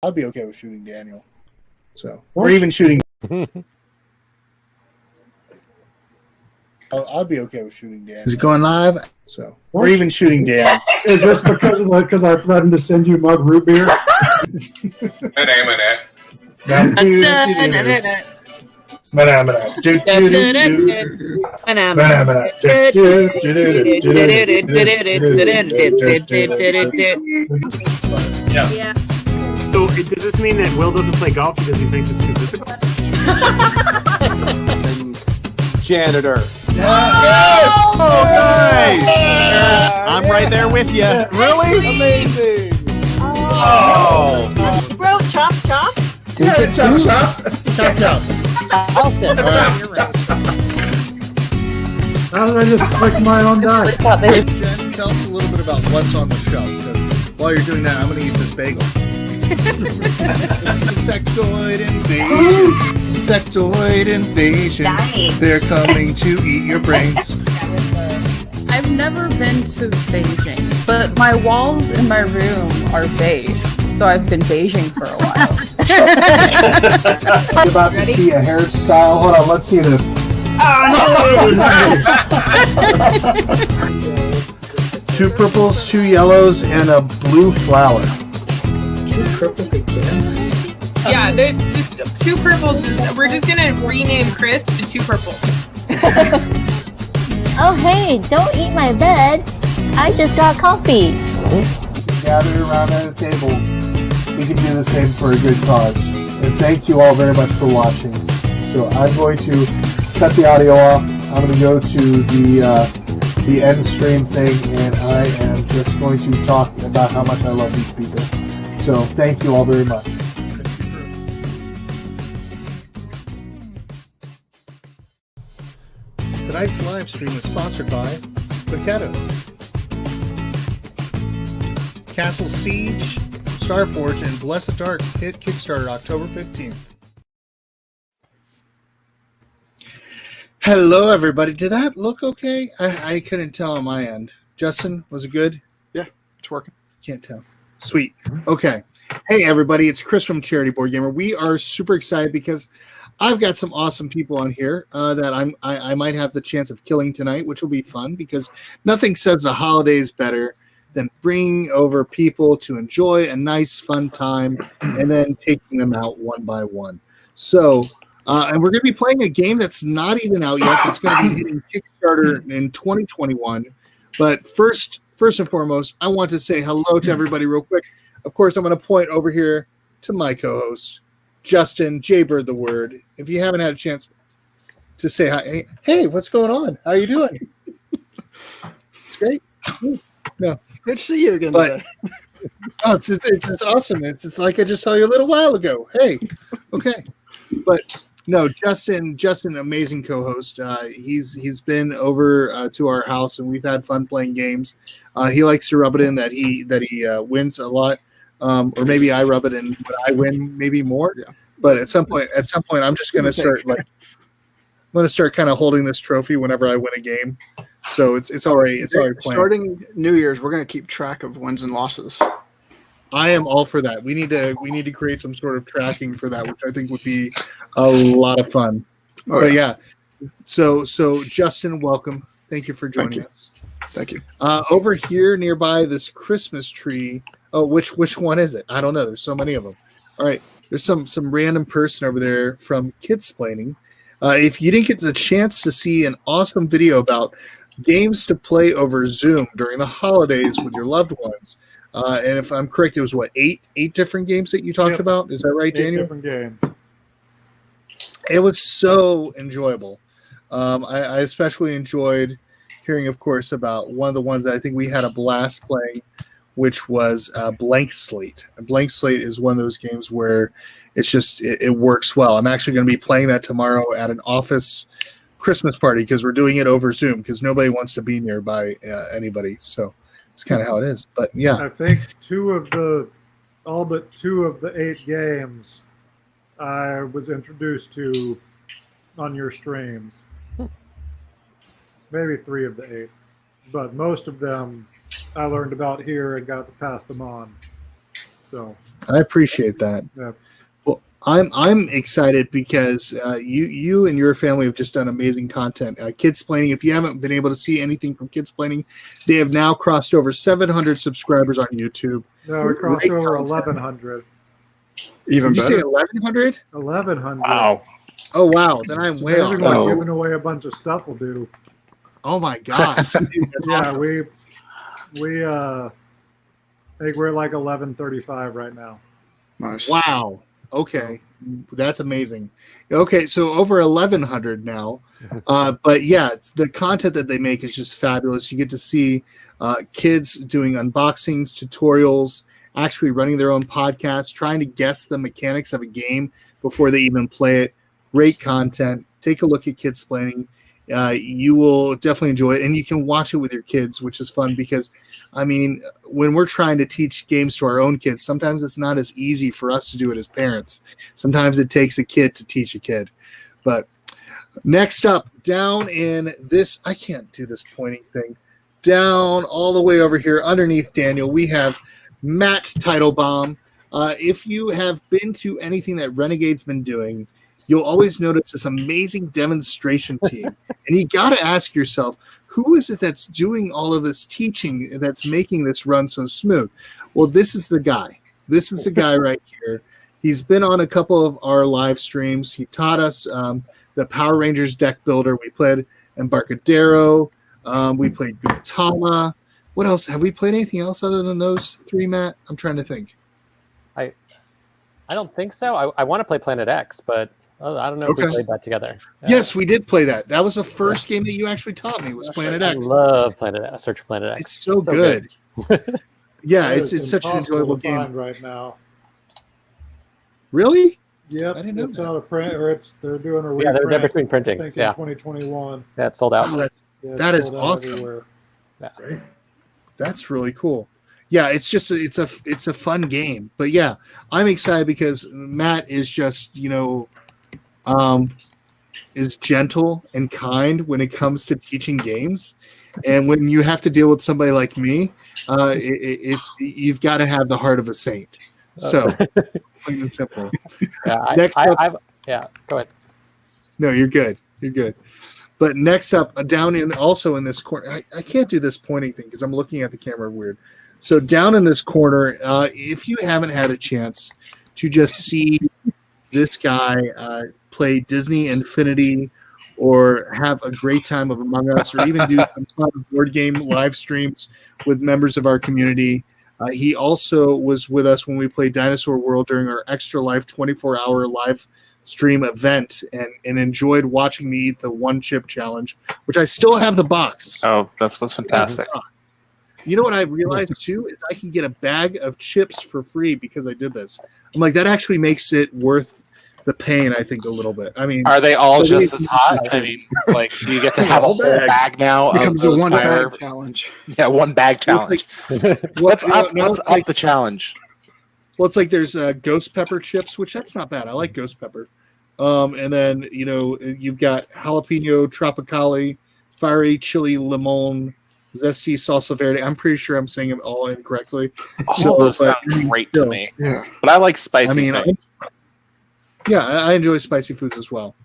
I'd be okay with shooting Daniel. So, or even shooting. I'd be okay with shooting Dan. Is it going live? So, or even shooting Dan. Is this because I threatened to send you mug root beer? Yeah. So does this mean that Will doesn't play golf because he thinks it's too difficult? Janitor. Yes! Oh, nice! I'm right there with you. Really? Amazing. Oh. Bro, chop, chop. Yeah, chop, chop. Chop, chop. Awesome. How did I just click my own die? Jen, tell us a little bit about what's on the shelf. Because while you're doing that, I'm going to eat this bagel. Insectoid invasion. Insectoid invasion. Nice. They're coming to eat your brains. I've never been to Beijing, but my walls in my room are beige, so I've been beiging for a while. I'm about to see a hairstyle. Hold on, let's see this. Two purples, two yellows, and a blue flower. Two purples again? Yeah, there's just two purples. We're just gonna rename Chris to two purples. Oh hey, don't eat my bed. I just got coffee. Gather around at a table. We can do the same for a good cause. And thank you all very much for watching. So I'm going to cut the audio off. I'm going to go to the end stream thing, and I am just going to talk about how much I love these people. So thank you all very much. Tonight's live stream is sponsored by Picato. Castle Siege, Starforge, and Blessed Dark hit Kickstarter October 15th. Hello, everybody. Did that look okay? I couldn't tell on my end. Justin, was it good? Yeah, it's working. Can't tell. Sweet. Okay. Hey, everybody. It's Chris from Charity Board Gamer. We are super excited because I've got some awesome people on here that I might have the chance of killing tonight, which will be fun because nothing says the holidays better than bringing over people to enjoy a nice, fun time and then taking them out one by one. So, and we're going to be playing a game that's not even out yet. It's going to be hitting Kickstarter in 2021. But first and foremost, I want to say hello to everybody real quick. Of course, I'm going to point over here to my co-host, Justin, Jaybird the Word. If you haven't had a chance to say hi, hey, what's going on? How are you doing? It's great. No. Good to see you again But, today. Oh, it's awesome. It's like I just saw you a little while ago. Hey, okay. But no, Justin, amazing co-host. He's been over to our house and we've had fun playing games. He likes to rub it in that he wins a lot. Or maybe I rub it in, but I win maybe more. Yeah. But at some point, I'm just going to start kind of holding this trophy whenever I win a game. So it's already planned. Starting New Year's, we're going to keep track of wins and losses. I am all for that. We need to create some sort of tracking for that, which I think would be a lot of fun. Oh, but yeah. So Justin, welcome. Thank you for joining us. Thank you. Over here nearby this Christmas tree. Oh, which one is it? I don't know. There's so many of them. All right. There's some random person over there from Kidsplaining. If you didn't get the chance to see an awesome video about games to play over Zoom during the holidays with your loved ones, and if I'm correct, it was eight different games that you talked about. Is that right, Daniel? 8 different games. It was so enjoyable. I especially enjoyed hearing, of course, about one of the ones that I think we had a blast playing, which was Blank Slate. Blank Slate is one of those games where it's just it works well. I'm actually going to be playing that tomorrow at an office Christmas party because we're doing it over Zoom because nobody wants to be nearby anybody. So it's kind of how it is. But yeah, I think all but two of the 8 games I was introduced to on your streams. Maybe 3 of the 8, but most of them I learned about here and got to pass them on So I appreciate that. yeah. Well, I'm excited because you and your family have just done amazing content. Kids Planning. If you haven't been able to see anything from Kids Planning, they have now crossed over 700 subscribers on YouTube. No, we crossed Great over content. 1,100. Even Did you say better. 1,100? 1,100. Wow. Oh wow, then I'm It's way off. amazing what Oh. giving away a bunch of stuff will do. Oh my gosh. Dude, that's Yeah, awesome. we I think we're at like 1135 right now. Nice. Wow. Okay, that's amazing. Okay, so over 1,100 now. But yeah, it's, the content that they make is just fabulous. You get to see kids doing unboxings, tutorials, actually running their own podcasts, trying to guess the mechanics of a game before they even play it. Great content. Take a look at Kids Planning. You will definitely enjoy it, and you can watch it with your kids, which is fun because, I mean, when we're trying to teach games to our own kids, sometimes it's not as easy for us to do it as parents. Sometimes it takes a kid to teach a kid. But next up, down in this, I can't do this pointing thing, down all the way over here underneath Daniel, we have Matt Titelbaum. If you have been to anything that Renegade's been doing, you'll always notice this amazing demonstration team. And you got to ask yourself, who is it that's doing all of this teaching that's making this run so smooth? Well, this is the guy. This is the guy right here. He's been on a couple of our live streams. He taught us the Power Rangers deck builder. We played Embarcadero. We played Gutama. What else? Have we played anything else other than those three, Matt? I'm trying to think. I don't think so. I want to play Planet X, but I don't know if we played that together. Yes, we did play that. That was the first game that you actually taught me, was Planet X. I love Planet X. Search for Planet X. It's so good. Yeah, It is it's such an impossible enjoyable to find game. right now. Really? Yep, I didn't know it's that. out of print, or they're doing a Yeah, reprint. they're between I printings. think Yeah, in 2021. it's sold out. Oh, Yeah, that it's is sold out awesome. everywhere. That's really cool. Yeah, it's just it's a fun game. But yeah, I'm excited because Matt is just, is gentle and kind when it comes to teaching games. And when you have to deal with somebody like me, it's you've got to have the heart of a saint. So plain and simple. Yeah, Next up, go ahead. no, you're good. You're good. But next up, down in also in this corner, I can't do this pointing thing because I'm looking at the camera weird. So down in this corner, if you haven't had a chance to just see this guy play Disney Infinity or have a great time of Among Us or even do some fun board game live streams with members of our community, he also was with us when we played Dinosaur World during our Extra Life 24-hour live stream event and enjoyed watching me eat the one chip challenge, which I still have the box. Oh, that was fantastic. You know what I realized too is I can get a bag of chips for free because I did this. I'm like, that actually makes it worth the pain, I think, a little bit. I mean, Are they all the just way- as hot? I mean, like, do you get to have a whole bag now of Becomes a those one fire? bag challenge. Yeah, one bag challenge. Let's up the challenge. Well, it's like there's ghost pepper chips, which that's not bad. I like ghost pepper. And then, you've got jalapeno tropicale, fiery chili limon, zesty salsa verde. I'm pretty sure I'm saying them all incorrectly. All of those sound great to me. Yeah. But I like spicy things. I enjoy spicy foods as well.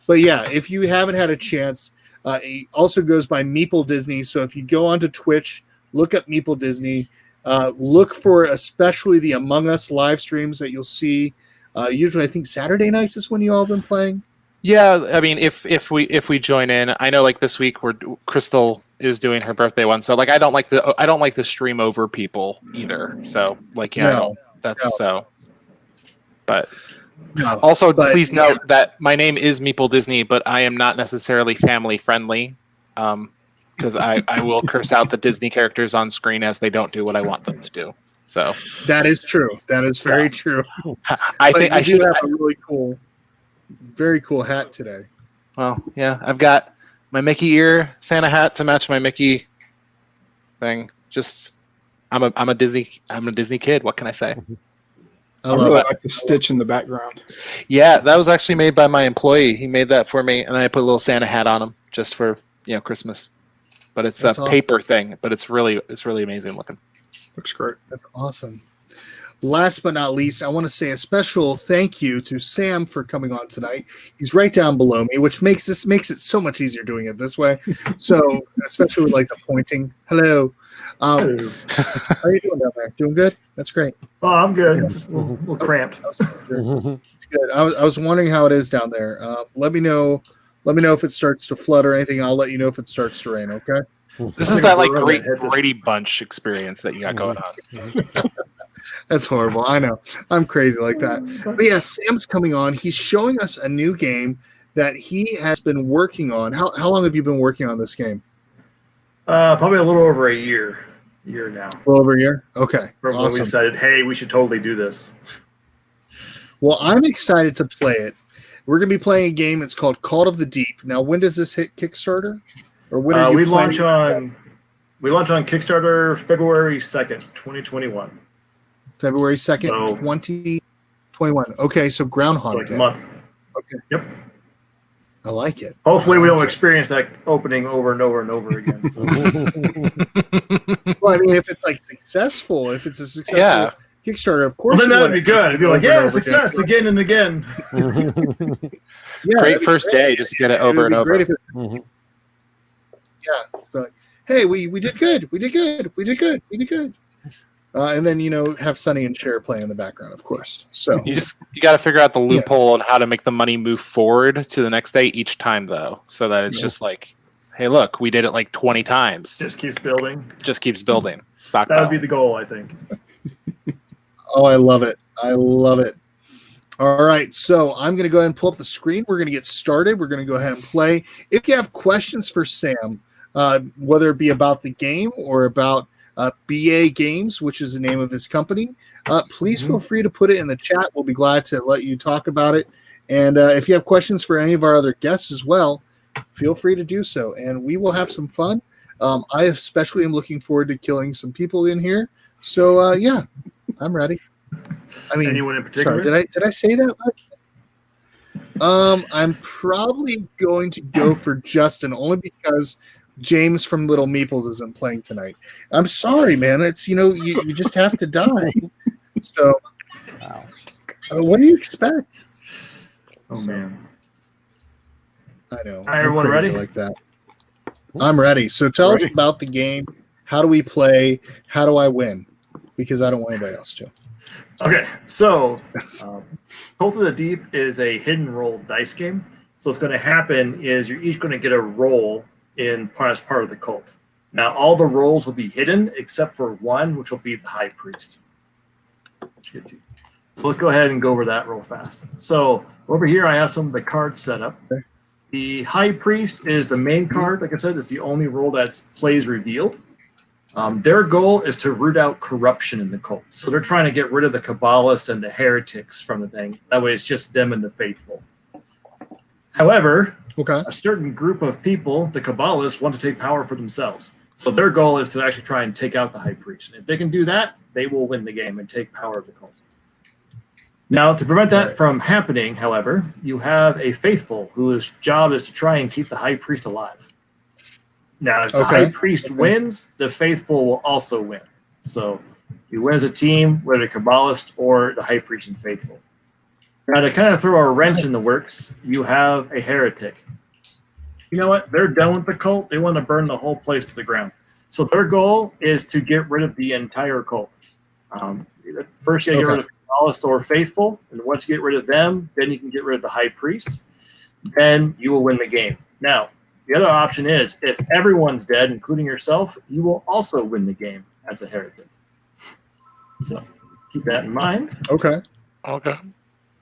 But yeah, if you haven't had a chance, it also goes by Meeple Disney. So if you go onto Twitch, look up Meeple Disney, look for especially the Among Us live streams that you'll see. Usually, I think Saturday nights is when you all been playing. Yeah, I mean, if we join in, I know like this week Crystal is doing her birthday one, so like I don't like the stream over people either. So like so. But also, please note that my name is Meeple Disney, but I am not necessarily family friendly, because I will curse out the Disney characters on screen as they don't do what I want them to do. So that is true. That is very true. I think I should have a really cool, very cool hat today. Well, yeah, I've got my Mickey ear Santa hat to match my Mickey thing. Just I'm a Disney kid. What can I say? I really like the stitch in the background. Yeah, that was actually made by my employee. He made that for me, and I put a little Santa hat on him just for Christmas. But it's That's a paper thing, but it's really amazing looking. Looks great. That's awesome. last but not least, I want to say a special thank you to Sam for coming on tonight. He's right down below me, which makes it so much easier doing it this way. So, especially with like the pointing. Hello. How are you doing down there? Doing good? That's great. Oh, I'm good. Just a little cramped. Good. I was wondering how it is down there. Let me know if it starts to flood or anything. I'll let you know if it starts to rain. Okay. This is that like great Brady Bunch experience that you got going on. That's horrible. I know. I'm crazy like that. But yeah, Sam's coming on. He's showing us a new game that he has been working on. How long have you been working on this game? Probably a little over a year now. A little over a year? Okay. From when we decided, hey, we should totally do this. Well, I'm excited to play it. We're going to be playing a game. It's called Call of the Deep. Now, when does this hit Kickstarter? Or when are you we launch on Kickstarter February 2nd, 2021. February 2nd, 2021. Okay, so Groundhog like Day. A month. Okay. Yep. I like it. Hopefully we don't experience that opening over and over and over again. So. Well, I mean, if it's like successful, if it's a successful Kickstarter, of course. Well, then that would be good. It'd be like, yeah, success again and again. Yeah, great first day, just to get it over and over. Yeah, like, hey, we did good. We did good. And then have Sonny and Cher play in the background, of course. So you got to figure out the loophole on how to make the money move forward to the next day each time, though, so that it's just like, hey, look, we did it like 20 times. Just keeps building. Just keeps building. Stockpile. That would be the goal, I think. Oh, I love it. All right, so I'm going to go ahead and pull up the screen. We're going to get started. We're going to go ahead and play. If you have questions for Sam, whether it be about the game or about BA Games, which is the name of his company, please feel free to put it in the chat. We'll be glad to let you talk about it. And if you have questions for any of our other guests as well, feel free to do so. And we will have some fun. I especially am looking forward to killing some people in here. So, yeah, I'm ready. I mean, anyone in particular? Sorry, did I say that much? I'm probably going to go for Justin, only because James from Little Meeples isn't playing tonight. I'm sorry, man. It's you just have to die. So, what do you expect? Oh man, I know. All right, everyone ready? Like that. I'm ready. So tell us about the game. How do we play? How do I win? Because I don't want anybody else to. Okay, so Cult of the Deep is a hidden roll dice game. So what's going to happen is you're each going to get a roll as part of the cult. Now, all the rolls will be hidden except for one, which will be the High Priest. So let's go ahead and go over that real fast. So over here, I have some of the cards set up. Okay. The High Priest is the main card. Like I said, it's the only roll that's plays revealed. Their goal is to root out corruption in the cult. So they're trying to get rid of the Kabbalists and the heretics from the thing. That way it's just them and the faithful. However, a certain group of people, the Kabbalists, want to take power for themselves. So their goal is to actually try and take out the High Priest. And if they can do that, they will win the game and take power of the cult. Now, to prevent that from happening, however, you have a faithful whose job is to try and keep the High Priest alive. Now, if the High Priest wins, the faithful will also win. So you win as a team, whether Kabbalist or the High Priest and faithful. Now, to kind of throw a wrench in the works, you have a heretic. You know what? They're done with the cult. They want to burn the whole place to the ground. So their goal is to get rid of the entire cult. First, you got to get rid of Kabbalist or faithful. And once you get rid of them, then you can get rid of the High Priest. Then you will win the game. Now, the other option is, if everyone's dead, including yourself, you will also win the game as a heretic. So keep that in mind. Okay.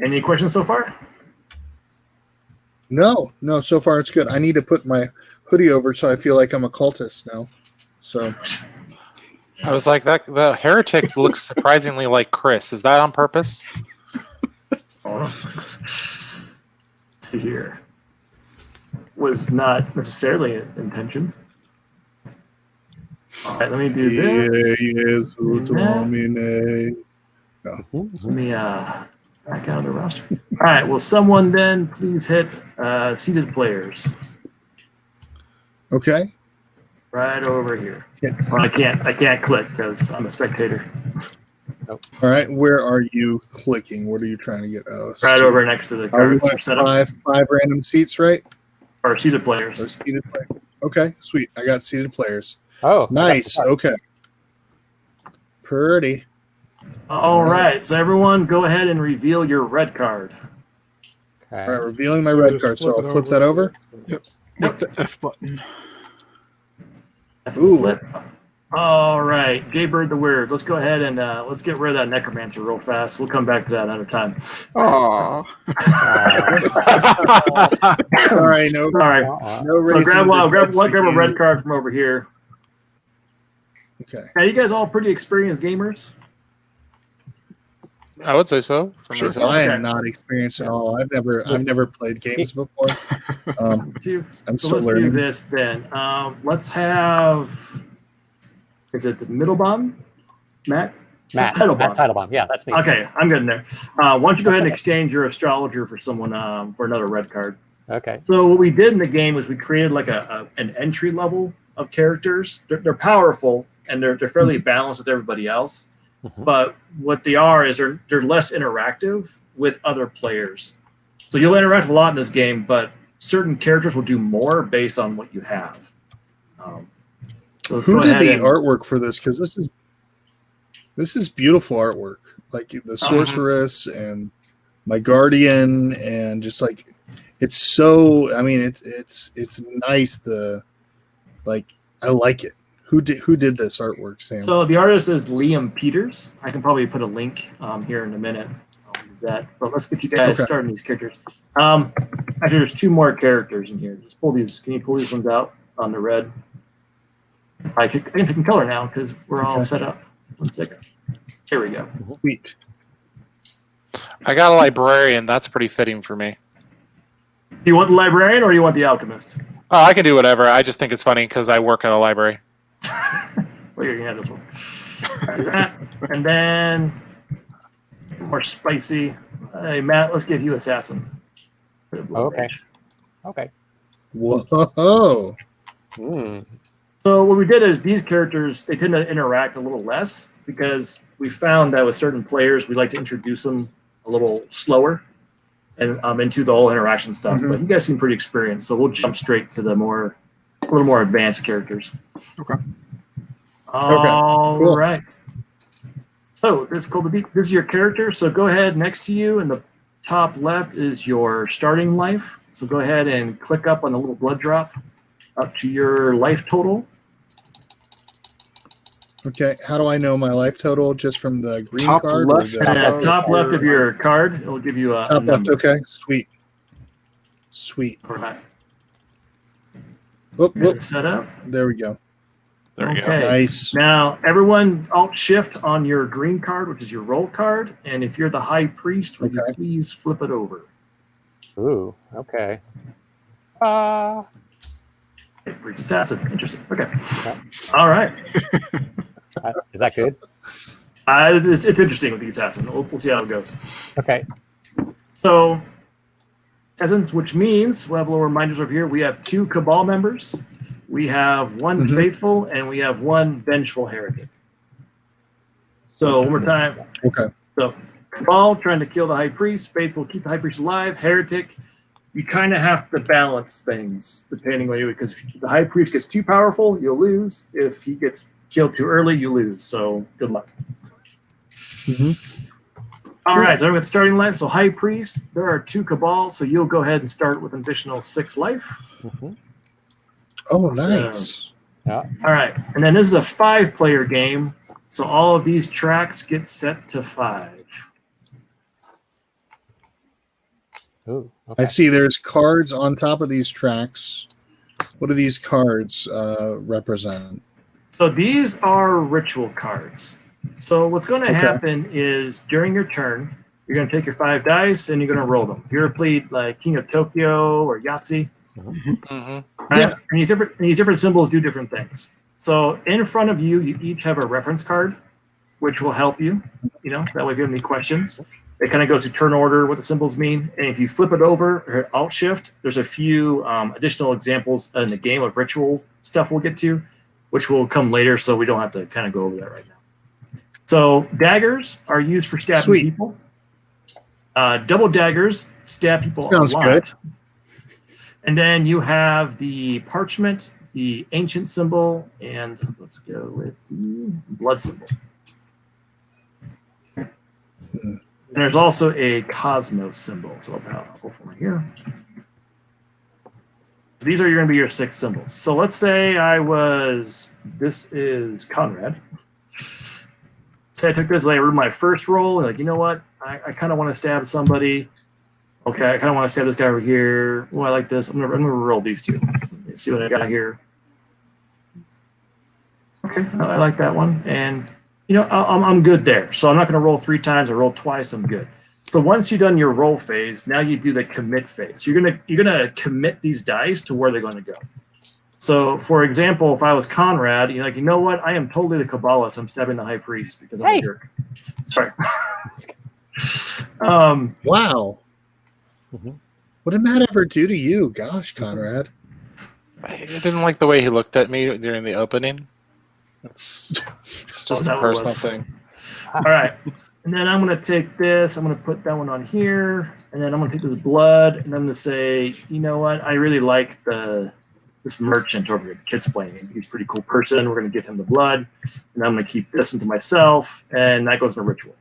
Any questions so far? No, so far it's good. I need to put my hoodie over so I feel like I'm a cultist now. So I was like, that the heretic looks surprisingly like Chris. Is that on purpose? Let's see here. Was not necessarily an intention. All right, let me do this. Let me back out of the roster. All right, will someone then please hit seated players? Okay. Right over here. Well, I can't click because I'm a spectator. All right, where are you clicking? What are you trying to get? Oh, Right over next to the cards for setup. Five random seats, right? Or seated players. Or seated players. Okay, sweet. I got seated players. Oh, nice. Okay. Pretty. All right, so everyone go ahead and reveal your red card. Okay. All right, revealing my red card. So I'll flip that over. Yep. Hit the F button. Ooh. Flip. All right, Jaybird the Weird. Let's go ahead and let's get rid of that Necromancer real fast. We'll come back to that another time. Oh. Sorry, no. All right. No So grab a raising red card from over here. Okay. Now, you guys all pretty experienced gamers? I would say so. For Sure. myself. I Okay. am not experienced at all. I've never played games before. I'm So still let's do learning. this then. Let's have. Is it the Titelbaum? Matt? Matt Titelbaum. Titelbaum. Yeah, that's me. Okay, I'm getting there. Why don't you go ahead and exchange your astrologer for someone for another red card? Okay. So what we did in the game was we created like an entry level of characters. They're powerful and they're fairly balanced with everybody else. But what they are is they're less interactive with other players. So you'll interact a lot in this game, but certain characters will do more based on what you have. So let's Who go did ahead the and, artwork for this? Because this is beautiful artwork. Like the sorceress and my guardian, and just like it's so. I mean, it's nice. I like it. Who did this artwork, Sam? So the artist is Liam Peters. I can probably put a link here in a minute. I'll do that. But let's get you guys started these characters. Actually, there's two more characters in here. Just pull these. Can you pull these ones out on the red? I can color now because we're all set up. 1 second. Here we go. Sweet. I got a librarian. That's pretty fitting for me. Do you want the librarian or do you want the alchemist? Oh, I can do whatever. I just think it's funny because I work at a library. Well, you're gonna have this one. Do that. And then more spicy. Hey Matt, let's give you assassin. Okay. Okay. Whoa. So what we did is these characters, they tend to interact a little less because we found that with certain players, we like to introduce them a little slower and into the whole interaction stuff. But you guys seem pretty experienced, so we'll jump straight to the a little more advanced characters. Okay. All right. So it's called this is your character. So go ahead, next to you in the top left is your starting life. So go ahead and click up on the little blood drop up to your life total. Okay, how do I know my life total? Just from the green Top card? left. Top left of your card, it will give you a Top left, number. okay. Sweet. All right. Whoop. Set up. There we go. There we go. Nice. Now, everyone Alt-Shift on your green card, which is your roll card. And if you're the High Priest, would you please flip it over? Ooh, okay. Priest Assassin. Interesting. Okay. All right. Is that good? It's interesting with the Assassin. We'll see how it goes. Okay. So, Assassins, which means we'll have little reminders over here. We have 2 Cabal members. We have 1 Faithful, and we have 1 Vengeful Heretic. So, one more time. Okay. So, Cabal trying to kill the High Priest. Faithful keep the High Priest alive. Heretic, you kind of have to balance things depending on you, because if the High Priest gets too powerful, you'll lose. If he gets killed too early, you lose. So, good luck. All right, so I'm at starting life. So High Priest, there are 2 Cabals, so you'll go ahead and start with an additional 6 life. Oh, nice. Yeah. All right, and then this is a 5-player game, so all of these tracks get set to 5. Ooh, I see there's cards on top of these tracks. What do these cards represent? So these are ritual cards. So what's going to happen is during your turn, you're going to take your 5 dice and you're going to roll them. If you ever played like King of Tokyo or Yahtzee, right? And your different symbols do different things. So in front of you, you each have a reference card, which will help you. You know, that way if you have any questions, it kind of goes to turn order, what the symbols mean. And if you flip it over or Alt Shift, there's a few additional examples in the game of ritual stuff we'll get to, which will come later, so we don't have to kind of go over that right now. So daggers are used for stabbing people. Double daggers stab people Sounds a lot. good. And then you have the parchment, the ancient symbol, and let's go with the blood symbol. There's also a cosmos symbol. So I'll go from here. So these are going to be your 6 symbols. So let's say this is Konrad. Say I took this, I rolled my first roll, and like, you know what? I kind of want to stab somebody. Okay, I kind of want to stab this guy over here. Oh, I like this. I'm gonna roll these 2. Let's see what I got here. Okay, I like that one, and you know I'm good there. So I'm not gonna roll 3 times. I roll twice. I'm good. So once you've done your roll phase, now you do the commit phase. You're gonna commit these dice to where they're going to go. So, for example, if I was Konrad, you're like, you know what? I am totally the Kabbalist. I'm stabbing the high priest because I'm a jerk. Sorry. Wow. What did Matt ever do to you? Gosh, Konrad. I didn't like the way he looked at me during the opening. It's just a personal thing. All right. And then I'm going to take this. I'm going to put that one on here. And then I'm going to take this blood. And I'm going to say, you know what? I really like this merchant over here, the kid's playing. He's a pretty cool person. We're going to give him the blood. And I'm going to keep this into myself. And that goes to ritual.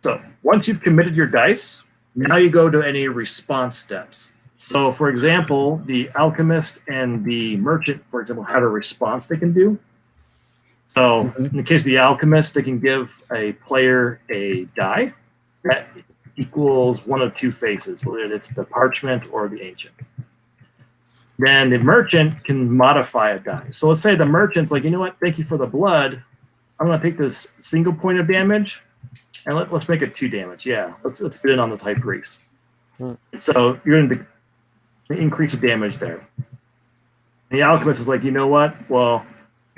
So once you've committed your dice, now you go to any response steps. So, for example, the alchemist and the merchant, for example, have a response they can do. So in the case of the alchemist, they can give a player a die that equals one of 2 faces, whether it's the parchment or the ancient. Then the merchant can modify a die. So let's say the merchant's like, you know what, thank you for the blood. I'm going to take this single point of damage, and let's make it 2 damage. Yeah, let's get in on this high priest. So you're going to increase the damage there. The alchemist is like, you know what? Well,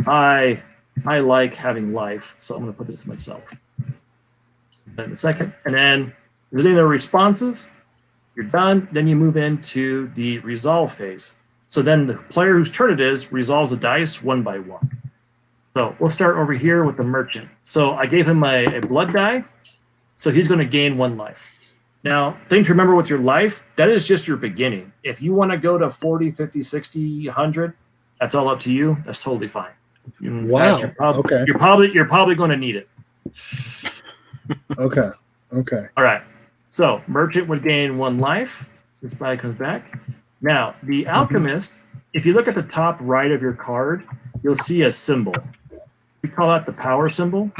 I like having life, so I'm going to put this to myself. Then a second, and then you're doing the responses. You're done. Then you move into the resolve phase. So then the player whose turn it is resolves the dice 1 by 1. So we'll start over here with the merchant. So I gave him a blood die. So he's going to gain 1 life. Now, thing to remember with your life, that is just your beginning. If you want to go to 40, 50, 60, 100, that's all up to you. That's totally fine. Wow. Okay. You're probably going to need it. Okay. All right. So merchant would gain 1 life. This guy comes back. Now, the alchemist, if you look at the top right of your card, you'll see a symbol. We call that the power symbol.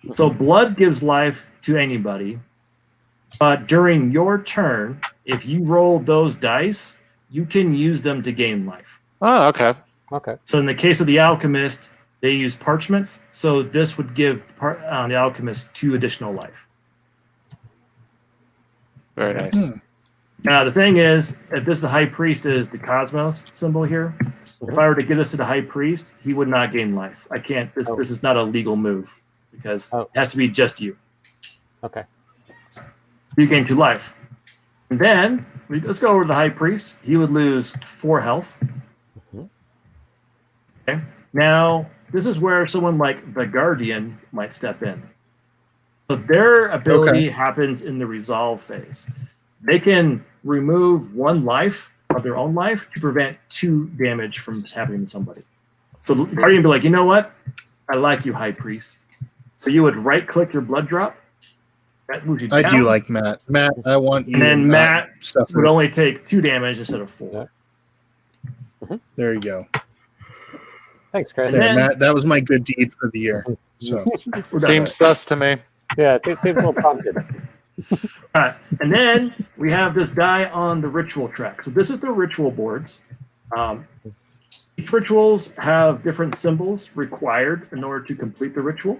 So blood gives life to anybody. But during your turn, if you roll those dice, you can use them to gain life. Oh, okay. So in the case of the alchemist, they use parchments. So this would give the alchemist 2 additional life. Very nice. Now, the thing is, if the high priest is the cosmos symbol here, if I were to give this to the high priest, he would not gain life. I can't. This is not a legal move because it has to be just you. Okay. You gain 2 life. And then, let's go over to the high priest. He would lose 4 health. Okay. Now, this is where someone like the Guardian might step in. So their ability happens in the resolve phase. They can remove 1 life of their own life to prevent 2 damage from happening to somebody. So the Guardian would be like, you know what? I like you, High Priest. So you would right-click your blood drop. That moves you down. I do like Matt. Matt, I want you. And then Matt would only take 2 damage instead of 4. There you go. Thanks, Chris. There, Matt, that was my good deed for the year. So Seems sus to me. Yeah, it seems a little prompted. All right, and then we have this die on the ritual track. So this is the ritual boards. Each rituals have different symbols required in order to complete the ritual.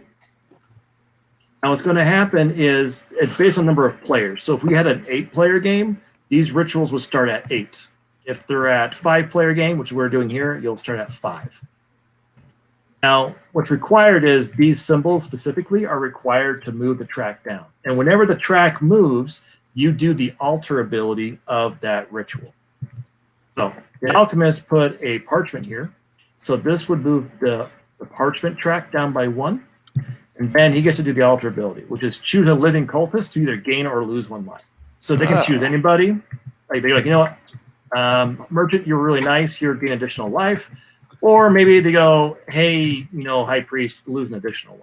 Now what's going to happen is it's based on number of players. So if we had an 8-player game, these rituals would start at 8. If they're at 5-player game, which we're doing here, you'll start at 5. Now, what's required is these symbols specifically are required to move the track down. And whenever the track moves, you do the alter ability of that ritual. So the alchemist put a parchment here. So this would move the parchment track down by 1. And And then he gets to do the alter ability, which is choose a living cultist to either gain or lose 1 life. So they can choose anybody. Like they're like, you know what, merchant, you're really nice. Here, gain additional life. Or maybe they go, hey, high priest, lose an additional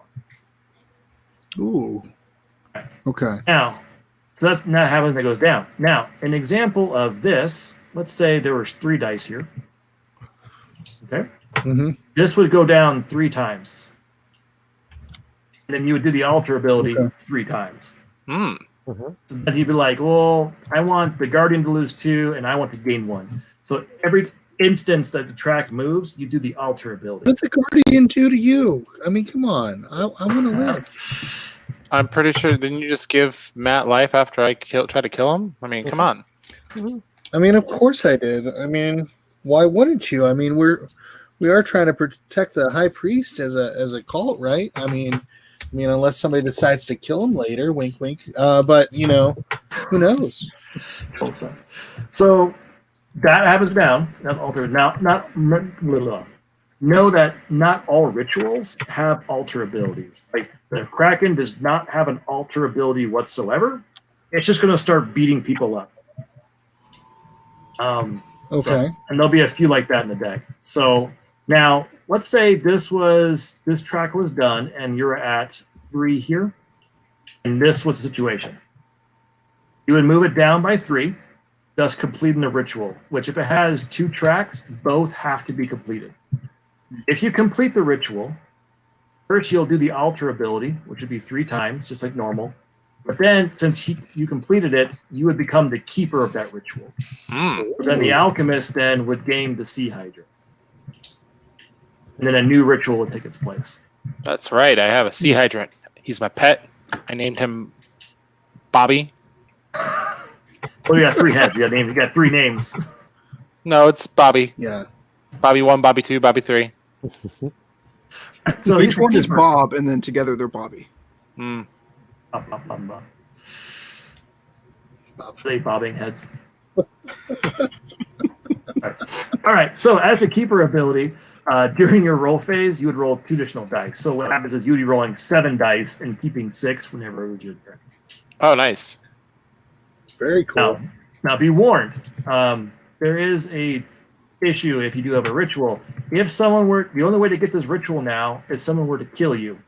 1. Ooh. Okay. Now, so that's not happens that goes down. Now, an example of this, let's say there was 3 dice here. Okay. Mm-hmm. This would go down 3 times. And then you would do the alter ability 3 times. Mm-hmm. So then you'd be like, well, I want the Guardian to lose 2, and I want to gain 1. So every instance that the track moves, you do the alter ability. What's the Guardian do to you? I mean, come on. I want to live. I'm pretty sure. Didn't you just give Matt life after I tried to kill him? I mean, come on. I mean, of course I did. I mean, why wouldn't you? I mean, we are trying to protect the high priest as a cult, right? I mean, unless somebody decides to kill him later, wink, wink. But who knows? Total sense. So that happens down. That alter now. Know that not all rituals have alter abilities. Like the Kraken does not have an alter ability whatsoever. It's just going to start beating people up. Okay. So, and there'll be a few like that in the deck. So now, let's say this track was done, and you're at 3 here, and this was the situation. You would move it down by 3, thus completing the ritual. Which, if it has 2 tracks, both have to be completed. If you complete the ritual, first you'll do the alter ability, which would be 3 times, just like normal. But then, since you completed it, you would become the keeper of that ritual. Then the alchemist then would gain the sea hydra. And then a new ritual would take its place. That's right. I have a sea hydrant. He's my pet. I named him Bobby. Well, you got 3 heads. You got 3 names. No, it's Bobby. Yeah. Bobby 1, Bobby 2, Bobby 3. So each one is Bob, and then together they're Bobby. They bobbing heads. All right. So as a keeper ability, during your roll phase, you would roll 2 additional dice. So what happens is you'd be rolling 7 dice and keeping 6 whenever it was your turn. Oh, nice. Very cool. Now be warned. There is a issue if you do have a ritual. If someone were, the only way to get this ritual now is someone were to kill you.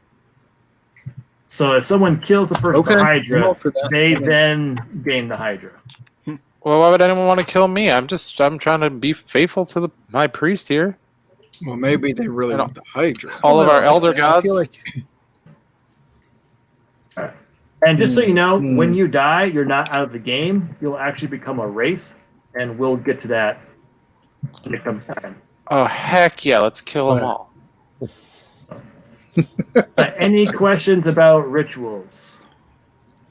So if someone kills the person with the Hydra, they then gain the Hydra. Well, why would anyone want to kill me? I'm trying to be faithful to my priest here. Well, maybe they really want the Hydra. All of our elder gods. And just so you know, when you die, you're not out of the game. You'll actually become a wraith, and we'll get to that when it comes time. Oh, heck yeah. Let's kill them all. Any questions about rituals?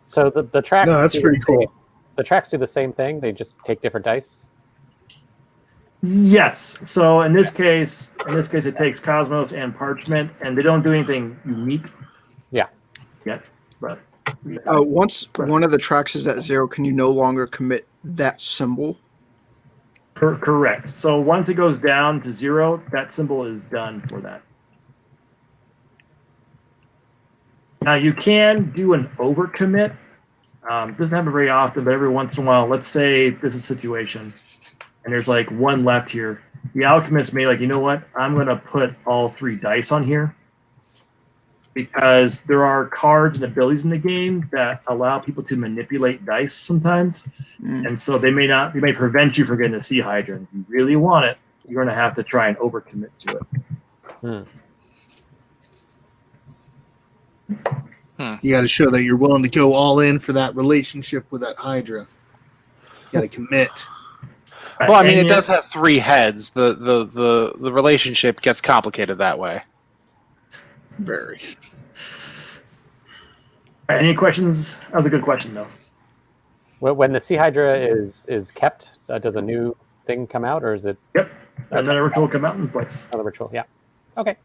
So the tracks. No, that's pretty cool. The tracks do the same thing. They just take different dice. Yes. So in this case, it takes Cosmos and Parchment, and they don't do anything unique. Yeah. Yet, but once one of the tracks is at 0, can you no longer commit that symbol? Correct. So once it goes down to 0, that symbol is done for that. Now you can do an overcommit. Doesn't happen very often, but every once in a while, let's say this is a situation and there's like 1 left here. The alchemist may you know what? I'm going to put all 3 dice on here because there are cards and abilities in the game that allow people to manipulate dice sometimes. And so they may prevent you from getting a sea hydra. If you really want it, you're going to have to try and overcommit to it. You got to show that you're willing to go all in for that relationship with that Hydra. You got to commit. Well, I mean, it does have 3 heads. The relationship gets complicated that way. Very. Any questions? That was a good question, though. When the Sea Hydra is kept, does a new thing come out, or is it? Yep, another ritual will come out in place. Another ritual, yeah. Okay.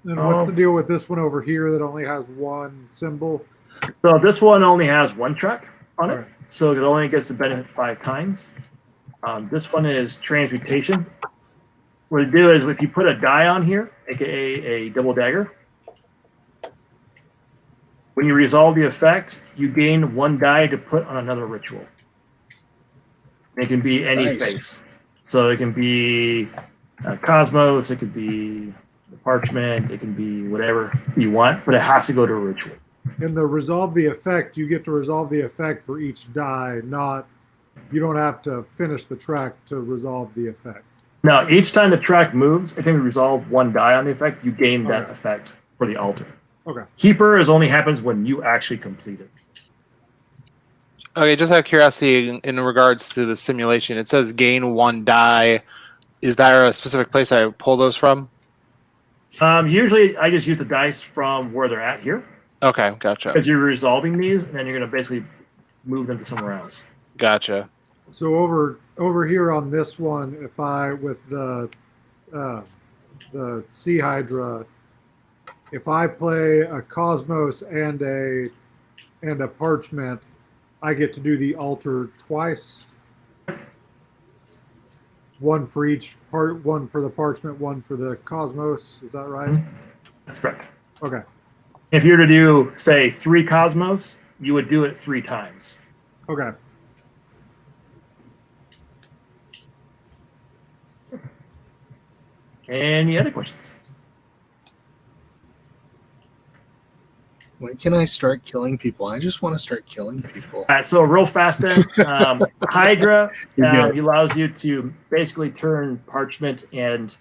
And what's the deal with this one over here that only has 1 symbol? So this one only has 1 track on it, so it only gets the benefit 5 times. This one is transmutation. What you do is if you put a die on here, aka a double dagger, When you resolve the effect, you gain 1 die to put on another ritual. It can be any face. So it can be Cosmos, it could be Parchment, it can be whatever you want, but it has to go to a ritual. In the resolve the effect, you get to resolve the effect for each die, not you don't have to finish the track to resolve the effect. Now, each time the track moves, it can resolve 1 die on the effect. You gain that effect for the altar. Okay. Keeper is only happens when you actually complete it. Okay, just out of curiosity, in regards to the simulation, it says gain 1 die. Is there a specific place I pull those from? Usually, I just use the dice from where they're at here. Okay, gotcha. Because you're resolving these, and then you're going to basically move them to somewhere else. Gotcha. So over here on this one, if I with the Sea Hydra, if I play a Cosmos and a Parchment, I get to do the altar twice. 1 for each part, 1 for the Parchment, 1 for the Cosmos. Is that right? That's correct. Okay. If you were to do, say, 3 Cosmos, you would do it 3 times. Okay. Any other questions? When can I start killing people? I just want to start killing people. All right, so real fast then. Hydra allows you to basically turn Parchment and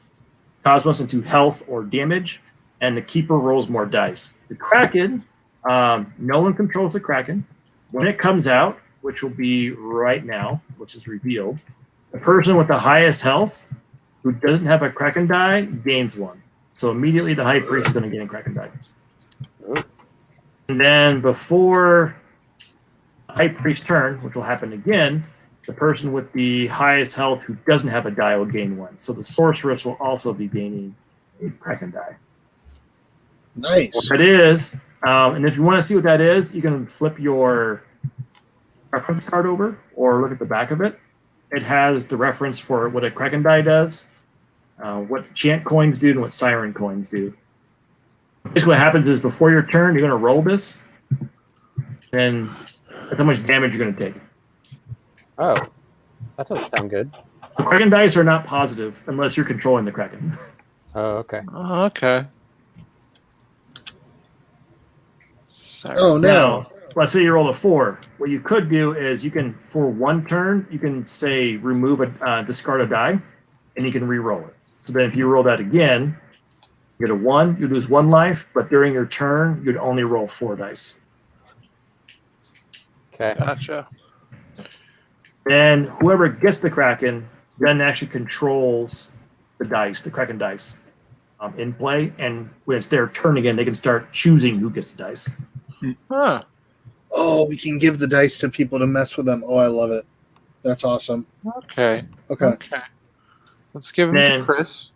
Cosmos into health or damage, and the Keeper rolls more dice. The Kraken, no one controls the Kraken. When it comes out, which will be right now, which is revealed, the person with the highest health who doesn't have a Kraken die gains 1. So immediately the High Priest is going to gain a Kraken die. And then before High Priest's turn, which will happen again, the person with the highest health who doesn't have a die will gain 1. So the Sorceress will also be gaining a Kraken die. Nice. What that is, and if you want to see what that is, you can flip your reference card over or look at the back of it. It has the reference for what a Kraken die does, what Chant coins do, and what Siren coins do. Basically what happens is before your turn, you're going to roll this, and that's how much damage you're going to take. Oh, that doesn't sound good. So Kraken dice are not positive unless you're controlling the Kraken. Oh, okay. Oh, okay. Sorry. Oh, no. Now, let's say you roll a 4. What you could do is you can, for 1 turn, you can say remove a discard a die, and you can re-roll it. So then if you roll that again, you get a 1, you lose 1 life, but during your turn, you'd only roll 4 dice. Okay. Gotcha. Then whoever gets the Kraken then actually controls the dice, the Kraken dice, in play. And when it's their turn again, they can start choosing who gets the dice. Huh. Oh, we can give the dice to people to mess with them. Oh, I love it. That's awesome. Okay. Okay. Okay. Let's give him Then- to Chris.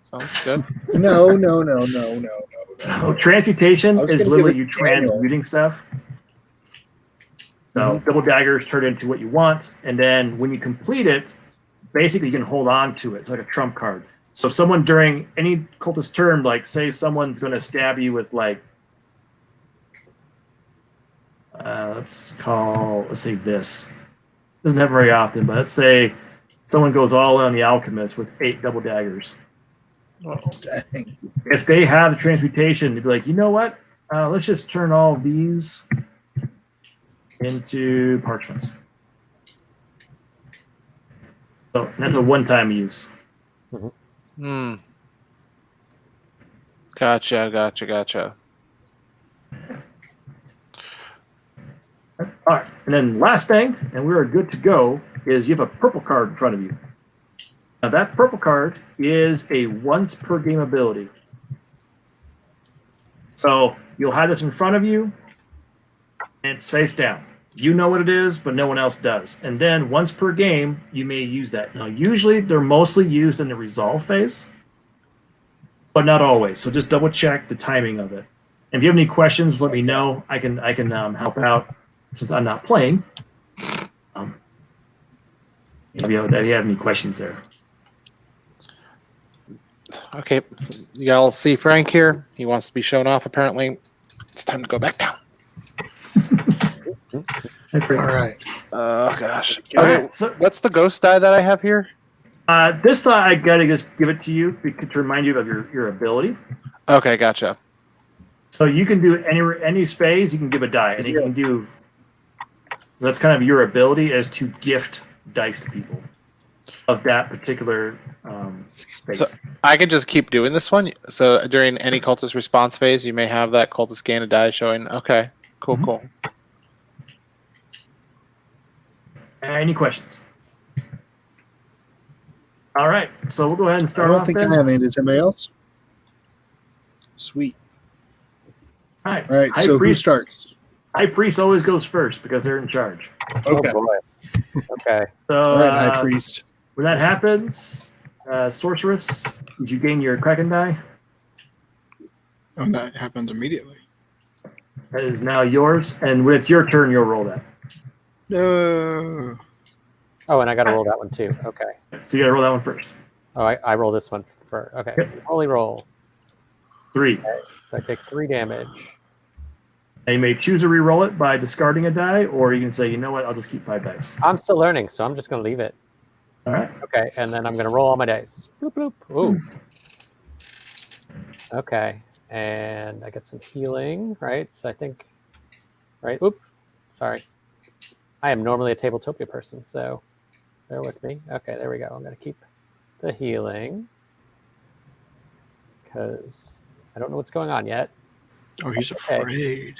Sounds good. No. So transmutation I was is gonna literally give you it to Daniel. transmuting stuff. So double daggers turn into what you want, and then when you complete it, basically you can hold on to it. It's like a trump card. So if someone during any cultist turn, like say someone's going to stab you with like, let's say this. Doesn't happen very often, but let's say someone goes all in on the alchemist with 8 double daggers. Oh, dang. If they have the transmutation, they'd be like, you know what? Let's just turn all of these into parchments. So that's a one-time use. Hmm. Gotcha. All right, and then last thing, and we are good to go, is you have a purple card in front of you. Now that purple card is a once per game ability. So you'll have this in front of you, and it's face down. You know what it is, but no one else does. And then once per game, you may use that. Now usually they're mostly used in the resolve phase, but not always. So just double check the timing of it. And if you have any questions, let me know. I can help out since I'm not playing. If you have any questions there. Okay, you all see Frank here. He wants to be shown off, apparently. It's time to go back down. All right. Oh gosh. All Okay, right, so what's the ghost die that I have here? this I gotta just give it to you to remind you of your ability. Okay, gotcha. So you can do any phase. You can give a die, and you can do. So that's kind of your ability is to gift dice to people of that particular phase. So I can just keep doing this one. So during any cultist response phase, you may have that cultist gain a die showing. Okay, cool, cool. Any questions? All right, so we'll go ahead and I start don't off. think then. I have any. Does anybody else? Sweet. All right. All right. High So who priest, starts? High priest always goes first because they're in charge. Okay. Oh boy. Okay. So All right, High Priest. when that happens, sorceress, did you gain your Kraken die? Oh, that happens immediately. That is now yours, and when it's your turn, you'll roll that. No. Oh, and I got to roll that one too. Okay. So you got to roll that one first. Oh, I roll this one first. Okay. Holy roll. 3. Okay. So I take 3 damage. And you may choose to re-roll it by discarding a die, or you can say, you know what, I'll just keep 5 dice. I'm still learning, so I'm just going to leave it. All right. Okay, and then I'm going to roll all my dice. Bloop, bloop. Ooh. Okay, and I get some healing, right? So I think, right? Oop, sorry. I am normally a Tabletopia person, so bear with me. Okay, there we go. I'm going to keep the healing because I don't know what's going on yet. Oh, he's afraid.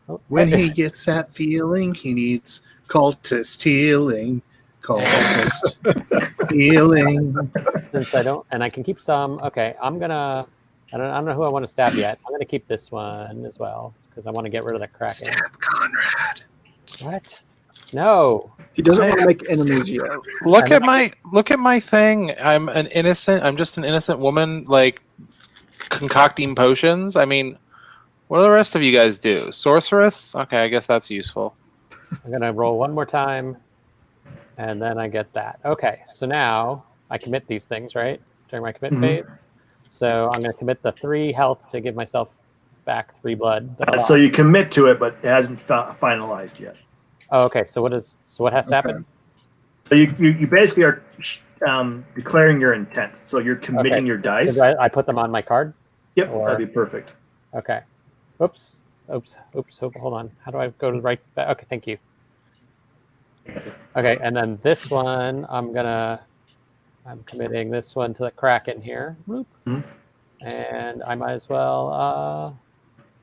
Oh, When he gets that feeling, he needs cultist healing. Cultist healing. Since I don't, and I can keep some. Okay, I don't know who I want to stab yet. I'm gonna keep this one as well because I want to get rid of the Kraken. Stab Konrad. What? No. He doesn't want to make enemies yet. Look at my thing. I'm just an innocent woman, like concocting potions. I mean, what do the rest of you guys do? Sorceress? Okay, I guess that's useful. I'm gonna roll one more time, and then I get that. Okay, so now I commit these things right during my commit phase. So I'm gonna commit the 3 health to give myself back 3 blood. So you commit to it, but it hasn't finalized yet. Oh, okay. So what has to happen? So you basically are declaring your intent. So you're committing your dice. I put them on my card. Yep, that'd be perfect. Okay. Oops. Hold on. How do I go to the right? Okay, thank you. Okay, and then this one, I'm committing this one to the Kraken here. And I might as well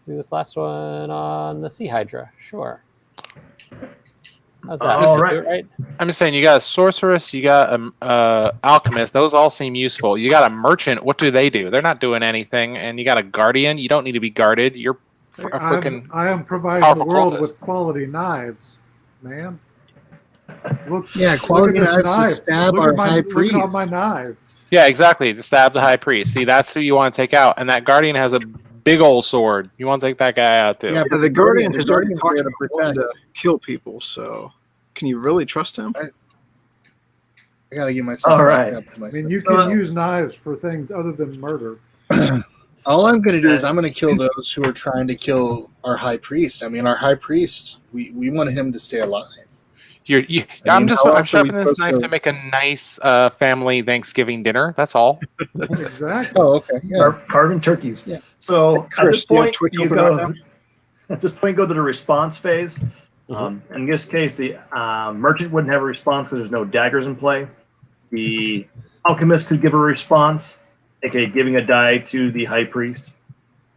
do this last one on the Sea Hydra. Sure. How's that? All right. I'm just saying, you got a sorceress, you got an alchemist. Those all seem useful. You got a merchant. What do? They're not doing anything. And you got a guardian. You don't need to be guarded. You're a freaking. I am providing the powerful world cultist. with quality knives, man. Look, quality look at this knives to knife. stab Look our at my, high Look at all priest. my knives. Yeah, exactly. To stab the high priest. See, that's who you want to take out. And that guardian has a big old sword. You want to take that guy out too. Yeah, Yeah, the Guardian has already Guardian's talked there to about wanting to kill people, so can you really trust him? I gotta give myself. All right. Up to I myself. mean, you can use knives for things other than murder. All I'm going to do is I'm going to kill those who are trying to kill our high priest. I mean, our high priest, we want him to stay alive. I'm how else are we sharpening this supposed knife to make a nice family Thanksgiving dinner. That's all. Exactly. Oh, okay. Yeah. Carving turkeys. Yeah. So at this Chris, do you have point, Twitch you open go. right At this point, go to the response phase. In this case, the merchant wouldn't have a response because there's no daggers in play. The alchemist could give a response, aka giving a die to the high priest.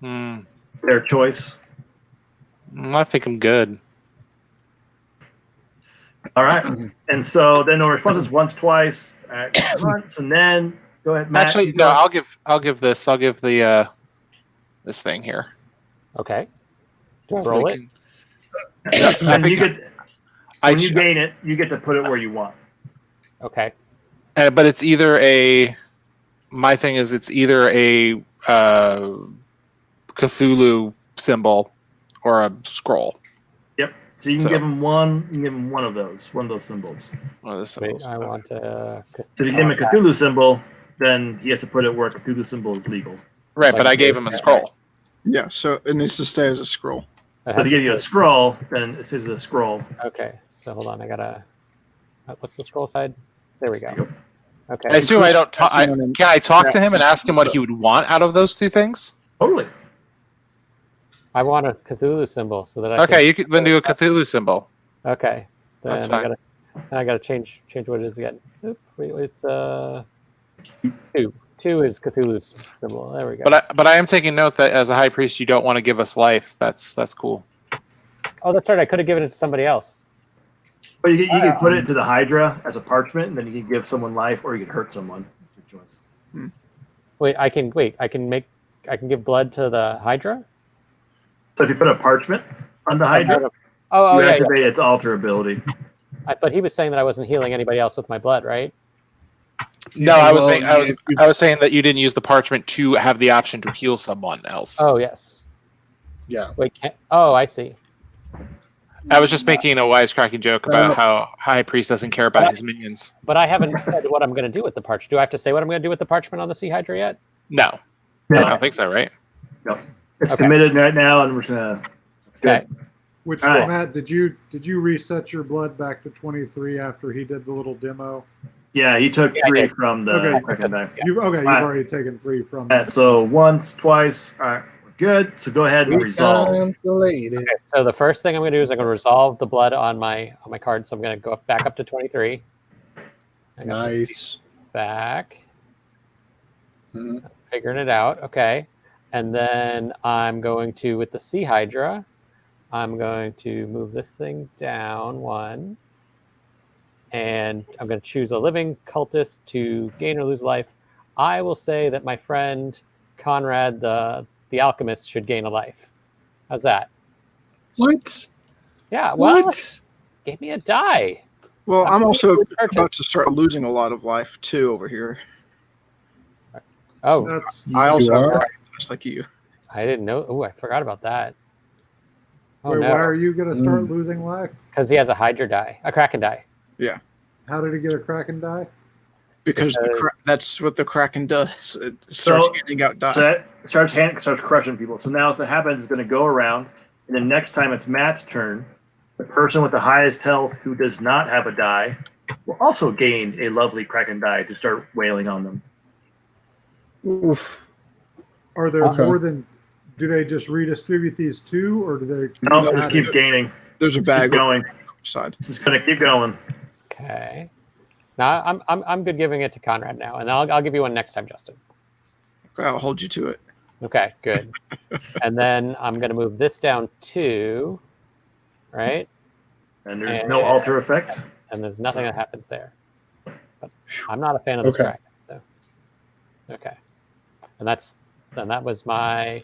It's their choice. I think I'm good. All right. And so then the response is once, twice, once, and then go ahead, Matt. Actually, no. I'll give this. I'll give the this thing here. Okay. Do I So roll we it? can- And you get when you ch- gain it, you get to put it where you want. Okay. But it's either a. My thing is, it's either a Cthulhu symbol or a scroll. Yep. So you can give him one. You can give him one of those symbols. One of the Wait, symbols. I want to. So if you give him a Cthulhu symbol, then he has to put it where a Cthulhu symbol is legal. Right, Like but I gave him a scroll. Yeah, so it needs to stay as a scroll. But they give you a scroll, then it says a scroll. Okay, so hold on. I gotta. What's the scroll side? There we go. Okay. I assume I don't. Can I talk to him and ask him what he would want out of those two things? Totally. I want a Cthulhu symbol so that I. Okay, you can then do a Cthulhu symbol. Okay, then That's fine. I gotta change what it is again. Oop, wait, it's 2. 2 is Cthulhu's symbol. There we go. But I am taking note that as a high priest, you don't want to give us life. That's cool. Oh, that's right. I could have given it to somebody else. But you can put it into the Hydra as a parchment, and then you can give someone life, or you can hurt someone. It's your choice. Wait. I can give blood to the Hydra. So if you put a parchment on the Hydra, you activate its alter ability. But he was saying that I wasn't healing anybody else with my blood, right? No, I was saying that you didn't use the parchment to have the option to heal someone else. Oh yes. Yeah. Wait. I see. I was just making a wisecracking joke about how high priest doesn't care about his minions. But I haven't said what I'm going to do with the parchment. Do I have to say what I'm going to do with the parchment on the Sea Hydra yet? No. I don't think so, right? No. It's committed right now, and we're gonna. It's good. Okay. Which All right. Matt, did you reset your blood back to 23 after he did the little demo? Yeah, he took 3 from the Okay. Kraken die. You've Right. already taken 3 from. All right, so once, twice. All right, we're good. So go ahead and resolve. Okay, so the first thing I'm going to do is I'm going to resolve the blood on my card. So I'm going to go back up to 23. Nice. Back. Figuring it out. Okay. And then I'm going to, with the Sea Hydra, I'm going to move this thing down 1. And I'm going to choose a living cultist to gain or lose life. I will say that my friend Konrad, the alchemist, should gain a life. How's that? What? Yeah. Well, What? give me a die. Well, I'm also about to start losing a lot of life too over here. Oh, I also You have are? life, just like you. I didn't know. Oh, I forgot about that. Oh Wait, no. why are you going to start losing life? Because he has a Hydra die, a Kraken die. Yeah, How did he get a Kraken die? because that's what the Kraken does. It starts handing out die. So it starts crushing people. So now what happens is going to go around, and then next time it's Matt's turn, the person with the highest health who does not have a die will also gain a lovely Kraken die to start wailing on them. Oof. Are there Okay. more than? Do they just redistribute these 2, or do they? No, it just keeps gaining. There's a Just bag keep going. side. It's just going to keep going. Okay. Now I'm good giving it to Konrad now, and I'll give you one next time, Justin. Okay, I'll hold you to it. Okay, good. And then I'm going to move this down 2, right? And there's no alter effect. And there's nothing that happens there. But I'm not a fan of this Okay. Kraken. So. Okay. And that's my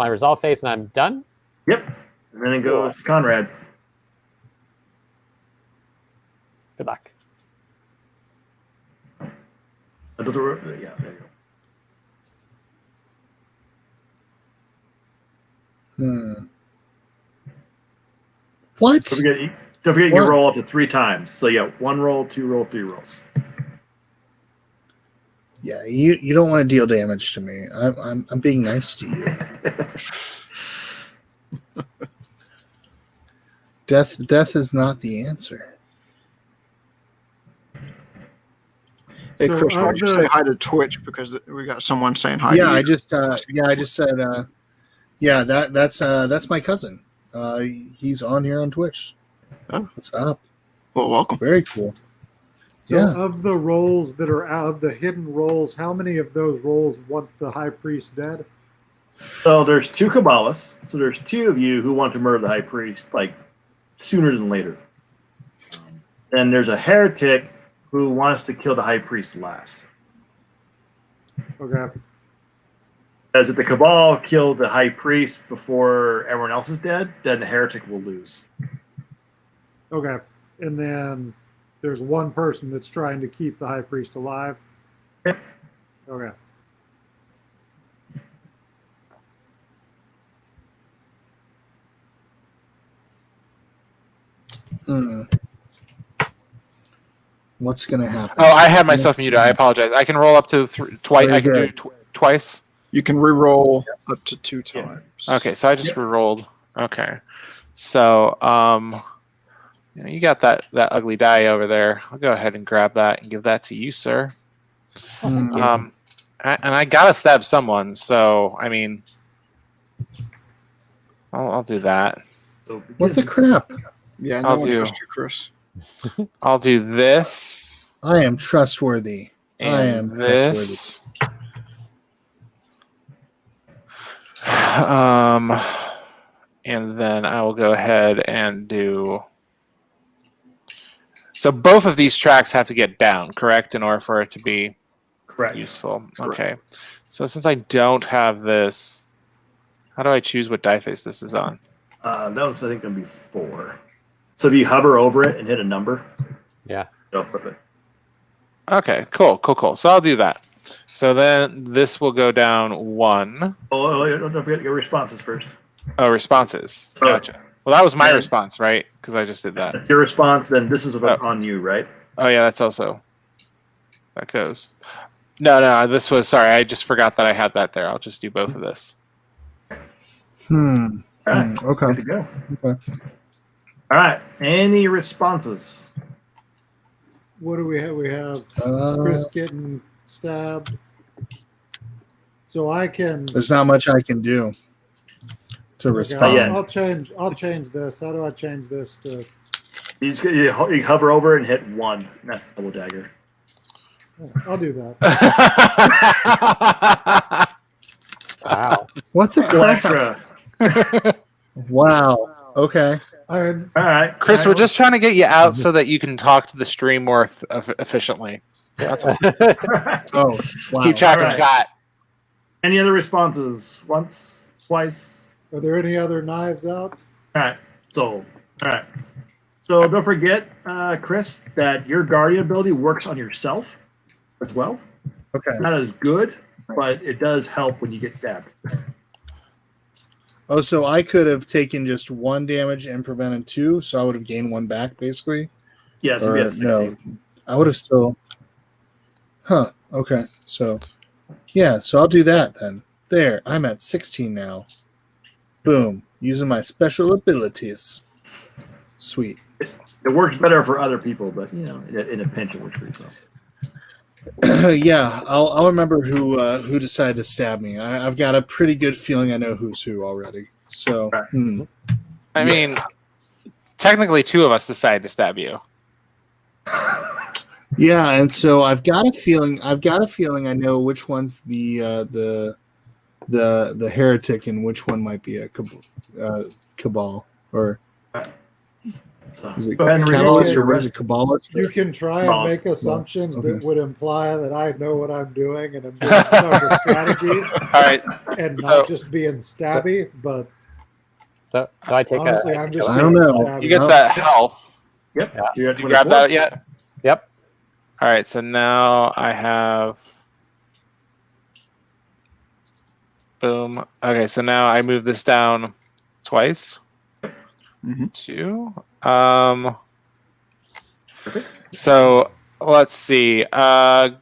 resolve phase, and I'm done. Yep. And then it goes to Konrad. Good luck. Yeah, there you go. What? Don't forget you can roll up to 3 times. So yeah, 1 roll, 2 roll, 3 rolls. Yeah, you don't want to deal damage to me. I'm being nice to you. Death is not the answer. Hey, So, Chris, why don't you the- say hi to Twitch, because we got someone saying hi. Yeah, to you. I just said that's my cousin. He's on here on Twitch. Oh. What's up? Well, welcome. Very cool. So Yeah. of the roles that are out of the hidden roles, how many of those roles want the high priest dead? So there's 2 Kabbalists. So there's 2 of you who want to murder the high priest, like sooner than later. Then there's a heretic who wants to kill the high priest last. Okay. As if the Cabal killed the high priest before everyone else is dead, then the heretic will lose. Okay. And then there's one person that's trying to keep the high priest alive. Yep. Okay. What's gonna happen? Oh, I had myself muted. I apologize. I can roll up to twice. I can do twice. You can re-roll up to 2 times. Okay, so I just re-rolled. Okay. So, you got that ugly die over there. I'll go ahead and grab that and give that to you, sir. And I gotta stab someone, so I mean, I'll do that. What the crap? Yeah, I'll no one do- trusts you, Chris. I'll do this. I am trustworthy. I am And this. And then I will go ahead and do. So both of these tracks have to get down, correct, in order for it to be useful. Okay. So since I don't have this, how do I choose what die face this is on? That was, I think, going to be 4. So if you hover over it and hit a number, it'll flip it. Okay, cool. So I'll do that. So then this will go down 1. Oh, don't forget your responses first. Oh, responses. Gotcha. Well, that was my response, right? Because I just did that. Your response, then this is on you, right? Oh, yeah, that's also. That goes. No, this was. Sorry, I just forgot that I had that there. I'll just do both of this. All right. Okay. Good to go. Okay. All right. Any responses? What do we have? We have Chris getting stabbed. So I can. There's not much I can do to respond. I'll change this. How do I change this to? You hover over and hit 1. That's double dagger. I'll do that. Wow. What the crap? Extra. Wow. Okay. All right. Chris, we're just trying to get you out so that you can talk to the stream more efficiently. That's all. Oh, wow. Keep track All of right. that. Any other responses? Once, twice? Are there any other knives out? All right. Sold. All right. So don't forget, Chris, that your guardian ability works on yourself as well. Okay. It's not as good, but it does help when you get stabbed. Oh, so I could have taken just 1 damage and prevented 2, so I would have gained 1 back, basically? Yeah, so we had 16. No, I would have still... Huh, okay. So, yeah, so I'll do that then. There, I'm at 16 now. Boom. Using my special abilities. Sweet. It works better for other people, but, in a pinch, it works for yourself. Yeah, I'll remember who decided to stab me. I've got a pretty good feeling I know who's who already. So, I mean, technically 2 of us decided to stab you. yeah, and so I've got a feeling I know which one's the heretic and which one might be a cabal or. So, is it go ahead and reroll Cabalist your or is rest. it Kabbalist? You can try and Balls. make assumptions Okay. that would imply that I know what I'm doing and I'm doing a strategy All right. and not just being stabby, but So I take honestly, a. I'm just I don't being know. stabby. You get that health. Yep. Yeah. So you're at You grabbed 24. that yet? Yep. All right, so now I have. Boom. Okay, so now I move this down twice. 2. So let's see. Go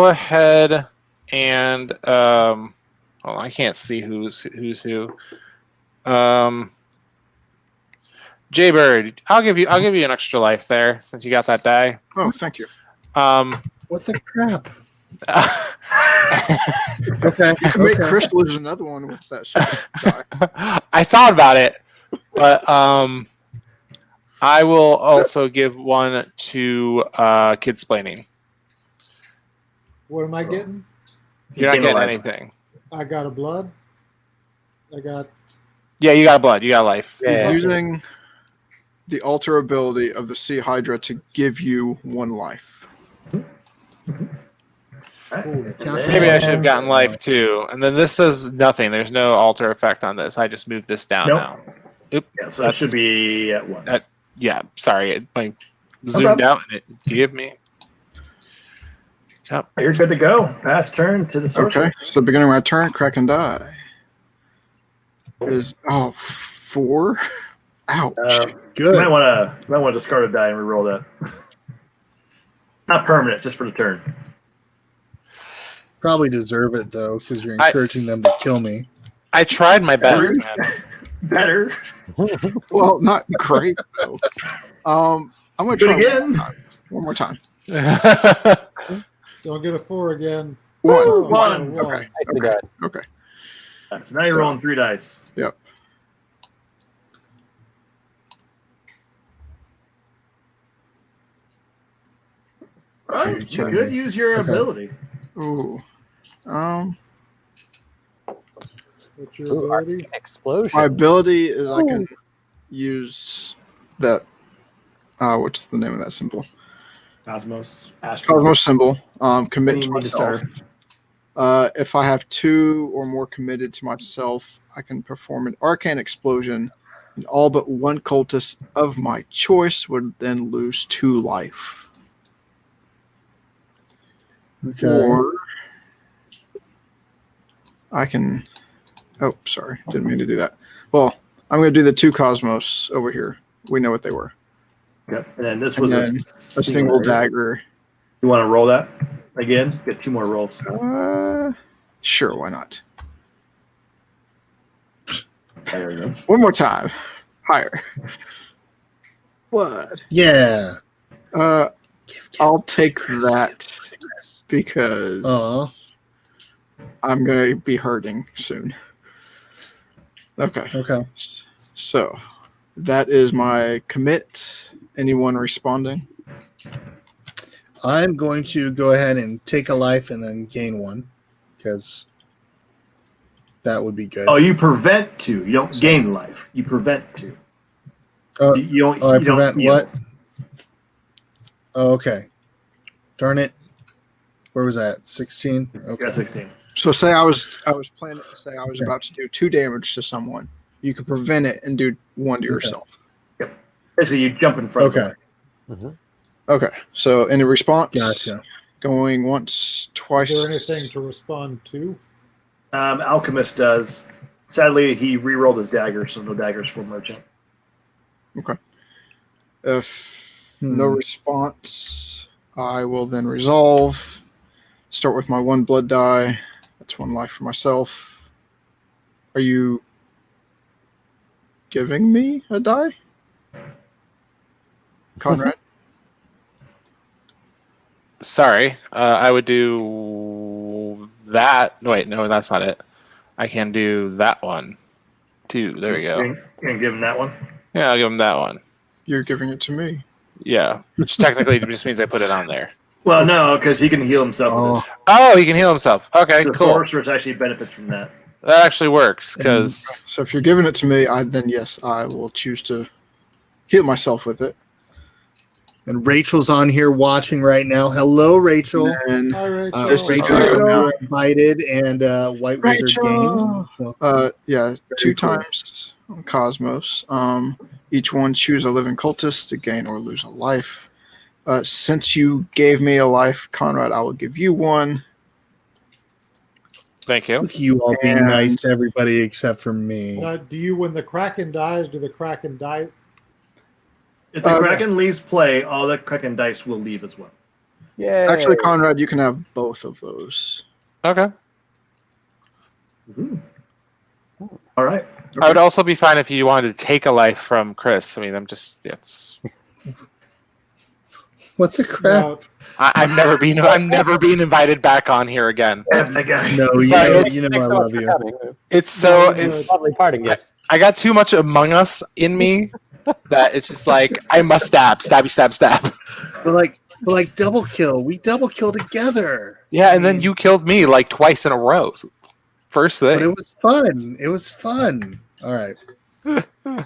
ahead and I can't see who's who. Jaybird, I'll give you an extra life there since you got that die. Oh, thank you. What the crap? Okay. Make Chris lose another one with that stupid die. I thought about it, but I will also give 1 to Kidsplaining. What am I getting? You're not gain a getting life. anything. I got a blood. I got. Yeah, you got blood. You got life. Yeah. Using the alter ability of the Sea Hydra to give you 1 life. Maybe I should have gotten life too. And then this says nothing. There's no alter effect on this. I just moved this down Nope. now. Oop. Yeah, so it should be at 1. Yeah, sorry. I zoomed out and it gave me. Yep. You're good to go. Pass turn to the sorcerer. Okay, so beginning of my turn, crack and die. Is 4. Ouch. Good. You might want to discard a die and reroll that. Not permanent, just for the turn. Probably deserve it though, because you're encouraging them to kill me. I tried my best, man. Better. Well, not great though. I'm gonna Do try it again. One more time. Don't get a 4 again. One. Oh, One. one. Okay. Nicely done. Okay. So now you're rolling 3 dice. Yep. Well, you could use your ability. Ooh. What's your ability? Explosion. My ability is I can use that. What's the name of that symbol? Cosmos. Astro. Cosmos symbol. Commit You to need to myself. start. If I have 2 or more committed to myself, I can perform an arcane explosion, and all but one cultist of my choice would then lose 2 life. Okay. Or I can. Oh, sorry, didn't mean to do that. Well, I'm going to do the 2 cosmos over here. We know what they were. Yep. And then this And was then a single dagger. You want to roll that again? Get 2 more rolls. Sure, why not? There we go. One more time. Higher. What? Yeah. I'll take that because I'm going to be hurting soon. Okay. Okay. So that is my commit. Anyone responding? I'm going to go ahead and take a life and then gain 1 because that would be good. Oh, you prevent 2. You don't gain life. You prevent 2. Oh, You don't. I you don't prevent heal. what? Oh, okay. Darn it. Where was that? 16? Okay. Got 16. So say I was planning. Say I was about to do 2 damage to someone. You could prevent it and do 1 to yourself. Yep. Basically, you jump in front Okay. of them. Okay. So any response? Gotcha. Going once, twice. Is there anything to respond to? Alchemist does. Sadly, he re-rolled his dagger, so no daggers for merchant. Okay. If no response, I will then resolve. Start with my 1 blood die. That's 1 life for myself. Are you giving me a die? Conrad? Sorry, I would do that. Wait, no, that's not it. I can do that one too. There we go. You can give him that one. Yeah, I'll give him that one. You're giving it to me. Yeah, which technically just means I put it on there. Well, no, because he can heal himself with it. Oh, he can heal himself. Okay, The cool. sorceress actually benefits from that. That actually works because So if you're giving it to me, then yes, I will choose to heal myself with it. And Rachel's on here watching right now. Hello, Rachel. And Hi, Rachel. this is Rachel Rachel. invited and White Wizard Rachel. game. So, Yeah, 2 cool. times on Cosmos. Each one choose a living cultist to gain or lose a life. Since you gave me a life, Conrad, I will give you 1. thank you. you all being And- nice to everybody except for me. Do you, when the Kraken dies, do the Kraken die? If the Kraken leaves play, all the Kraken dice will leave as well. Yeah. Actually, Conrad, you can have both of those. Okay. All right. I would also be fine if you wanted to take a life from Chris. I mean, it's. What the crap? Now, I'm never being invited back on here again. That guy. No, you Sorry, know, it's- you know Thanks I so much love for you. coming. It's Lovely parting gifts. I got too much Among Us in me that it's just like I must stab. But like double kill. We double kill together. Yeah, and then you killed me like twice in a row. First But thing. it was fun. It was fun. All right.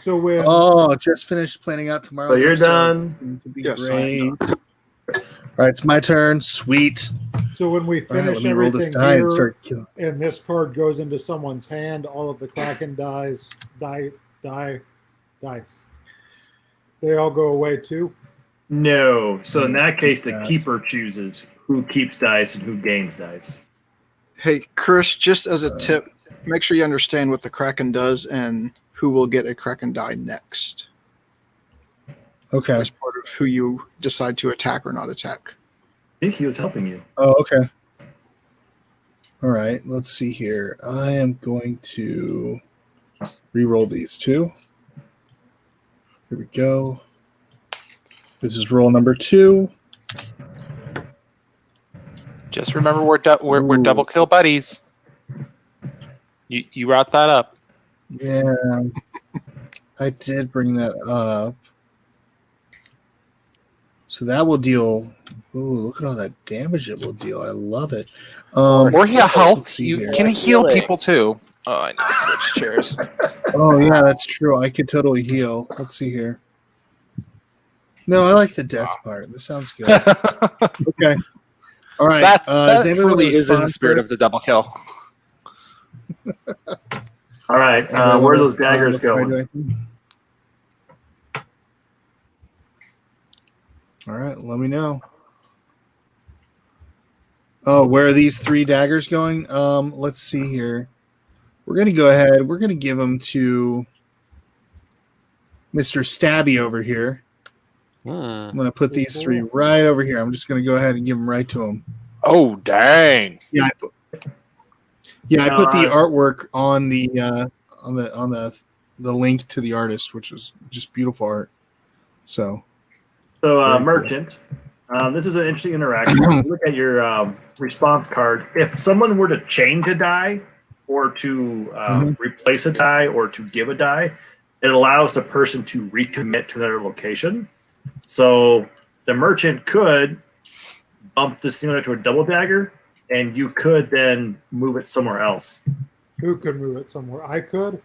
so when Oh, just finished planning out tomorrow. So you're done. To be Yes, great. All right, it's my turn. Sweet. so when we All right, finish let me roll this everything die and here, start killing. and this card goes into someone's hand, all of the Kraken dice. They all go away too. No. So in that case, the keeper chooses who keeps dice and who gains dice. Hey, Chris, just as a tip, make sure you understand what the Kraken does and who will get a Kraken die next. Okay. As part of who you decide to attack or not attack. I think he was helping you. Oh, okay. All right. Let's see here. I am going to re-roll these two. Here we go. This is roll number 2. Just remember we're double kill buddies. You brought that up. Yeah, I did bring that up. So that will deal. Ooh, look at all that damage it will deal. I love it. Or heal health. let's see You here. can heal people too. Oh, I need to switch chairs. Oh yeah, that's true. I could totally heal. Let's see here. No, I like the death part. This sounds good. Okay. All right. That does anybody truly wanna is in the respond spirit first? of the double kill. All right, where are those daggers going? All right, let me know. Oh, where are these 3 daggers going? Let's see here. We're going to go ahead. We're going to give them to Mr. Stabby over here. I'm going to put these 3 right over here. I'm just going to go ahead and give them right to him. Oh, dang. Yeah, I put the artwork on the link to the artist, which is just beautiful art. So Merchant, this is an interesting interaction. Look at your response card. If someone were to change a die or to replace a die or to give a die, it allows the person to recommit to another location. So the merchant could bump this thing to a double dagger, and you could then move it somewhere else. Who could move it somewhere? I could.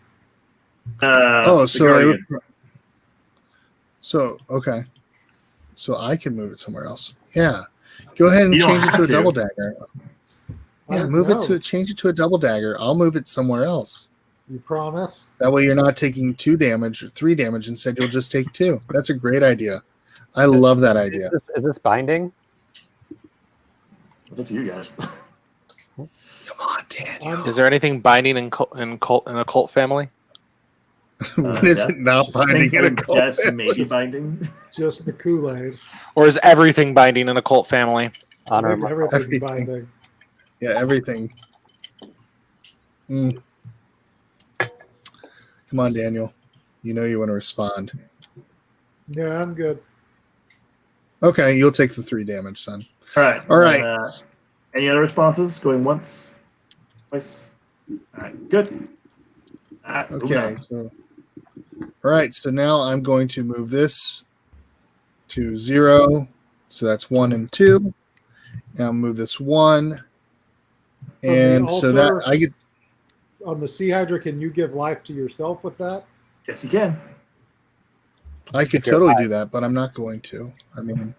Okay. So I can move it somewhere else. Yeah. Go ahead and change it to a double dagger. Yeah, change it to a double dagger. I'll move it somewhere else. You promise? That way you're not taking 2 damage or 3 damage. Instead, you'll just take 2. That's a great idea. I love that idea. Is this binding? It's up to you guys. Come on, Daniel. Is there anything binding in a cult family? When is it not binding in a cult Death family? maybe binding. Just the Kool-Aid. Or is everything binding in a cult family? Everything binding. Yeah, everything. Come on, Daniel. You know you want to respond. Yeah, I'm good. Okay, you'll take the 3 damage, son. All right. All right. Any other responses? Going once, twice. All right. Good. Okay. So, all right. So now I'm going to move this to 0. So that's 1 and 2. And I'll move this 1. And so that I get on the Sea Hydra. Can you give life to yourself with that? Yes, you can. I could totally do that, but I'm not going to. I mean,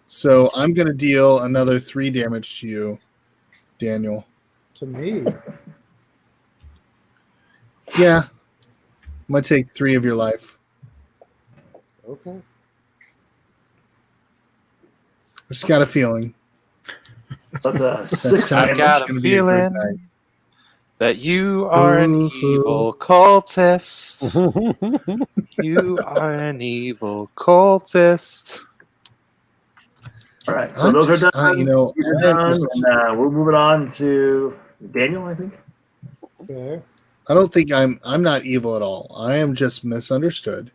so I'm going to deal another 3 damage to you, Daniel. To me? Yeah. I'm going to take 3 of your life. Okay. I just got a feeling. But I've got a feeling that you are an evil cultist. You are an evil cultist. All right, so those are done. We're done, and we'll move it on to Daniel, I think. Okay. I don't think I'm not evil at all. I am just misunderstood.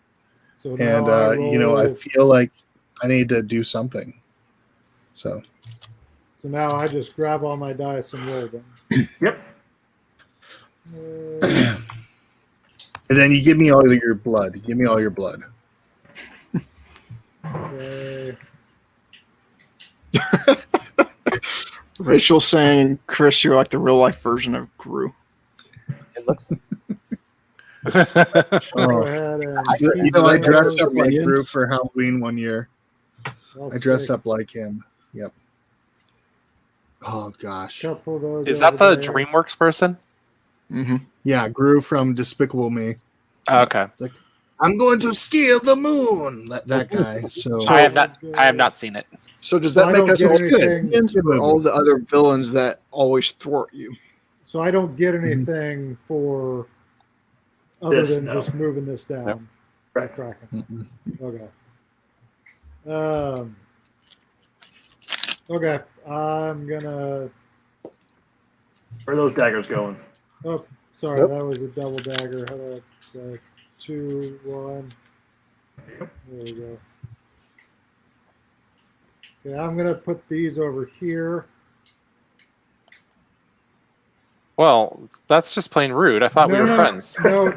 So and I feel like I need to do something. So now I just grab all my dice and roll them. Yep. And then you give me all your blood. Give me all your blood. Okay. Rachel saying, Chris, you're like the real life version of Gru. It looks. Go ahead and I dressed up like Gru for Halloween one year. I dressed up like him. Yep. Oh gosh. Couple of those Is that the there. DreamWorks person? Mm-hmm. Yeah, Gru from Despicable Me. Oh, okay. Like, I'm going to steal the moon. That guy. So I have not seen it. So does that I make don't us get all anything- good? Or all the other villains that always thwart you? So I don't get anything for other This, than no. just moving this down. Nope. Right. Tracking. Okay. Okay. I'm gonna. Where are those daggers going? Oh, Sorry, Yep. that was a double dagger. That's 2, 1. There we go. Okay, I'm gonna put these over here. Well, that's just plain rude. I thought we were friends. No,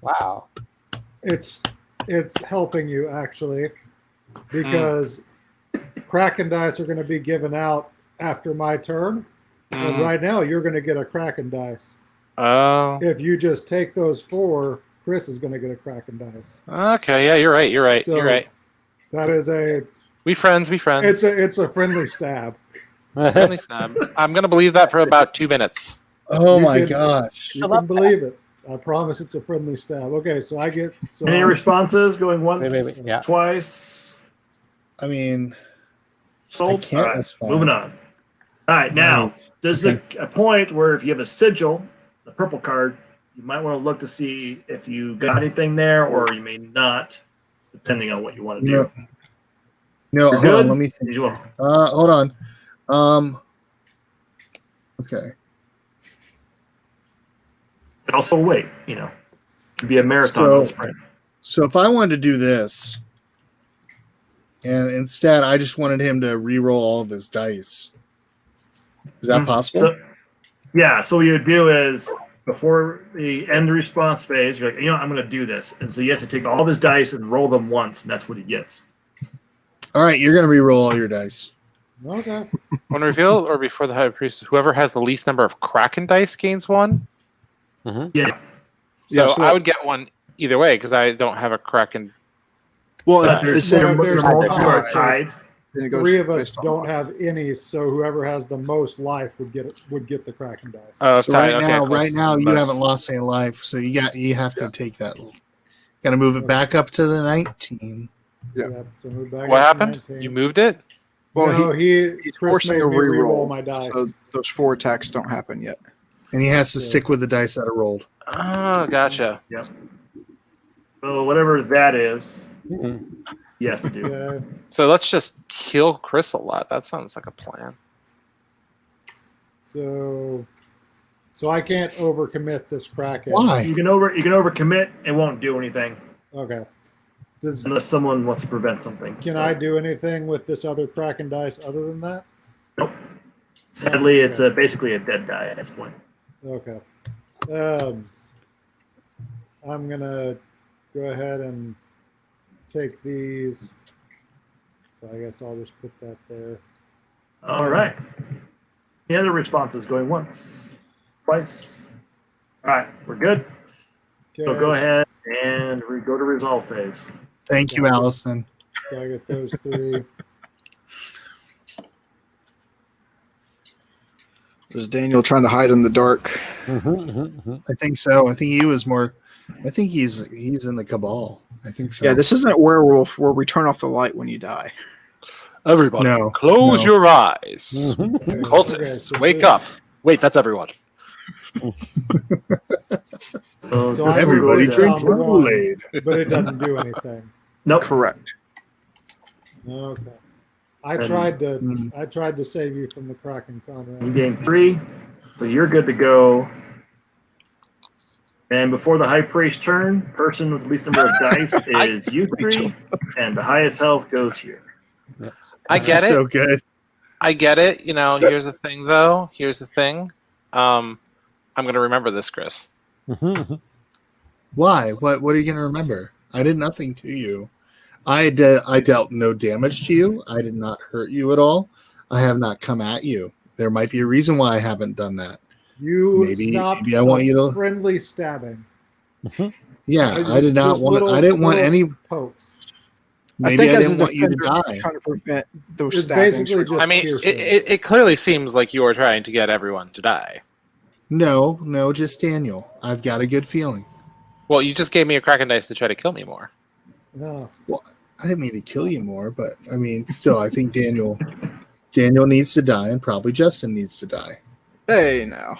Wow. it's helping you actually, because Kraken dice are going to be given out after my turn, and right now you're going to get a Kraken dice. Oh. If you just take those 4, Chris is going to get a Kraken dice. Okay. Yeah, you're right. You're right. So you're right. That is a. We friends. It's a friendly stab. Friendly stab. I'm gonna believe that for about 2 minutes. Oh You my can- gosh. You can believe it. I promise it's a friendly stab. Okay, so I get. So Any responses? Going once, Wait, yeah. twice. I mean, Sold. I can't All right, respond. moving on. All right, now Nice. this is a point where if you have a sigil, the purple card, you might want to look to see if you got anything there, or you may not, depending on what you want to do. No, You're hold good? on. Let me think. As well. Hold on. Okay. Also, wait. It could be a marathon So- on sprint. So if I wanted to do this, and instead I just wanted him to re-roll all of his dice, is that possible? So, yeah. So what you would do is before the end response phase, you're like, I'm going to do this, and so he has to take all of his dice and roll them once, and that's what he gets. All right, you're going to re-roll all your dice. Okay. When revealed or before the high priest, whoever has the least number of Kraken dice gains 1. Yeah. So Yeah, so I would get 1 either way because I don't have a Kraken. Well, There's there's multiple no are tie. tied. then it goes 3 of us based on don't luck. have any, so whoever has the most life would get the Kraken dice. Oh, So tied. right Okay, now, cool. right now you Most. haven't lost any life, so you have to take that. Got to move it back up to the 19. Yeah. Yep, so move back What up to happened? 19. You moved it? Well, No, he's Chris forcing made a me re-roll reroll, my dice. so those 4 attacks don't happen yet. And he has to Yeah. stick with the dice that are rolled. Oh, gotcha. Yep. So whatever that is, Mhm. he has to do. Okay. So let's just kill Chris a lot. That sounds like a plan. So I can't overcommit this Kraken. Why? You can overcommit. It won't do anything Okay. unless someone wants to prevent something. Can I do anything with this other Kraken dice other than that? Nope. Sadly, it's basically a dead die at this point. Okay. I'm gonna go ahead and take these. So I guess I'll just put that there. All right. Any other responses? Going once, twice. All right, we're good. So Okay. go ahead and go to resolve phase. Thank you, Allison. So I get those 3. Is Daniel trying to hide in the dark? I think so. I think he was more. I think he's in the cabal. I think so. Yeah, this isn't werewolf where we turn off the light when you die. Everybody, No, close no. your eyes. Cultists, Okay, so wake this- up. Wait, that's everyone. So, I Everybody put drink down one, Kool-Aid. but it doesn't do anything. Nope. Correct. Okay. I And- tried to save you from the Kraken, You Conrad. gain 3, so you're good to go. And before the high priest turn, person with the least number of dice is you 3, and the highest health goes here. I get it. So good. I get it. Here's the thing, though. Here's the thing. I'm going to remember this, Chris. Why? What are you going to remember? I did nothing to you. I dealt no damage to you. I did not hurt you at all. I have not come at you. There might be a reason why I haven't done that. You Maybe stopped I want you to. friendly stabbing. Yeah, I did not Just want. I didn't want any. pokes. Maybe I as didn't a want you to defender, die. Trying to prevent those It's stabbings. basically just I mean, piercing. it clearly seems like you are trying to get everyone to die. No, just Daniel. I've got a good feeling. Well, you just gave me a Kraken dice to try to kill me more. No. I didn't mean to kill you more, but I mean, still, I think Daniel needs to die, and probably Justin needs to die. Hey, now.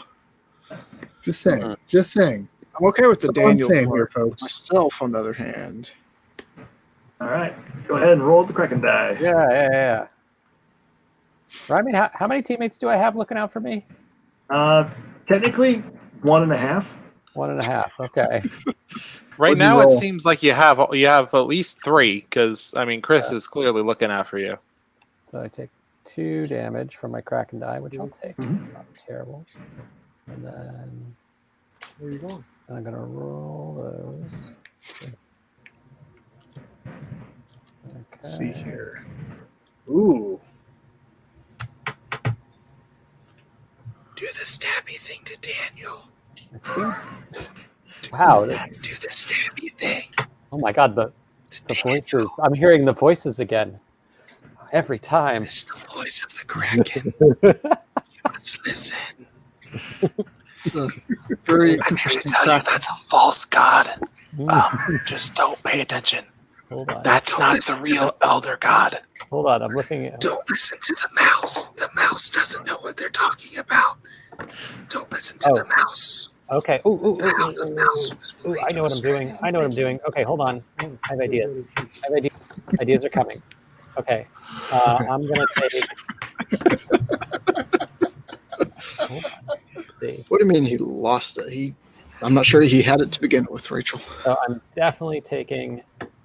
Just saying. Just saying. I'm okay with the That's all I'm Daniel saying part. here, folks. Myself, on the other hand. All right, go ahead and roll the Kraken die. Yeah. Remind me, how many teammates do I have looking out for me? Technically, 1.5. 1.5. Okay. Right What'd you now, it roll? seems like you have at least 3 because I mean Chris is clearly looking out for you. So I take 2 damage from my Kraken die, which I'll take. Mhm. Not terrible. And then Where are you going? I'm gonna roll those. Let's see here. Ooh. Do the stabby thing to Daniel. Wow. Do the stabby thing. Oh my god, the voices. I'm hearing the voices again. Every time. It's the voice of the Kraken. Let's listen. Very I'm here to interesting tell you Kraken. that's a false god. Just don't pay attention. Hold on. That's not the real elder god. Hold on, I'm looking at. Don't listen to the mouse. The mouse doesn't know what they're talking about. Don't listen to the mouse. Okay. Ooh, I know what I'm doing. Okay, hold on. I have ideas. Ideas are coming. Okay. I'm gonna take. Hold on. Let's see. What do you mean he lost it? I'm not sure he had it to begin with, Rachel. So I'm definitely taking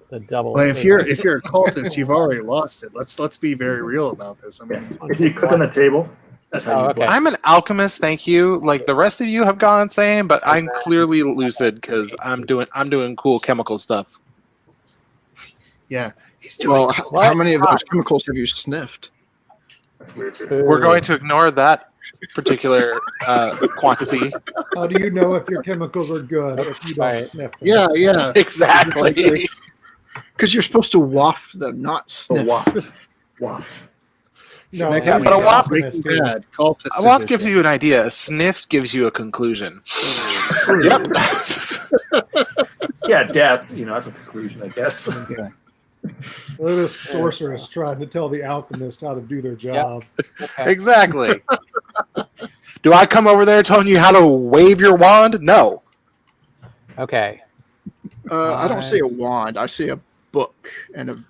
the double. Well, if you're a cultist, you've already lost it. Let's be very real about this. I mean, If you click on the table, that's how you play. I'm an alchemist, thank you. Like the rest of you have gone insane, but I'm clearly lucid because I'm doing cool chemical stuff. Yeah, he's Well, doing. how many of those chemicals have you sniffed? That's weird. We're going to ignore that particular quantity. How do you know if your chemicals are good if you don't sniff them? Yeah. Exactly. Because you're supposed to waft them, not sniff. Waft. No, Yeah, but a waft, Bad. Cultist a waft edition. gives you an idea. A sniff gives you a conclusion. Yep. Yeah, death. That's a conclusion, I guess. Yeah. Well, this sorceress trying to tell the alchemist how to do their job. Exactly. Do I come over there telling you how to wave your wand? No. Okay. I don't see a wand. I see a book and a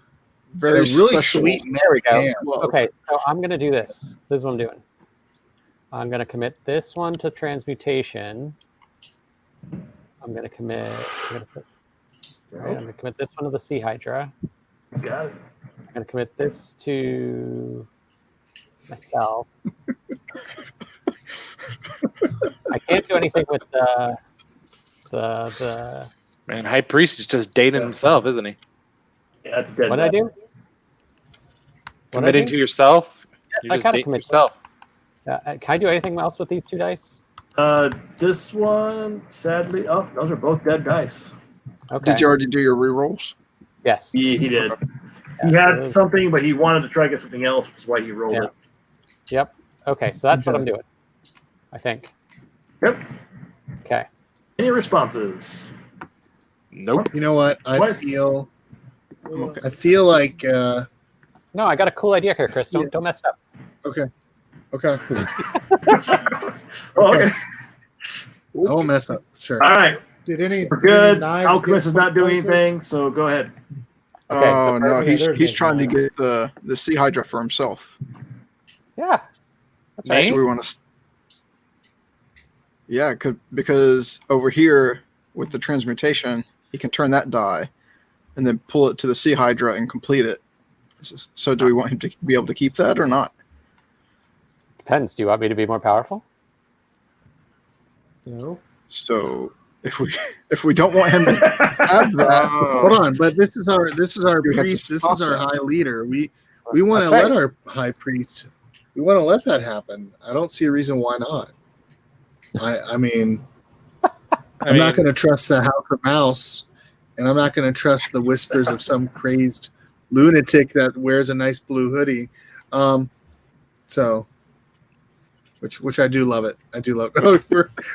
very really special sweet There we go. glove. Okay, so I'm going to do this. This is what I'm doing. I'm going to commit this one to transmutation. I'm going to commit this one to the Sea Hydra. Got it. I'm going to commit this to myself. I can't do anything with the Man, High Priest is just dating himself, isn't he? Yeah, that's dead. what did I do? Committing to yourself. You're I just gotta dating commit. yourself. Can I do anything else with these 2 dice? This one, sadly, those are both dead dice. Okay. Did you already do your rerolls? Yes. He did. He Yeah, had so- something, but he wanted to try to get something else, which is why he rolled Yeah. it. Yep. Okay, so that's what I'm doing. I think. Yep. Okay. Any responses? Nope. You know what? I Twice. feel like. No, I got a cool idea here, Chris. Don't mess it up. Okay. Oh, okay. I won't mess up. Sure. All right. Did any We're good. any knives Alchemist get is not doing places? anything, so go ahead. Okay, so Oh no, there's he's no trying to knives. get the Sea Hydra for himself. Yeah. That's Me? right. Do we want to? Yeah, because over here with the transmutation, he can turn that die, and then pull it to the Sea Hydra and complete it. So, do we want him to be able to keep that or not? Depends. Do you want me to be more powerful? No. So, if we don't want him to have that, Hold on, but this is our You have to priest. This stop is our that. high leader. We want to That's let right. our high priest. We want to let that happen. I don't see a reason why not. I mean, I'm not going to trust the House of Mouse, and I'm not going to trust the whispers of some crazed lunatic that wears a nice blue hoodie. So, which I do love it. I do love it. Oh,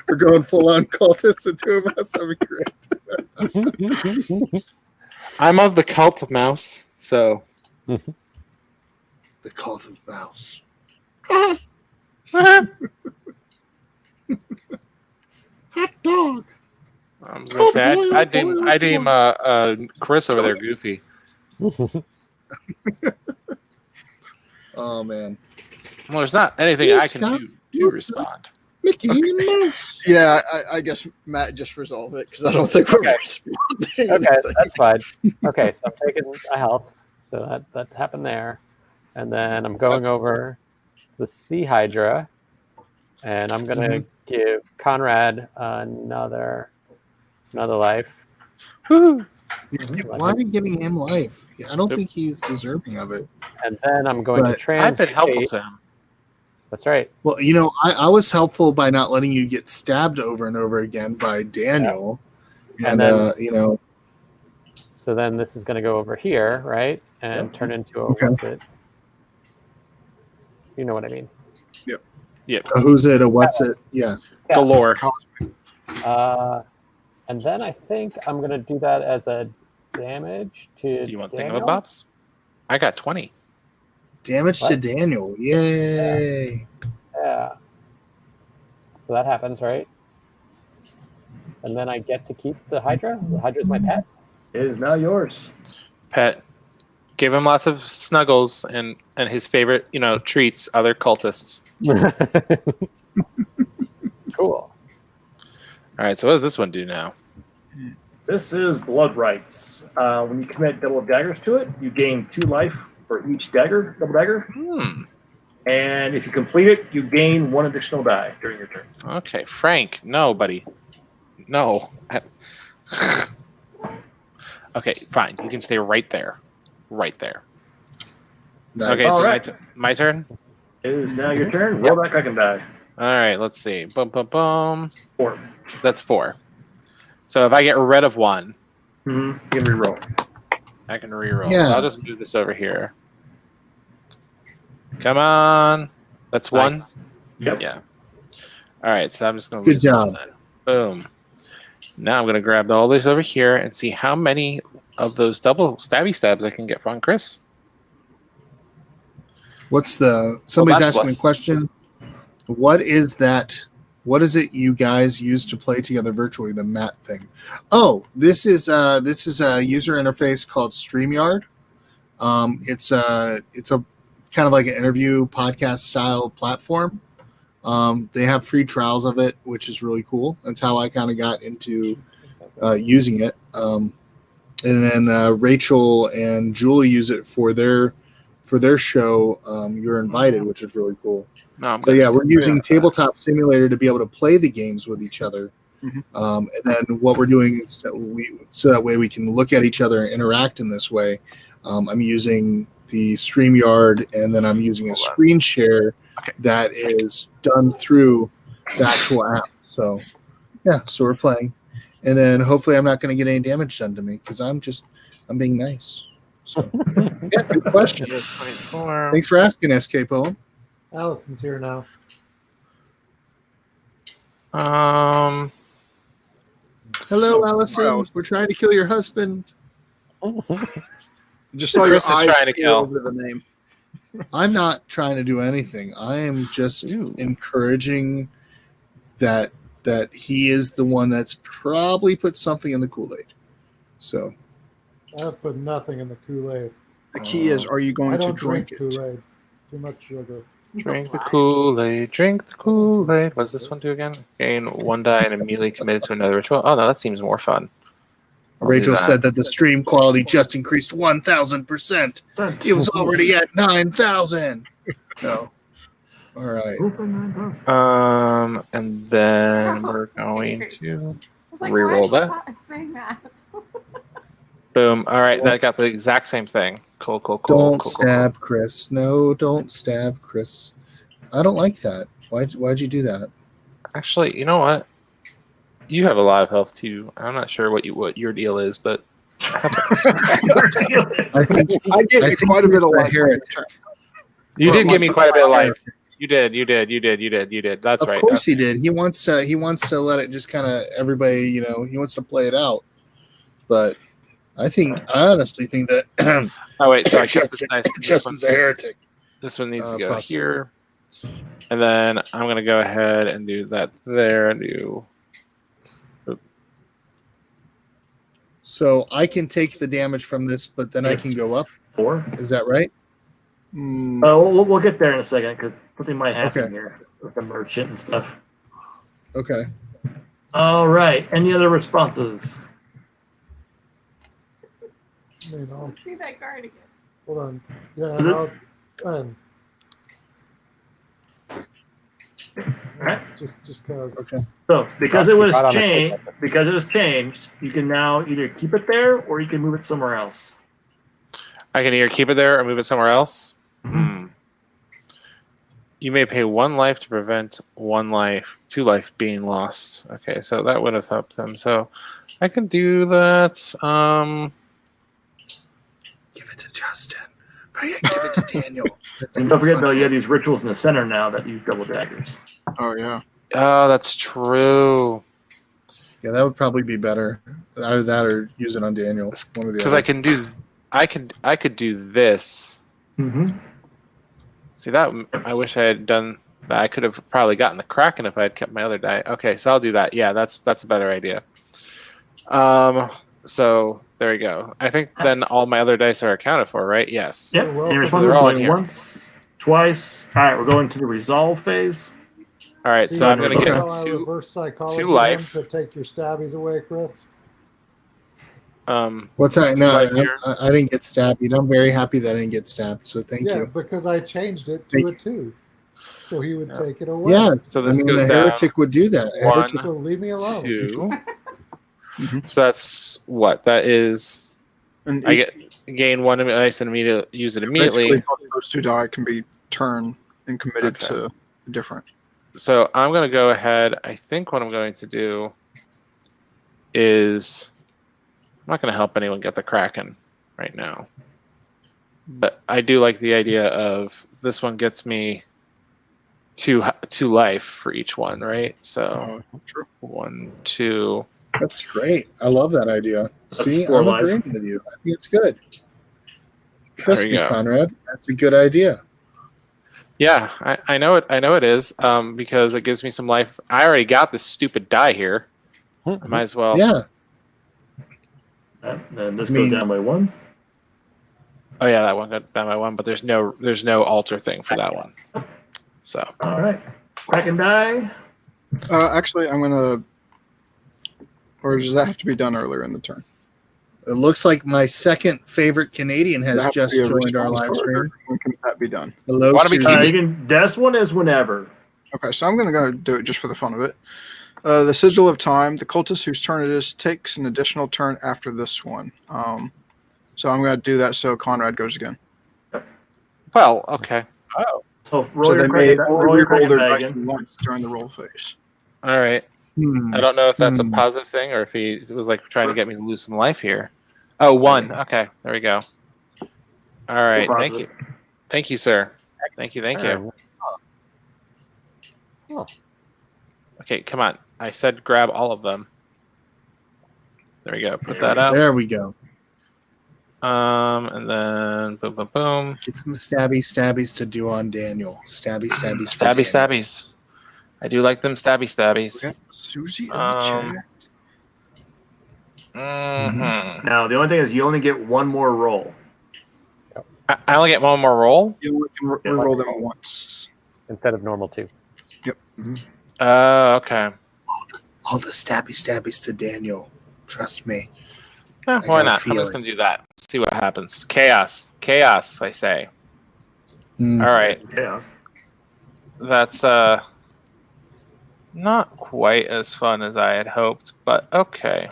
we're going full on cultists, the 2 of us. That'd be great. I'm of the cult of mouse, so The cult of Mouse. Hot dog. I was gonna say I deem Chris over there goofy. Oh man. Well, there's not anything Yes, I can Scott. do to respond. Mickey Mouse. Yeah, I guess Matt just resolve it because I don't think we're responding. Okay, that's fine. Okay, so I'm taking a health. So that happened there. And then I'm going over the Sea Hydra. And I'm going to give Konrad another life. Woo! Why are you giving him life? I don't think he's deserving of it. And then I'm going to But translate. I've been helpful to him. That's right. Well, I was helpful by not letting you get stabbed over and over again by Daniel. Yeah. And then, So then this is going to go over here, right? And turn into a, what's it? You know what I mean. Yep. Who's it? A what's it? Yeah. Galore. And then I think I'm going to do that as a damage to Do you want Daniel. thingamabobs? I got 20. Damage to Daniel. Yay. Yeah. So that happens, right? And then I get to keep the Hydra. The Hydra's my pet. It is now yours. Pet. Give him lots of snuggles and his favorite, treats, other cultists. Cool. All right, so what does this one do now? This is Blood Rights. When you commit double daggers to it, you gain 2 life for each double dagger. And if you complete it, you gain 1 additional die during your turn. Okay, Frank. No, buddy. No. Okay, fine. You can stay right there. Right there. Nice. Okay, All so right. my turn? It is now your turn. Roll that Kraken die. All right, let's see. Boom, boom, boom. 4. That's 4. So if I get rid of one, You can reroll. I can reroll. Yeah. So I'll just move this over here. Come on. That's 1? Nice. Yep. Yeah. All right, so I'm just going to Good lose job. 1 then. Boom. Now I'm going to grab all these over here and see how many of those double stabby stabs I can get from Chris. Somebody's that's asking less. a question. What is that? What is it you guys use to play together virtually? The mat thing. Oh, this is a user interface called StreamYard. It's a kind of like an interview podcast style platform. They have free trials of it, which is really cool. That's how I kind of got into using it. And then Rachel and Julie use it for their show. You're Invited, which is really cool. No, So yeah, we're using Tabletop Simulator to be able to play the games with each other. And then what we're doing is so that way we can look at each other and interact in this way. I'm using the StreamYard, and then I'm using a screen share that is done through the actual app. So yeah, so we're playing, and then hopefully I'm not going to get any damage done to me because I'm being nice. So yeah, good question. 24. Thanks for asking, SK Poem. Allison's here now. Hello, Allison. We're trying to kill your husband. Just saw your Chris is eyes trying to kill. over the name. I'm not trying to do anything. I am just encouraging that he is the one that's probably put something in the Kool-Aid. So I put nothing in the Kool-Aid. The key is, are you I going to don't drink drink it? Kool-Aid. Too much sugar. Drink the Kool-Aid, drink the Kool-Aid. What's this one do again? Gain 1 die and immediately committed to another ritual. Oh, no, that seems more fun. I'll do Rachel that. said that the stream quality just increased 1,000%. It was already at 9,000. So, all right. And then we're going to reroll that. Boom. All right, that got the exact same thing. Cool. Don't cool. stab Chris. No, don't stab Chris. I don't like that. Why'd you do that? Actually, you know what? You have a lot of health too. I'm not sure what your deal is, but I think I gave you quite a bit of life. you did give me quite a bit of life. You did. That's right. Of course he did. He wants to let it just kind of everybody, he wants to play it out. But I honestly think that oh wait, so I kept this nice. Justin's a heretic. This one needs to go possibly. here. And then I'm gonna go ahead and do that there and do So I can take the damage from this, but then I can go up. 4. Is that right? We'll get there in a second because something might happen Okay. here with the merchant and stuff. Okay. All right. Any other responses? I mean, I'll, Let's see that card again. hold on. Yeah, and I'll, Alright. just cause. Okay. So because Well, it was right on the changed, you can now either keep it there or you can move it somewhere else. I can either keep it there or move it somewhere else. You may pay 1 life to prevent 2 life being lost. Okay, so that would have helped them. So I can do that. Give it to Justin. But yeah, give it to Daniel. And don't forget though, you have these rituals in the center now that use double daggers. Oh yeah. Oh, that's true. Yeah, that would probably be better. Either that or use it on Daniel. One or the Because other. I could do this. Mm-hmm. See that? I wish I had done that. I could have probably gotten the Kraken if I had kept my other die. Okay, so I'll do that. Yeah, that's a better idea. So there we go. I think then all my other dice are accounted for, right? Yes. Yep. Well, And so they're all in responses here. once, twice. All right, we're going to the resolve phase. All right, See, so I'm gonna see get how I two. reverse psychology two life. them to take your stabbies away, Chris. What's that? No, life here. I didn't get stabbed. I'm very happy that I didn't get stabbed. So thank Yeah, you. because I changed it to a 2. So he would take it away. Yeah. So this I mean, goes the down heretic would do that. A one, heretic- So leave me alone. 2. So that's what that is. And I get gain 1 dice and immediately use it immediately. basically both those 2 die can be turned and committed Okay. to different. So I'm going to go ahead. I think what I'm going to do is I'm not going to help anyone get the Kraken right now. But I do like the idea of this one gets me two life for each one, right? So True. 1, 2. That's great. I love that idea. That's See, 4 I'm life. agreeing with you. I think it's good. Trust There me, you go. Conrad. That's a good idea. Yeah, I know it. I know it is because it gives me some life. I already got this stupid die here. I might as well. Yeah. And this I mean- goes down by 1. Oh yeah, that one got down by 1, but there's no altar thing for that one. So All right. Kraken die. Actually, I'm gonna. Or does that have to be done earlier in the turn? It looks like my second favorite Canadian Does has that have to just be a joined our response live card, stream. or when can that be done? Hello, Why don't we Susie. keep You can. This one is whenever. Okay, so I'm gonna go do it just for the fun of it. The Sigil of Time. The cultist whose turn it is takes an additional turn after this one. So I'm gonna do that. So Conrad goes again. well, okay. So roll So your they may Kraken, roll your roll Kraken their die dice again. once during the roll phase. All right. Hmm. I don't know if that's a Hmm. positive thing or if he was like trying to get me to lose some life here. Oh, 1. Okay, there we go. All right, thank you. Thank you, sir. Thank you, thank you. Oh. Okay, come on. I said grab all of them. There we go. Put that out. There we go. And then boom, boom, boom. Get some stabbies to do on Daniel. Stabbies. Stabbies. I do like them stabbies. Okay. Susie in the Um, chat. Mhm. Now the only thing is you only get 1 more roll. I only get 1 more roll. You only can re-roll them once. Instead of normal 2. Okay. All the stabbies to Daniel. Trust me. Eh, I why got a not? I'm feeling. just gonna do that. See what happens. Chaos. I say. Hmm. All right. Yeah. That's not quite as fun as I had hoped, but okay.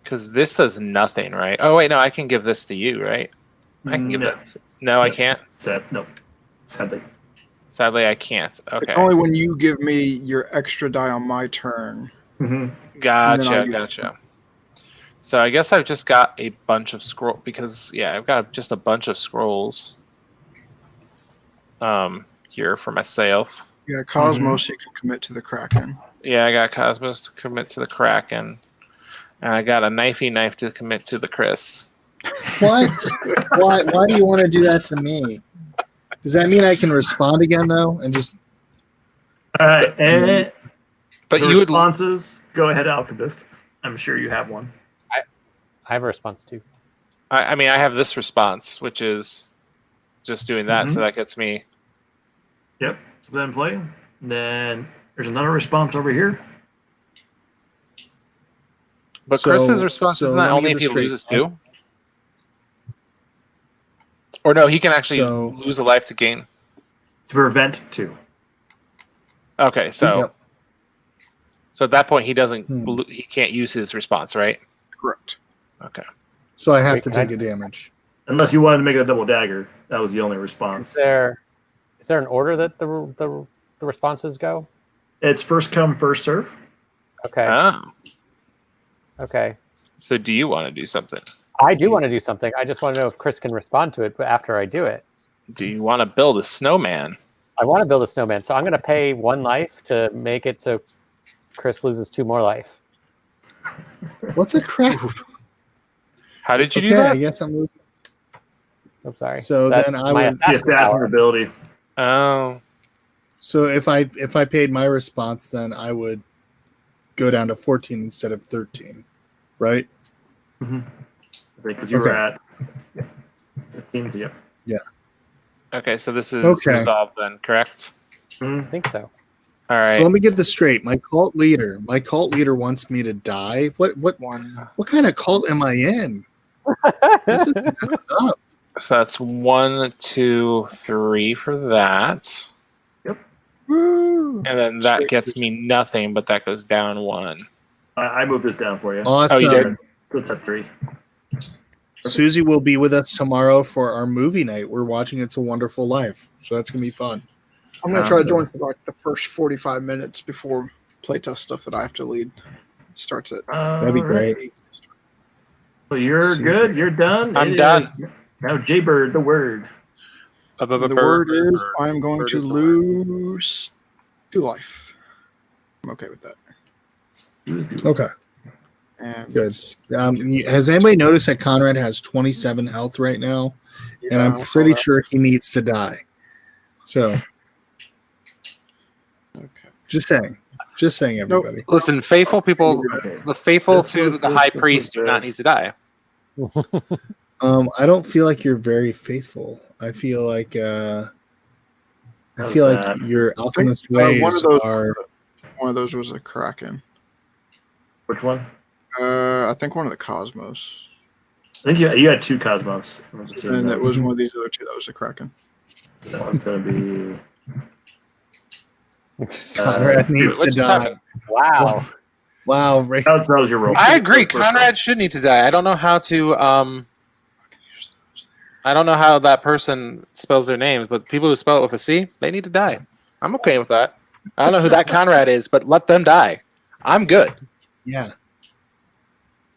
Because this does nothing, right? Oh wait, no, I can give this to you, right? I can give No. that. No, I can't. No. Sadly. Sadly, I can't. It's Okay. only when you give me your extra die on my turn. Mm-hmm. Gotcha. So I guess I've just got a bunch of scroll because I've got just a bunch of scrolls. Here for myself. Yeah, Cosmos, you can commit to the Kraken. Yeah, I got Cosmos to commit to the Kraken. And I got a knifey knife to commit to the Chris. What? Why do you want to do that to me? Does that mean I can respond again though, and just? All right. And But the you would responses. Go ahead, Alchemist. I'm sure you have one. I have a response too. I mean, I have this response, which is just doing that, so that gets me. Yep. So then play. Then there's another response over here. But Chris's response isn't that only if he loses 2? Or no, he can actually lose a life to gain. To prevent 2. Okay, so at that point he doesn't he can't use his response, right? Correct. Okay. So I have to take a damage. Unless you wanted to make it a double dagger. That was the only response. Is there an order that the responses go? It's first come, first serve. Okay. Oh. Okay. So do you want to do something? I do want to do something. I just want to know if Chris can respond to it after I do it. Do you want to build a snowman? I want to build a snowman, so I'm going to pay 1 life to make it so Chris loses 2 more life. What the crap? How did you do that? I guess I'm losing. I'm sorry. So That's then I my would assassin ability. Oh. So if I paid my response, then I would go down to 14 instead of 13, right? Mm-hmm. Because you were at 15. Yeah. Yeah. Okay, so this is resolved then, correct? I think so. All right. So let me get this straight. My cult leader wants me to die. What kind of cult am I in? This is messed up. So that's 1, 2, 3 for that. Yep. And then that gets me nothing, but that goes down 1. I moved this down for you. Awesome. Oh, you did? So it's at 3. Susie will be with us tomorrow for our movie night. We're watching It's a Wonderful Life, so that's gonna be fun. I'm gonna try to join for like the first 45 minutes before playtest stuff that I have to lead starts at. That'd be great. So you're good. You're done. I'm done. Now, Jaybird, the word. The word is I'm going to lose 2 life. I'm okay with that. Okay. And Good. Has anybody noticed that Konrad has 27 health right now? And I'm pretty sure he needs to die. So, just saying, everybody. Listen, faithful people, the faithful to the high priest do not need to die. I don't feel like you're very faithful. I feel like your alchemist ways are. One of those was a Kraken. Which one? I think one of the Cosmos. I think you had 2 Cosmos. And it was one of these other 2 that was a Kraken. So that one's going to be... Konrad needs to die. Wow. Wow. Rick. That was your roll. I agree. Konrad should need to die. I don't know how to... I don't know how that person spells their names, but people who spell it with a C, they need to die. I'm okay with that. I don't know who that Konrad is, but let them die. I'm good. Yeah.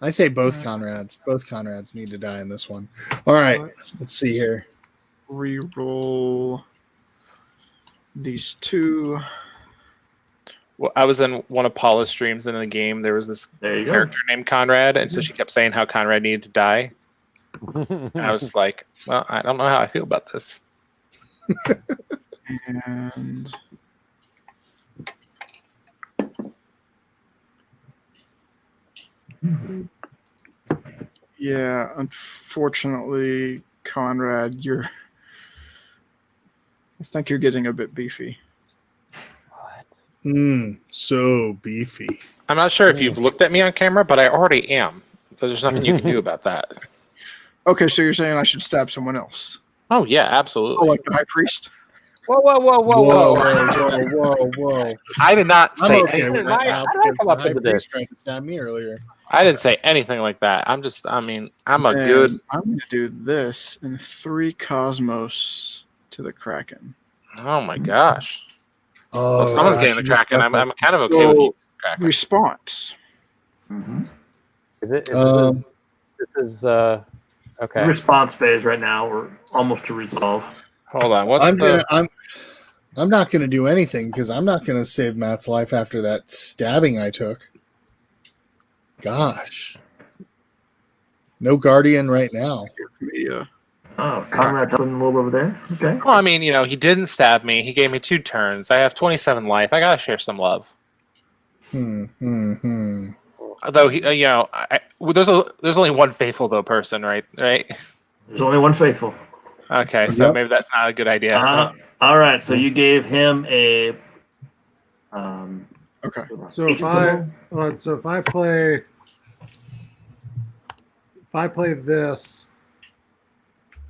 I say both Konrads. Both Konrads need to die in this one. All right. Let's see here. Reroll these 2. Well, I was in one of Paula's streams, and in the game, there was this character named Konrad, and so she kept saying how Konrad needed to die. And I was like, well, I don't know how I feel about this. And yeah, unfortunately, Konrad, I think you're getting a bit beefy. So beefy. I'm not sure if you've looked at me on camera, but I already am. So there's nothing you can do about that. Okay, so you're saying I should stab someone else? Oh yeah, absolutely. Oh, like the high priest? Whoa. Whoa. I did not say okay anything. with that. How did I come up with this? Tried to stab me earlier. I didn't say anything like that. I'm going to do this in 3 Cosmos to the Kraken. Oh my gosh. Oh, well, someone's getting the Kraken. I'm kind of okay with you. Kraken. Response. Mm-hmm. Is it? This is okay. It's response phase right now. We're almost to resolve. Hold on. I'm not going to do anything because I'm not going to save Matt's life after that stabbing I took. Gosh. No guardian right now. Yeah. Oh, Konrad doesn't move over there? Okay. Well, I mean, he didn't stab me. He gave me 2 turns. I have 27 life. I got to share some love. Although, there's only one faithful, though, person, right? There's only one faithful. Okay, so maybe that's not a good idea. All right, so you gave him a Okay. So if I play this,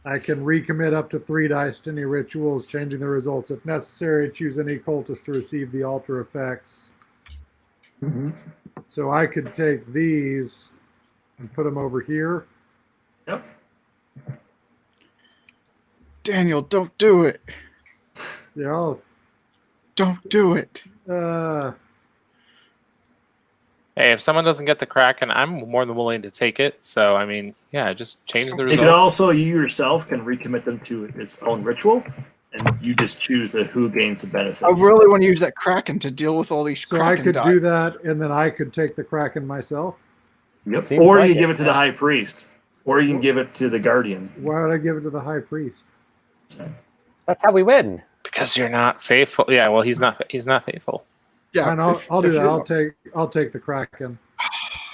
I can recommit up to 3 dice to any rituals, changing the results. If necessary, choose any cultist to receive the alter effects. Mm-hmm. So I could take these and put them over here. Yep. Daniel, don't do it. Yeah. Don't do it. Hey, if someone doesn't get the Kraken, I'm more than willing to take it. So, I mean, yeah, just change the You results. could also, you yourself can recommit them to its own ritual, and you just choose who gains the benefits. I really want to use that Kraken to deal with all these So Kraken I could die. do that, and then I could take the Kraken myself. Yep. Seems Or like you give it, it to the High Priest, or you can give it to the Guardian. Why would I give it to the High Priest? That's how we win. Because you're not faithful. Yeah, well, he's not faithful. Yeah, And I'll do that. I'll take the Kraken.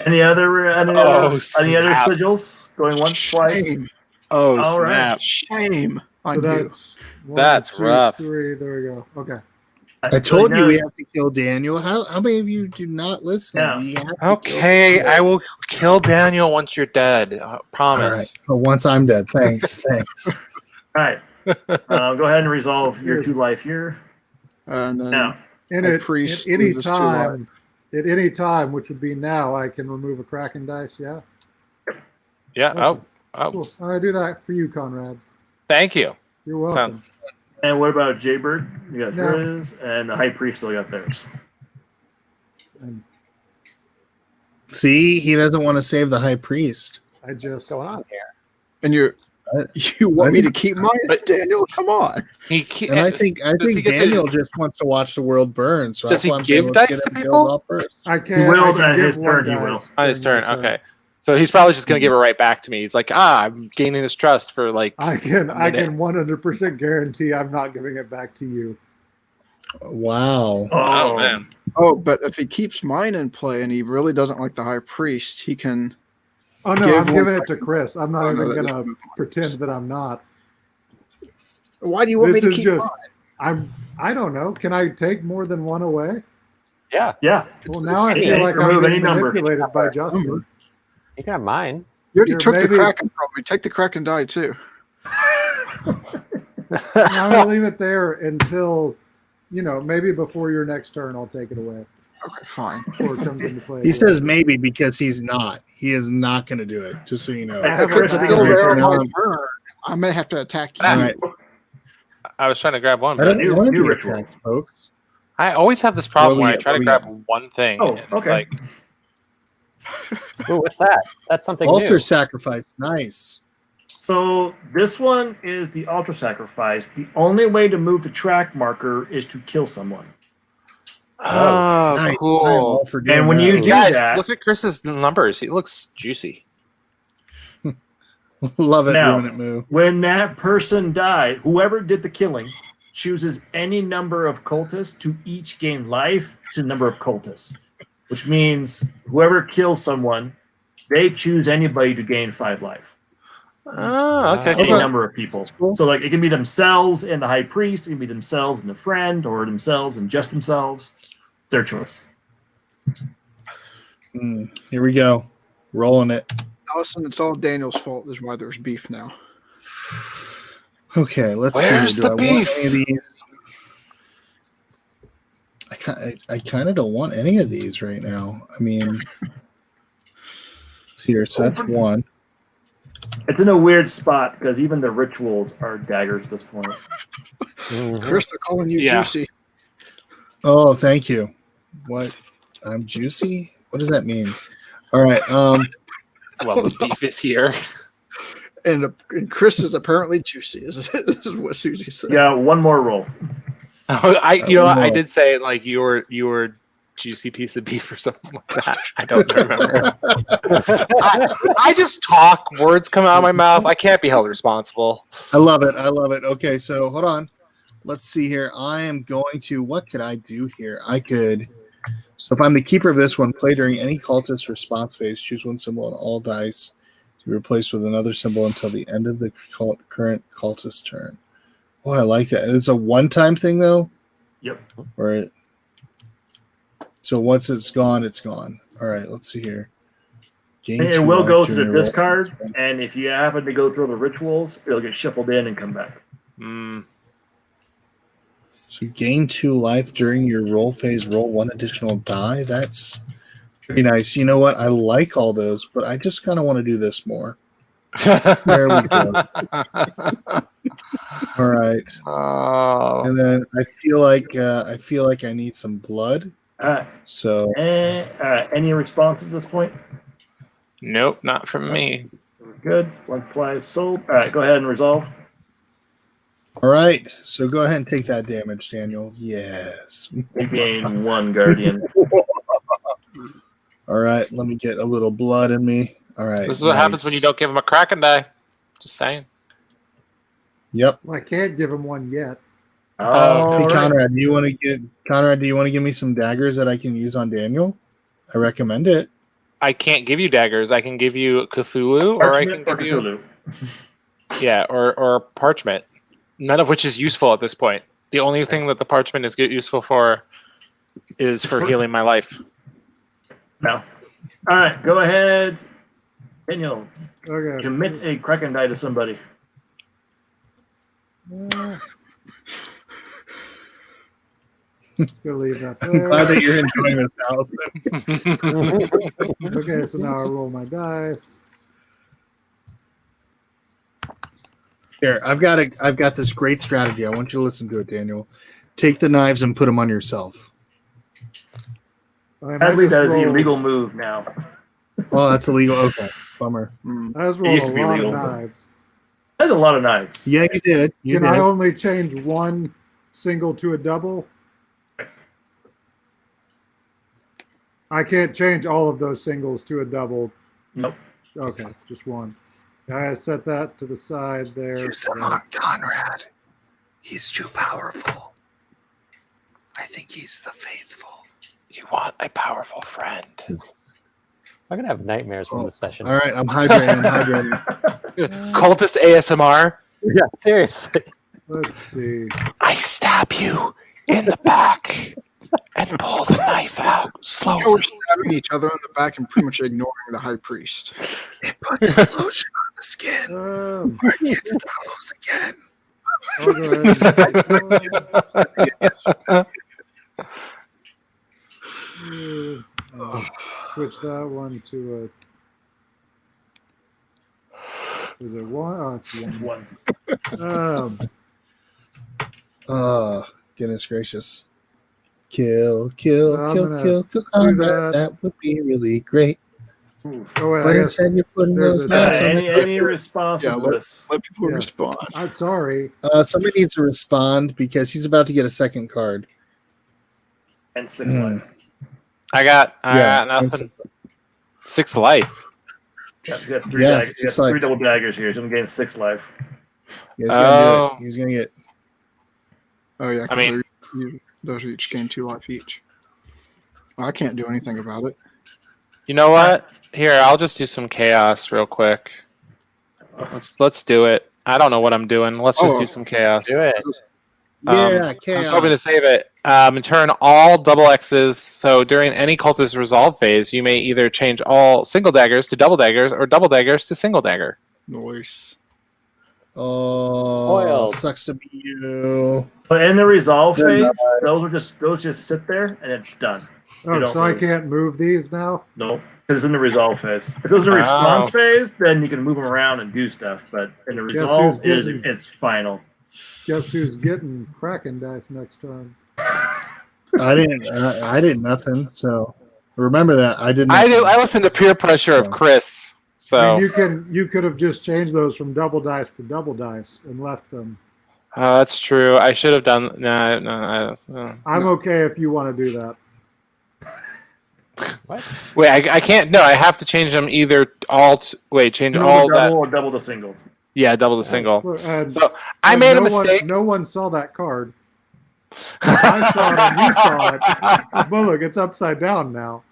Any other snap. sigils going once, twice? Shame. Oh, All right. snap. Shame on So you. That's 1, 2, rough. 3. There we go. Okay. I told you we have to kill Daniel. How many of you do not listen? Yeah. We have to Okay, kill I will kill Daniel once you're dead. Promise. All right. Once I'm dead. Thanks. Thanks. All right. Go ahead and resolve your 2 life here. And then Now, And High at Priest any loses 2 life. time, which would be now, I can remove a Kraken dice. Yeah. Yeah. Okay. Oh. Cool. I do that for you, Conrad. Thank you. You're welcome. Sounds. and what about Jaybird? You got No. his, and the High Priest still got theirs. See, he doesn't want to save the High Priest. I just What's going on here? And you want me to keep mine, Daniel? Come on. And I think he get to- Daniel just wants to watch the world burn. So Does that's he why I'm saying give let's dice get to him people? killed off first. I He can't. will I can at give his one turn, he dice will. On his during turn. my Okay. So he's probably just gonna give it right back to me. He's like, I'm gaining his trust for like. I can a minute. 100% guarantee I'm not giving it back to you. Wow. Oh man. Oh, but if he keeps mine in play and he really doesn't like the High Priest, he can. Oh no, Give I'm one giving it back. to Chris. I'm not Oh, no, even that is gonna moving pretend that I'm not. Why do you want This me to is keep just mine? I don't know. Can I take more than one away? Yeah, Yeah. Well, now I Any- feel like I'm remove any being number. manipulated by Justin. you can have mine. You already Here, took the maybe- Kraken from me. Take the Kraken die too. I'm gonna leave it there until, maybe before your next turn. I'll take it away Okay, fine. before it comes into play. He says maybe because he's not. He is not going to do it. Just so you know. I have If it's a still nine. there on my Um, turn, I may have to attack you. All right. I was trying to grab one, I but don't New- want to new be ritual. attacked, folks. I always have this problem What where we I try to get? grab one thing. Oh, and it's okay. Like, Ooh, what's that? That's something Altar new. sacrifice. Nice. So this one is the altar sacrifice. The only way to move the track marker is to kill someone. oh, Nice. cool. I'm all for doing And when you that. do Guys, that, look at Chris's numbers. He looks juicy. Love it, Now- doing it, Moo. when that person died, whoever did the killing chooses any number of cultists to each gain life to the number of cultists, which means whoever kills someone, they choose anybody to gain 5 life. Oh, okay. Any Okay. number of people. Cool. So like it can be themselves and the high priest, it can be themselves and the friend, or themselves and just themselves. It's their choice. Here we go. Rolling it. Allison, it's all Daniel's fault. Is why there's beef now. Okay, let's Where's see. the Do I beef? want any of these? I kind of don't want any of these right now. I mean, let's see here. So that's one. It's in a weird spot because even the rituals are daggers at this point. Mhm. Chris, they're calling you Yeah. juicy. Oh, thank you. What? I'm juicy? What does that mean? All right. Well, the beef is here. And Chris is apparently juicy. This is what Susie said. Yeah, one more roll. I did say like you were juicy piece of beef or something like that. I don't remember. I just talk. Words come out of my mouth. I can't be held responsible. I love it. I love it. Okay, so hold on. Let's see here. I am going to. What could I do here? I could. So if I'm the keeper of this one, play during any cultist response phase. Choose one symbol on all dice to be replaced with another symbol until the end of the current cultist turn. Oh, I like that. It's a one-time thing though. Yep. Or So once it's gone, it's gone. All right, let's see here. Gain It 2 will life go to during the your roll. discard, and if you happen to go through the rituals, it'll get shuffled in and come back. So gain 2 life during your roll phase. Roll 1 additional die. That's pretty nice. You know what? I like all those, but I just kind of want to do this more. There we go. All right. Oh. And then I feel like I need some blood. All right. So any responses at this point? Nope, not from me. Good. 1 apply soul. All right, go ahead and resolve. all right. So go ahead and take that damage, Daniel. Yes. You gain 1 guardian. All right. Let me get a little blood in me. All right. This is what happens when you don't give him a Kraken die. Just saying. Yep. I can't give him one yet. Oh, Hey Conrad, do you want to give me some daggers that I can use on Daniel? I recommend it. I can't give you daggers. I can give you Cthulhu, or I can give you or parchment. None of which is useful at this point. The only thing that the parchment is useful for is for healing my life. No. All right, go ahead, Daniel. Okay. Commit a Kraken die to somebody. Just gonna leave that I'm there. glad that you're enjoying this, Allison. Okay, so now I roll my dice. Here, I've got this great strategy. I want you to listen to it, Daniel. Take the knives and put them on yourself. Sadly, that is an illegal move now. Oh, that's illegal. Okay, bummer. I was It used rolling to a be lot of legal. knives. That's a lot of knives. Yeah, you did. Can I only change one single to a double? I can't change all of those singles to a double. Nope. Okay, just one. I set that to the side there. Use them on Conrad. He's too powerful. I think he's the faithful. You want a powerful friend. I'm gonna have nightmares from this session. All right, I'm hydrating. Cultist ASMR. Yeah, seriously. Let's see. I stab you in the back and pull the knife out We're slowly. stabbing each other in the back and pretty much ignoring the high priest. It puts lotion on the skin. Or it gets the hose again. I'll go ahead and switch that one to a. Is it one? Oh, it's one. Goodness gracious. Kill, kill, I'm kill, gonna kill, kill. do Conrad. that. That would be really great. Oh, wait, But I guess instead, you're putting there's those a- knives on Any responses Yeah, to this? Let people Yeah. respond. I'm sorry. Somebody needs to respond because he's about to get a second card. And 6 life. I got Yeah, nothing. 6 life. Yeah, you got 3 Yeah, daggers. You 6 got 3 life. double daggers here. He's going to gain 6 life. He's gonna do Oh. it. He's gonna get. Oh yeah, 'cause I mean- those each gain 2 life each. I can't do anything about it. You know what? Here, I'll just do some chaos real quick. Let's do it. I don't know what I'm doing. Let's just do some chaos. Do it. Yeah, I chaos. was hoping to save it. Turn all double X's. So during any cultist resolve phase, you may either change all single daggers to double daggers or double daggers to single dagger. Noise. Oh, Spoiled. sucks to be you. So in the resolve They're phase, not. those just sit there and it's done. You Oh, don't so I move. can't move these now? No, because it's in the resolve phase. If it was in the response phase, then you can move them around and do stuff. But in the resolve, who's getting- it's final. Guess who's getting Kraken dice next time? I did nothing. So remember that I did. I Nothing. I listened to peer pressure of Chris. So You could have just changed those from double dice to double dice and left them. that's true. I should have done. No. I'm okay if you want to do that. What? Wait, I can't. No, I have to change them either all. Change Double all to that. double or double to single. Yeah, double to single. Look, and- So I and made a no one- mistake. no one saw that card. I saw it and you saw it. But look, it's upside down now.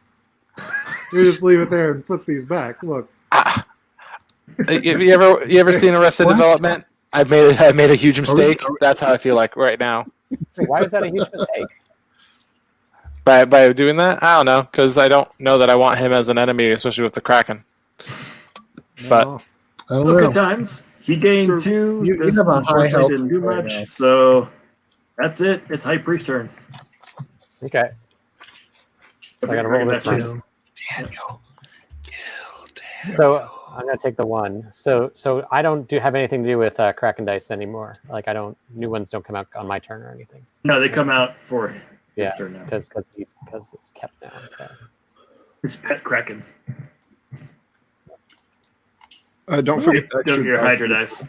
You just leave it there and flip these back. Look. You ever seen Arrested Development? I made a huge mistake. That's how I feel like right now. Why was that a huge mistake? By doing that, I don't know, because I don't know that I want him as an enemy, especially with the Kraken. But I don't know. Good times. He gained 2. You This have a high unfortunately health didn't do right much. now. So that's it. It's High Priest turn. Okay. I gotta roll this one. Daniel. So I'm gonna take the 1. So I don't have anything to do with Kraken dice anymore. Like new ones don't come out on my turn or anything. No, they come out for his turn now. because it's kept now. Okay. His pet Kraken. Don't forget that your Hydra dice.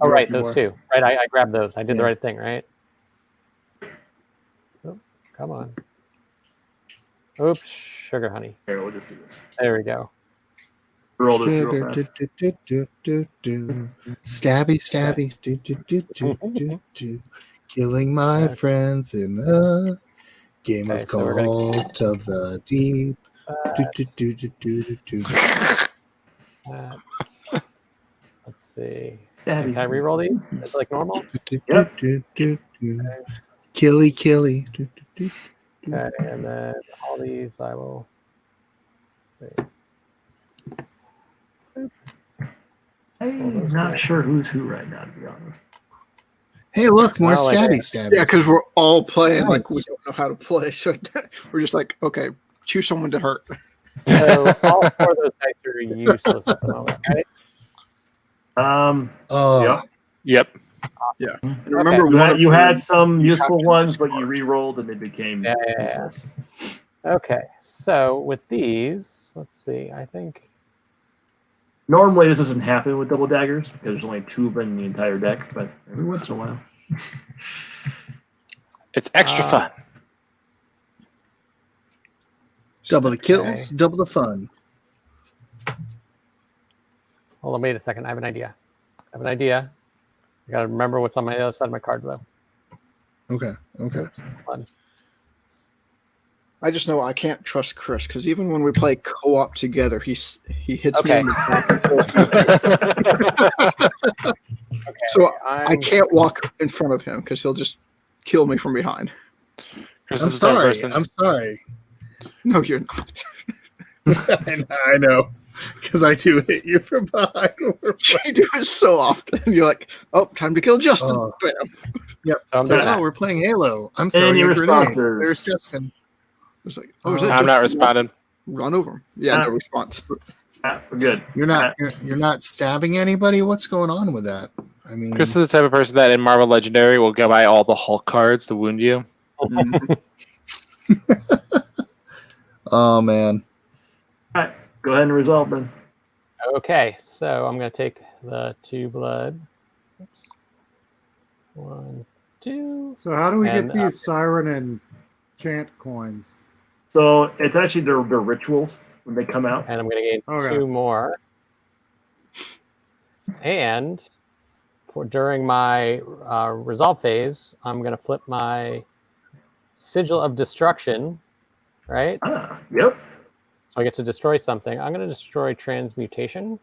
Oh, right, those 2. Right, I grabbed those. I did the right thing, right? Oh, come on. Oops, sugar honey. Here, we'll just do this. There we go. Roll this real fast. Stabby. Killing my friends in a game of Cult of the Deep. Let's see. Stabby. Can I re-roll these? Is it like normal? Killy. Okay, and then all these I will see. I'm not sure who's who right now, to be honest. Hey, look, more Well, like stabby. Yeah, because we're all playing Nice. like we don't know how to play, so we're just like, okay, choose someone to hurt. So all 4 of those dice are useless at the moment, right? Yep. Yeah. And remember, you had some useful ones, but you re-rolled and they became useless. Okay, so with these, let's see. I think Normally, this doesn't happen with double daggers because there's only 2 of them in the entire deck, but every once in a while. It's extra fun. Double the kills, double the fun. Hold on, wait a second. I have an idea. I gotta remember what's on my other side of my card, though. Okay. Fun. I just know I can't trust Chris because even when we play co-op together, he hits me Okay. in the back. So I can't walk in front of him because he'll just kill me from behind. Chris I'm is the type of sorry. person- I'm sorry. No, you're not. I know. Because I do hit you from behind. You do it so often. You're like, oh, time to kill Justin. Oh. Bam. Yep. So I'm So doing now that. we're playing Halo. I'm And throwing your a grenade. responses. There's Justin. It's like, oh, is that I'm not Justin? responding. Run over him. Yeah, no response. We're good. You're not stabbing anybody? What's going on with that? I mean, Chris is the type of person that in Marvel Legendary will go buy all the Hulk cards to wound you. oh man. All right, go ahead and resolve then. Okay, so I'm gonna take the 2 blood. Oops. 1, 2. So how do we And, get these siren and chant coins? So it's actually their rituals when they come out. And I'm gonna gain Okay. 2 more. And during my resolve phase, I'm gonna flip my Sigil of Destruction, right? Yep. So I get to destroy something. I'm gonna destroy Transmutation.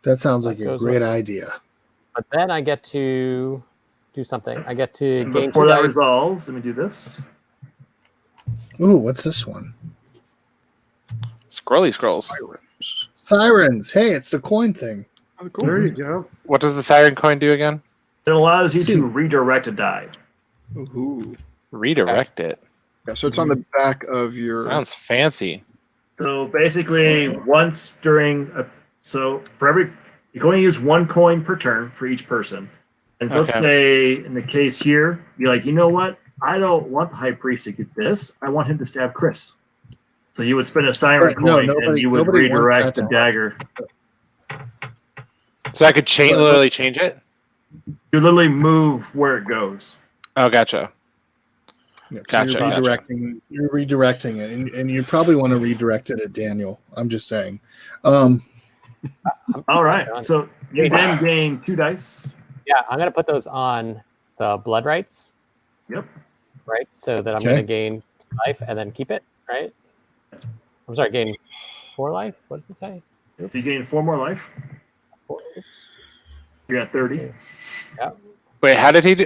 That sounds like a goes great up. idea. But then I get to do something. I get to And gain before 2 that dice. resolves, let me do this. Ooh, what's this one? Scrolly scrolls. Sirens. Hey, it's the coin thing. Oh, cool. There you go. What does the siren coin do again? It allows you to redirect a die. Ooh. Redirect it. Yeah, so it's on the back of your. Sounds fancy. So basically, once during so for every you're going to use 1 coin per turn for each person. And so let's Okay. say in the case here, you're like, you know what? I don't want the high priest to get this. I want him to stab Chris. So you would spend a siren No, coin and nobody- you would nobody wants redirect that the to dagger. So I could literally change it? You literally move where it goes. Oh, gotcha. Yeah, so Gotcha, You're gotcha. redirecting. You're redirecting it, and you probably want to redirect it at Daniel. I'm just saying. All right. So you then gain 2 dice. Yeah, I'm gonna put those on the blood rights. Yep. Right, so that I'm Okay. gonna gain life and then keep it. Right. I'm sorry, gain 4 life. What does it say? So you gain 4 more life. 4, oops. You're at 30. Yeah. Wait, how did he do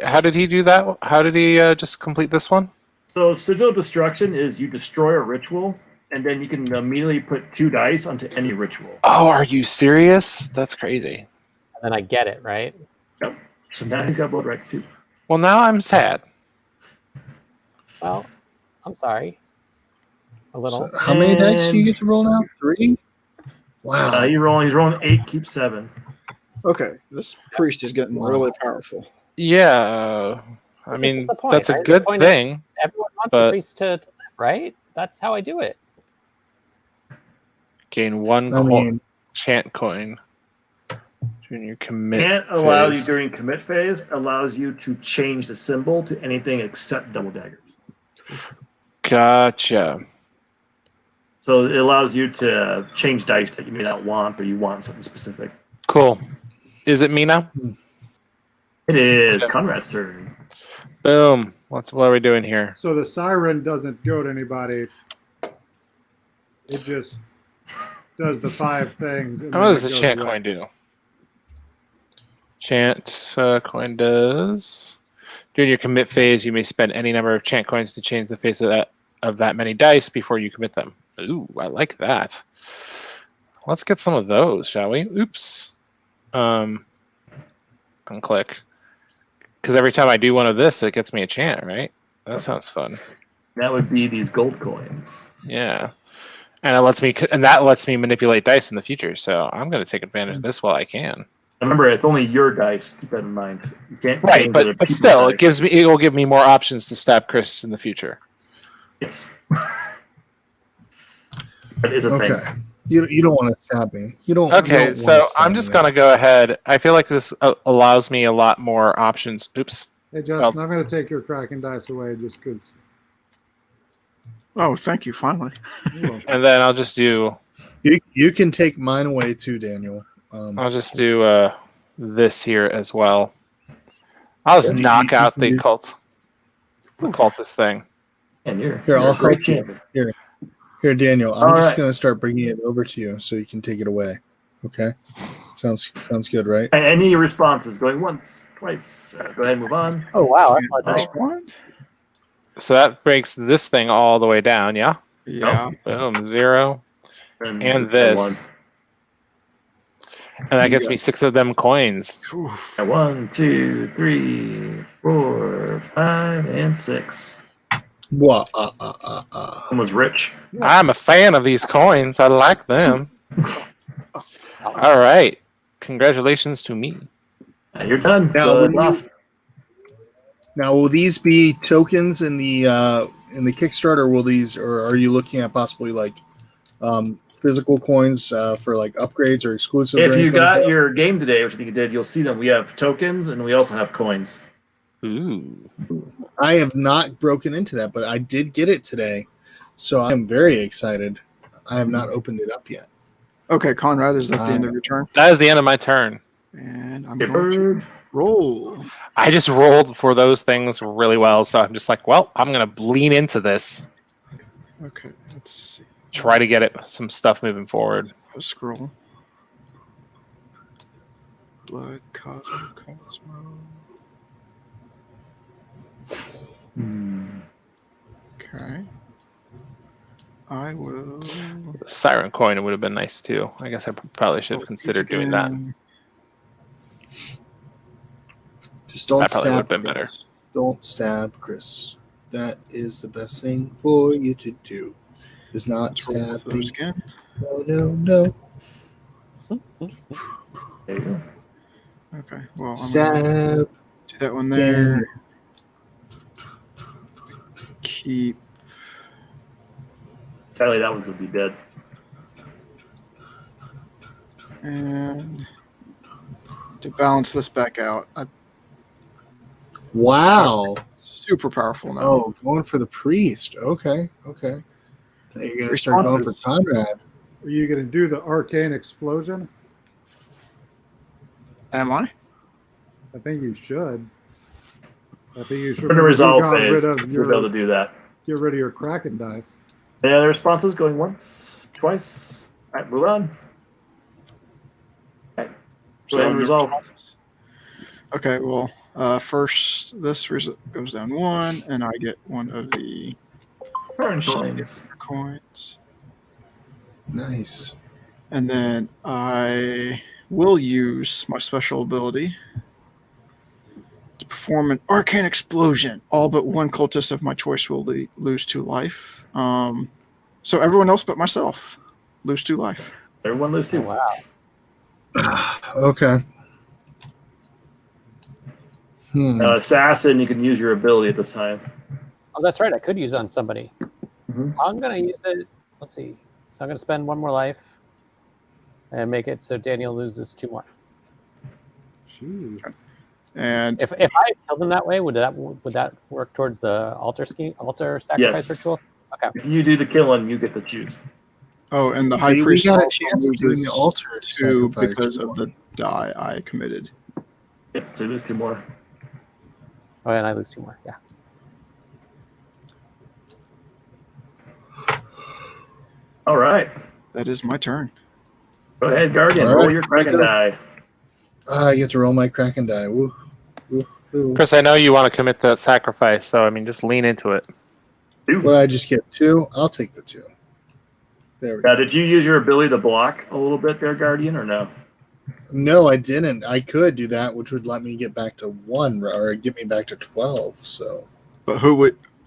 that? How did he just complete this one? So Sigil of Destruction is you destroy a ritual, and then you can immediately put 2 dice onto any ritual. Oh, are you serious? That's crazy. And then I get it, right? Yep. So now he's got blood rights too. Well, now I'm sad. Well, I'm sorry. A little. So how many dice do you get to roll now? 3? Wow. He's rolling 8, keep 7. Okay, this priest is getting really powerful. Yeah. I mean, the point, that's a right? good The point thing. is everyone wants but the priest to live, right? That's how I do it. gain 1 I mean, chant coin during your commit Can't allow phase. you during commit phase, allows you to change the symbol to anything except double daggers. Gotcha. So it allows you to change dice that you may not want, or you want something specific. Cool. Is it me now? It is Conrad's turn. Boom. What are we doing here? So the siren doesn't go to anybody. It just does the 5 things. And What then does it the goes chant away. coin do? Chant coin does. During your commit phase, you may spend any number of chant coins to change the face of that many dice before you commit them. Ooh, I like that. Let's get some of those, shall we? Oops. Unclick. Because every time I do one of this, it gets me a chant, right? That sounds fun. That would be these gold coins. Yeah. And that lets me manipulate dice in the future. So I'm going to take advantage of this while I can. Remember, it's only your dice. Keep that in mind. You can't Right, change other but people's still, dice. it will give me more options to stab Chris in the future. Yes. That is a okay. thing. You don't want to stab me. You don't. Okay, you don't so wanna stab I'm just me. going to go ahead. I feel like this allows me a lot more options. Oops. Hey, Justin, I'm going to take your Kraken dice away just because. Oh, thank you, finally. And then I'll just do. You can take mine away too, Daniel. I'll just do this here as well. I'll just knock out the cultist thing. And you're Here, I'll a great help you. champion. Here, Daniel. I'm All just right. going to start bringing it over to you so you can take it away. Okay. Sounds good, right? And any responses going once, twice. Go ahead and move on. Oh, wow. Nice. So that breaks this thing all the way down, yeah? Yeah. Boom, 0. And this. And that gets me 6 of them coins. 1, 2, 3, 4, 5, and 6. What? Someone's rich. I'm a fan of these coins. I like them. All right. Congratulations to me. You're done. Now, will these be tokens in the Kickstarter? Or are you looking at possibly like physical coins for like upgrades or exclusive? If you got your game today, which I think you did, you'll see that we have tokens and we also have coins. Ooh. I have not broken into that, but I did get it today, so I'm very excited. I have not opened it up yet. Okay, Conrad, is that the end of your turn? That is the end of my turn. And I'm going to roll. I just rolled for those things really well, so I'm just like, well, I'm going to lean into this. Okay, let's see. Try to get some stuff moving forward. I'll scroll. Blood, Cosmo. Okay. I will. The Siren coin would have been nice too. I guess I probably should have considered doing that. Just don't That probably would stab have been Chris. better. Don't stab Chris. That is the best thing for you to do. Is not stab me. Again. No. There you go. Okay, well, I'm Stab. gonna do that one there. Keep. Sadly, that one would be dead. And to balance this back out, Wow. super powerful now. Oh, going for the priest. Okay. You're going to start going for Conrad. Are you going to do the arcane explosion? Am I? I think you should. I think you should. We're in a resolve got rid phase. of We'll be able to do that. Get rid of your Kraken dice. Any other responses going once, twice? All right, move on. All right. Go ahead and resolve. Okay, well, First, this goes down 1, and I get one of the coins. Nice. And then I will use my special ability to perform an arcane explosion. All but one cultist of my choice will lose 2 life. So everyone else but myself lose 2 life. Everyone lose 2. Oh, wow. Okay. Assassin, you can use your ability at this time. Oh, that's right. I could use it on somebody. Mhm. I'm going to use it. Let's see. So I'm going to spend 1 more life and make it so Daniel loses 2 more. Jeez. And if I killed him that way, would that work towards the altar sacrifice Yes. ritual? Okay. If you do the killing, you get to choose. Oh, and the See, high we priest got a also chance of doing the loses altar 2 sacrifice because of one. the die I committed. Yeah, so there's 2 more. Oh, and I lose 2 more. Yeah. All right. That is my turn. Go ahead, Guardian. All Roll right. your Kraken die. I get to roll my Kraken die. Woo. Woo. Woo. Chris, I know you want to commit that sacrifice, so I mean, just lean into it. What I just get 2? I'll take the 2. There we Now, go. did you use your ability to block a little bit there, Guardian, or no? No, I didn't. I could do that, which would let me get back to 1 or get me back to 12. So, But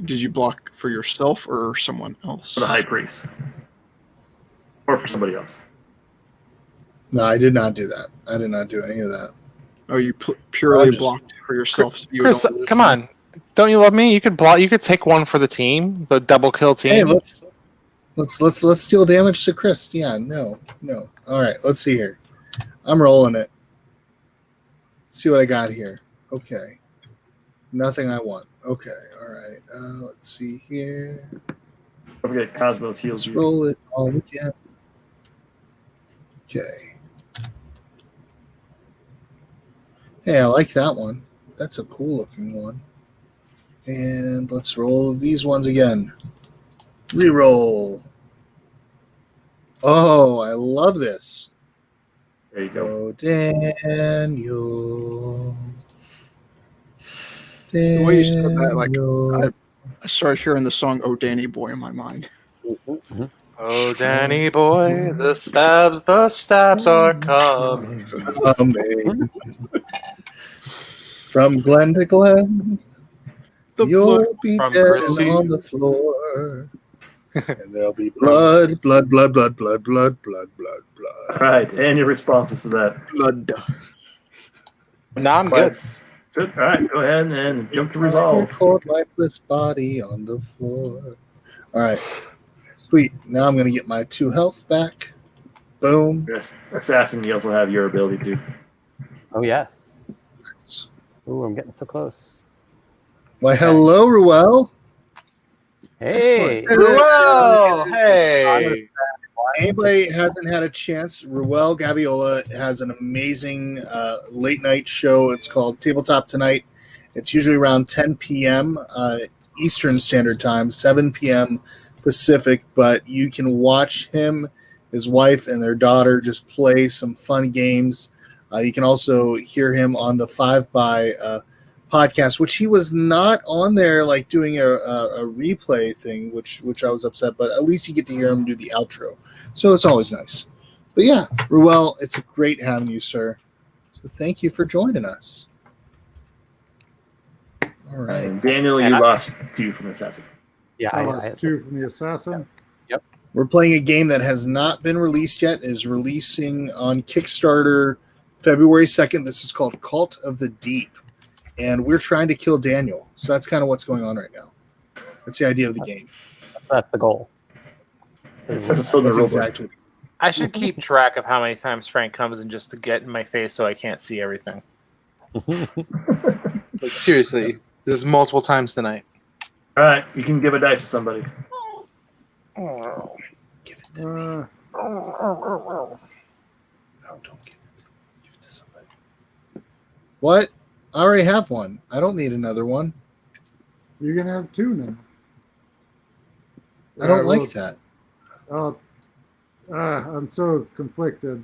did you block for yourself or someone else? For the High Priest. Or for somebody else. no, I did not do that. I did not do any of that. Oh, you purely just- blocked for yourself. So you Chris, don't lose come on. Don't you love me? You could block. You could take 1 for the team, the double kill team. Hey, let's deal damage to Chris. Yeah, no. All right, let's see here. I'm rolling it. Let's see what I got here. Okay, nothing I want. Okay, all right. Let's see here. Don't forget Cosmos heals Let's you. roll it all again. Okay. Hey, I like that one. That's a cool looking one. And let's roll these ones again. Reroll. Oh, I love this. There you go. Oh, Daniel. The way you said that, Daniel. like, I started hearing the song "Oh Danny Boy" in my mind. Oh, Danny boy, the stabs are coming. Coming. From Glen to Glen, you'll be From dead Chrissy. on the floor. And there'll be blood. All right, and your responses to that. Blood. No, I'm good. So, all right, go ahead and jump to Your resolve. cold, lifeless body on the floor. All right. Sweet. Now I'm going to get my 2 health back. Boom. Yes, Assassin, you also have your ability to. Oh, yes. Ooh, I'm getting so close. Why, hello, Ruel. Hey. Whoa! Hey. Anybody hasn't had a chance, Ruel Gaviola has an amazing late night show. It's called Tabletop Tonight. It's usually around 10 p.m. Eastern Standard Time, 7 p.m. Pacific, but you can watch him, his wife, and their daughter just play some fun games. You can also hear him on the 5x podcast, which he was not on there like doing a replay thing, which I was upset, but at least you get to hear him do the outro. So it's always nice. But yeah, Ruel, it's a great having you, sir. So thank you for joining us. All right. And Daniel, you lost 2 from Assassin. Yeah, I lost 2 from the assassin. Yep. We're playing a game that has not been released yet, is releasing on Kickstarter February 2nd. This is called Cult of the Deep. And we're trying to kill Daniel. So that's kind of what's going on right now. That's the idea of the game. That's the goal. It says it's still in the That's rule book. exactly. I should keep track of how many times Frank comes in just to get in my face so I can't see everything. Like, seriously, this is multiple times tonight. All right, you can give a dice to somebody. Give it to me. Uh, No, don't give it. Give it to somebody. What? I already have one. I don't need another one. you're gonna have 2 now. I don't Alright, like that. I'm so conflicted.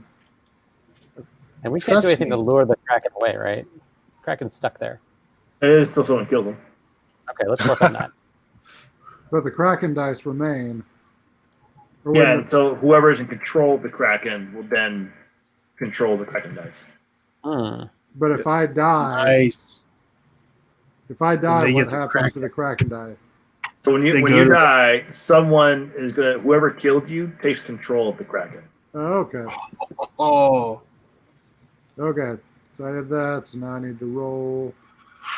And we can't Trust do anything me. to lure the Kraken away, right? Kraken's stuck there. It is still someone kills him. Okay, let's work on that. But the Kraken dice remain. Or Yeah, wouldn't so whoever is in control of the Kraken will then control the Kraken dice. But if I die, Nice. if I die, They what get the happens to the Kraken die? So when you die, someone is gonna whoever killed you takes control of the Kraken. Okay. Oh. Okay. So I did that. So now I need to roll.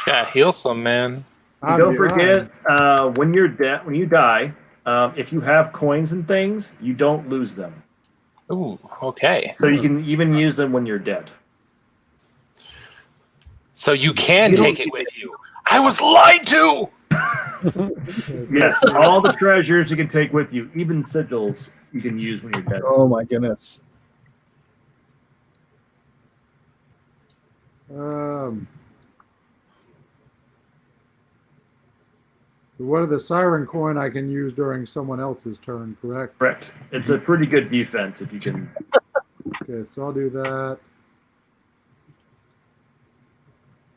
Yeah, heal some, man. And don't forget, when you're dead, when you die, if you have coins and things, you don't lose them. Ooh, okay. So you can even use them when you're dead. So you can take it with you. I was lied to! Yes, all the treasures you can take with you, even sigils you can use when you're dead. Oh my goodness. So what are the siren coin I can use during someone else's turn, correct? Correct. It's a pretty good defense if you can. Okay, so I'll do that.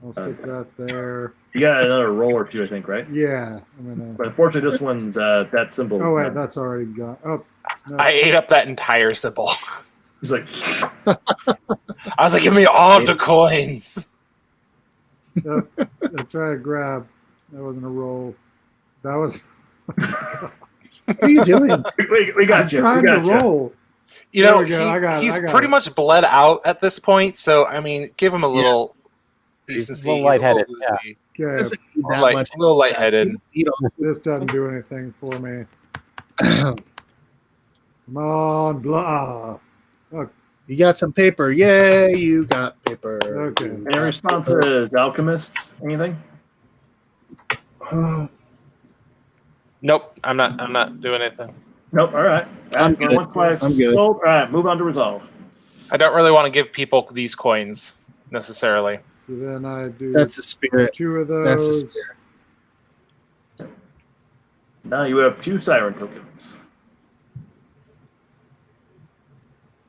I'll stick that there. You got another roll or two, I think, right? Yeah. I'm gonna... But unfortunately, this one's that symbol. Oh, wait, that's already gone. Oh, no. I ate up that entire symbol. He's like, I was like, give me all the coins. Nope. I tried to grab. That wasn't a roll. That was. What are you doing? we got I'm you. trying We got to you. roll. You There know, we go. he's I got pretty it. much bled out at this point, so, I mean, give him a little decency. A little He's lightheaded, woozy. Okay, A little lightheaded. this doesn't do anything for me. Come on, blah. Oh, You got some paper. Yay, you got paper. okay. Any responses, alchemists? Anything? Nope, I'm not doing anything. Nope. All right. I'm good. One class I'm good. sold. All right. Move on to resolve. I don't really want to give people these coins necessarily. So then I do That's a spirit. 2 of That's a those. spirit. Now you have 2 siren tokens.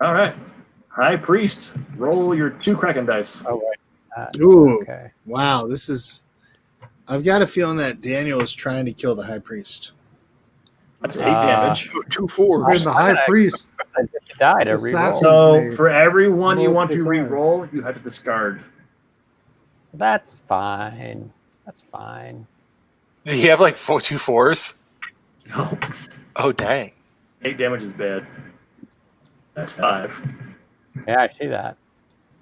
All right. High priest, roll your 2 Kraken dice. Oh, right. Ooh. Okay. Wow, this is. I've got a feeling that Daniel is trying to kill the high priest. That's 8 damage. 2 4. And the high priest. You died to Assassin. reroll. So for every one you want to Multiple times. re-roll, you have to discard. That's fine. That's fine. Did he have like 2 4s? No. Oh, dang. 8 damage is bad. That's 5. Yeah, I see that.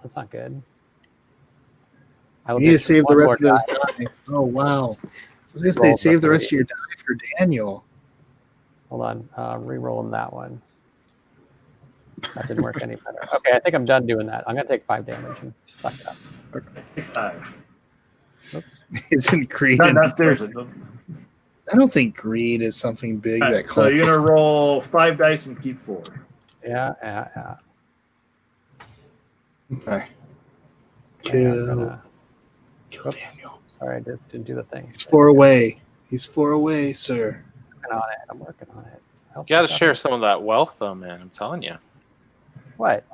That's not good. I will You need to take save the one rest of more those die. Oh, wow. I was going to Roll say, save the rest of separately. your die for Daniel. Hold on. Re-rolling that one. That didn't work any better. Okay, I think I'm done doing that. I'm going to take 5 damage and suck it up. Okay. 5. Oops. Isn't greed? Not seriously. I don't think greed is something big All that right, so you're clumps. going to roll 5 dice and keep 4. Yeah. Okay. Yeah, I'm gonna- Kill Oops. Daniel. Sorry, I didn't do the thing. He's 4 away. He's 4 away, sir. I'm working on it. You got to share some of that wealth, though, man. I'm telling you. What?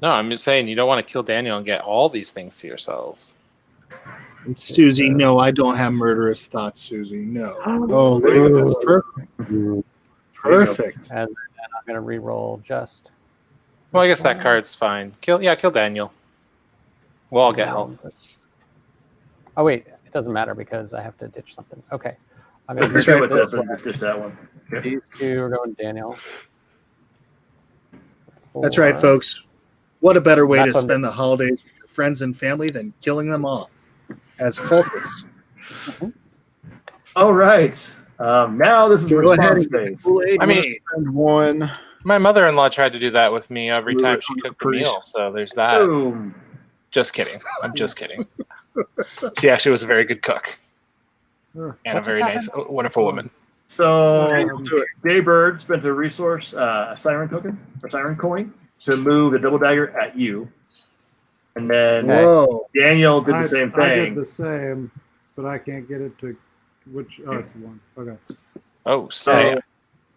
No, I'm just saying you don't want to kill Daniel and get all these things to yourselves. Susie, no, I don't have murderous thoughts, Susie. No. Oh, that's perfect. Perfect. And then I'm going to re-roll just. Well, I guess that card's fine. Kill Daniel. We'll all get health. Oh, wait. It doesn't matter because I have to ditch something. Okay. I'm going to That's ditch right. this one. Just that one. Yep. These 2 are going to Daniel. That's right, 4. folks. What a better way to That's what- spend the holidays with your friends and family than killing them off as cultists. All right. Now this is Go ahead response and get the phase. Kool-Aid. I mean, And 1. my mother-in-law tried to do that with me every time she cooked the Priest. meal, so there's that. Boom. Just kidding. I'm just kidding. She actually was a very good cook Sure. and a What very just nice, wonderful woman. So Do it. Daybird spent a resource, a siren token or siren coin, to move the double dagger at you, and then Okay. Whoa. Daniel did the I same did thing. the same, but I can't get it to which. Oh, it's 1. Okay. Oh, So say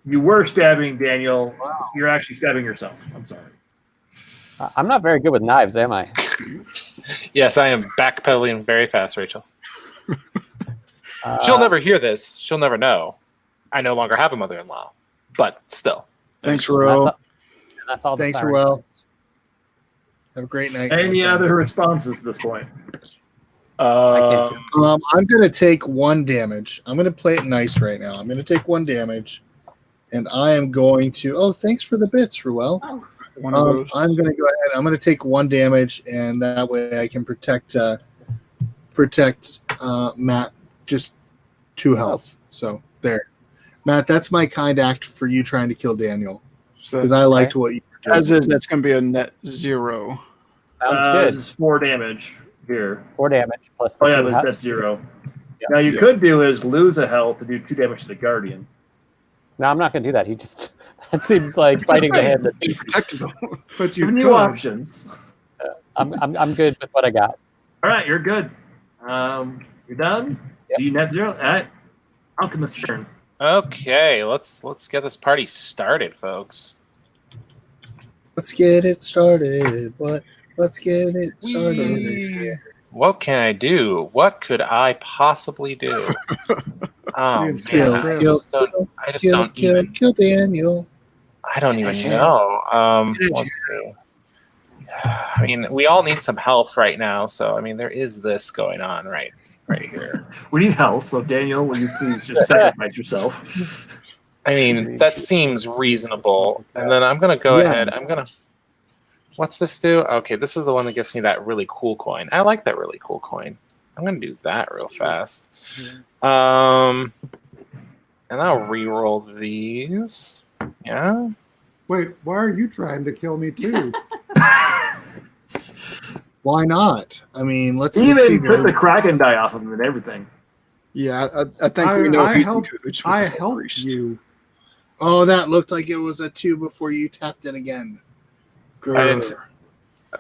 you were stabbing Daniel. You're actually stabbing yourself. I'm sorry. I'm not very good with knives, am I? Yes, I am backpedaling very fast, Rachel. She'll never hear this. She'll never know. I no longer have a mother-in-law, but still. Thanks, Ro. That's all. Thanks, Ruel. Have a great night. Any other responses at this point? I'm going to take 1 damage. I'm going to play it nice right now. I'm going to take 1 damage, and I am going to. Oh, thanks for the bits, Ruel. One of those. I'm going to go ahead. I'm going to take 1 damage, and that way I can protect Matt. Just 2 health. So there, Matt. That's my kind act for you trying to kill Daniel because I liked what you were doing. As is, that's going to be a net 0. Sounds good. This is 4 damage here. 4 damage plus. The 2 that's 0. Yeah. Now you could do is lose a health to do 2 damage to the Guardian. No, I'm not going to do that. He just that seems like fighting the hand that protected them. But you new options. I'm good with what I got. All right, you're good. You're done. Yep. See you net 0. All right, Alchemist's turn. Okay, let's get this party started, folks. Let's get it started. Let's get it started. What can I do? What could I possibly do? Oh, man, I just don't even kill Daniel. I don't even know. Let's see. I mean, we all need some health right now, so I mean, there is this going on right here. We need health, so Daniel, will you please just sacrifice yourself? I mean, that seems reasonable. And then I'm gonna go ahead. What's this do? Okay, this is the one that gives me that really cool coin. I like that really cool coin. I'm gonna do that real fast. And I'll re-roll these. Yeah. Wait, why are you trying to kill me too? Why not? I mean, let's even put the Kraken die off of him and everything. Yeah, I think we know. I helped you. Oh, that looked like it was a 2 before you tapped it again. I didn't.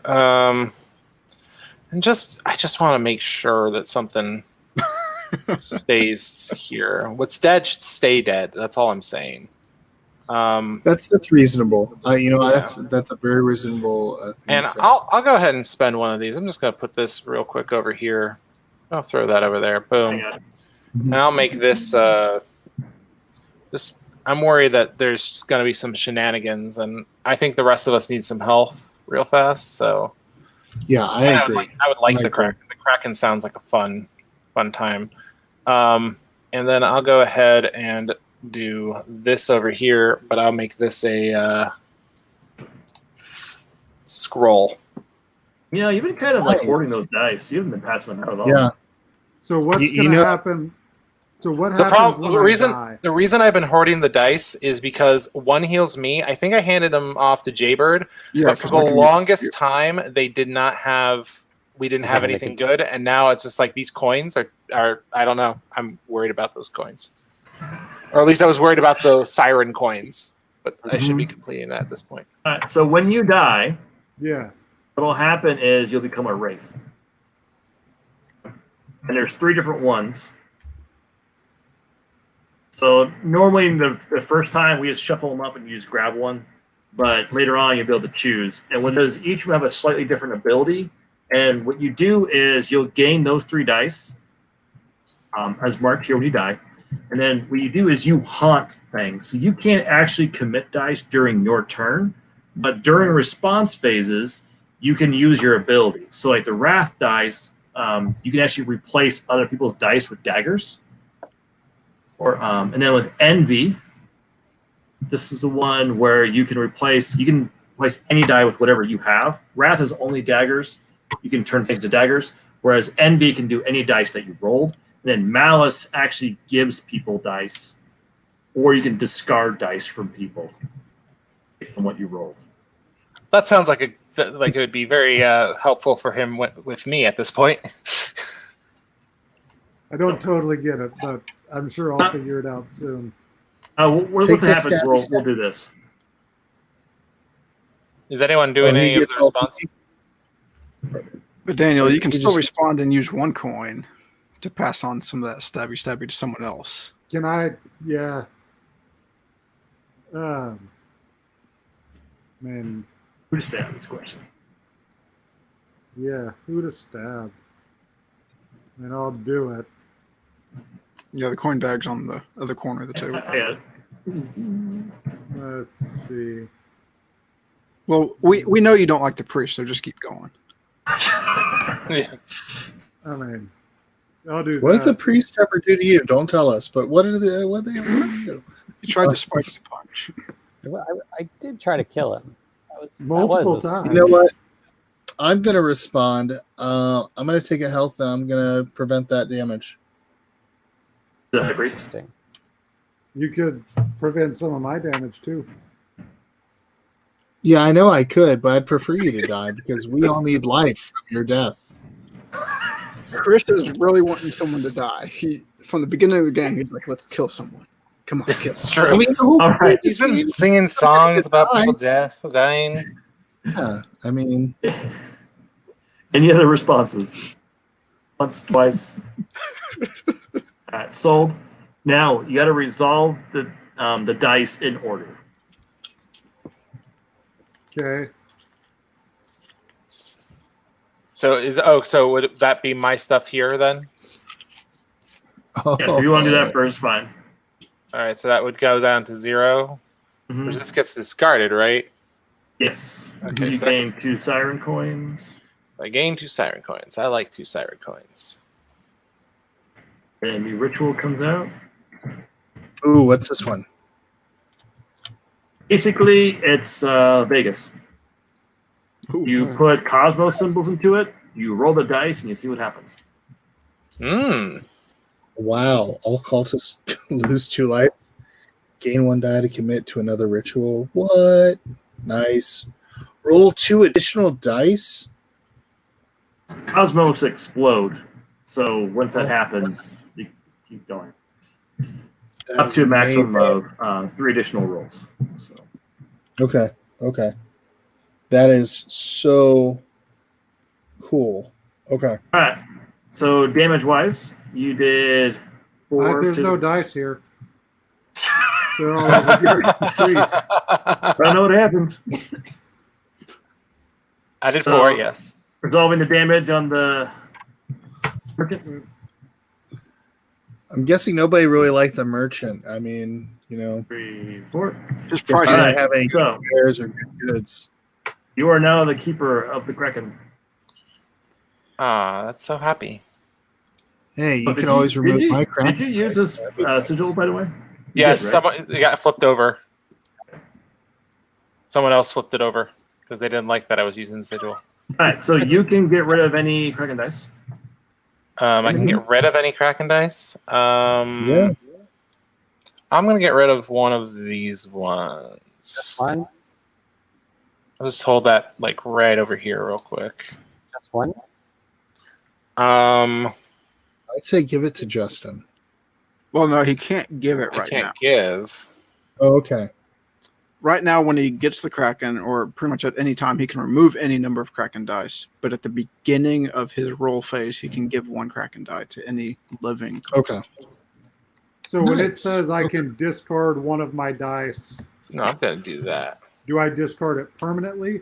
And I just want to make sure that something stays here. What's dead should stay dead. That's all I'm saying. That's reasonable. That's a very reasonable. Thing and I'll go ahead and spend one of these. I'm just gonna put this real quick over here. I'll throw that over there. Boom. And I'll make this. I'm worried that there's gonna be some shenanigans, and I think the rest of us need some health real fast. So yeah, I agree. I would like the Kraken. The Kraken sounds like a fun time. And then I'll go ahead and do this over here, but I'll make this a scroll. Yeah, you've been kind of like hoarding those dice. You haven't been passing them out at all. Yeah. So what's going to happen? So what happens when I die? The reason I've been hoarding the dice is because one heals me. I think I handed them off to Jaybird, but for the longest time they did not have. We didn't have anything good, and now it's just like these coins are. I don't know. I'm worried about those coins. Or at least I was worried about the siren coins, but I should be completing that at this point. All right, so when you die, what will happen is you'll become a wraith. And there's 3 different ones. So normally the first time we just shuffle them up and you just grab one, but later on you'll be able to choose. And when those each have a slightly different ability, and what you do is you'll gain those 3 dice as marked here when you die. And then what you do is you haunt things. So you can't actually commit dice during your turn, but during response phases, you can use your ability. So like the Wrath dice, you can actually replace other people's dice with daggers. Or and then with Envy, this is the one where you can replace any die with whatever you have. Wrath is only daggers. You can turn things to daggers, whereas Envy can do any dice that you rolled. Then Malice actually gives people dice, or you can discard dice from people from what you rolled. That sounds like it would be very helpful for him with me at this point. I don't totally get it, but I'm sure I'll figure it out soon. What happens? We'll do this. Is anyone doing any of the responses? But Daniel, you can still respond and use 1 coin to pass on some of that stabby to someone else. Can I? Yeah. Man. Who just asked this question? Yeah, who to stab? And I'll do it. Yeah, the coin bag's on the other corner of the table. Yeah. Let's see. Well, we know you don't like the priest, so just keep going. Yeah. I mean, I'll do What that. did the priest ever do to you? Don't tell us. But what did they ever do? He tried to spike the punch. I did try to kill him. Multiple times. You know what? I'm gonna respond. I'm gonna take a health, and I'm gonna prevent that damage. The high priest. You could prevent some of my damage too. Yeah, I know I could, but I'd prefer you to die because we all need life from your death. Chris is really wanting someone to die. He from the beginning of the game, he's like, "Let's kill someone. Come on, kill." It's true. I mean, who All right. He's been singing songs about people dying. Yeah, I mean, Any other responses? Once, twice. All right, sold. Now you got to resolve the dice in order. Okay. So would that be my stuff here then? oh, Yeah, so if you want to do that first, fine. All right, so that would go down to 0. Mhm. Which this gets discarded, right? Yes. Okay, You so gain that's- 2 siren coins. I gain 2 siren coins. I like 2 siren coins. And the ritual comes out. ooh, what's this one? Basically, it's Vegas. You put Cosmos symbols into it, you roll the dice, and you see what happens. Wow, all cultists lose 2 life, gain 1 die to commit to another ritual. What? Nice. Roll 2 additional dice. Cosmos explode. So once that happens, you keep going. That Up is to a maximum amazing. of 3 additional rolls. So Okay. That is so cool. Okay. all right. So damage wise, you did 4 There's to no dice here. They're all over here. Please. I don't know what happened. I did So- 4, yes. Resolving the damage on the I'm guessing nobody really liked the merchant. I mean, 3, 4. Just guess price I All don't right, have any so spares or good goods. you are now the keeper of the Kraken. Ah, that's so happy. Hey, you Oh, can always remove my crap. Did you use this sigil, by the way? You Yes, did, right? someone it got flipped over. Someone else flipped it over because they didn't like that I was using the sigil. All right, so you can get rid of any Kraken dice. I can get rid of any Kraken dice. Yeah. I'm gonna get rid of one of these ones. One. I'll just hold that like right over here real quick. Just one. I'd say give it to Justin. Well, no, he can't give it I right can't now. give. Oh, okay. Right now, when he gets the Kraken, or pretty much at any time, he can remove any number of Kraken dice. But at the beginning of his roll phase, he can give 1 Kraken die to any living. Okay. So when it Nice. says I can discard one of my dice, No, I'm gonna do that. do I discard it permanently?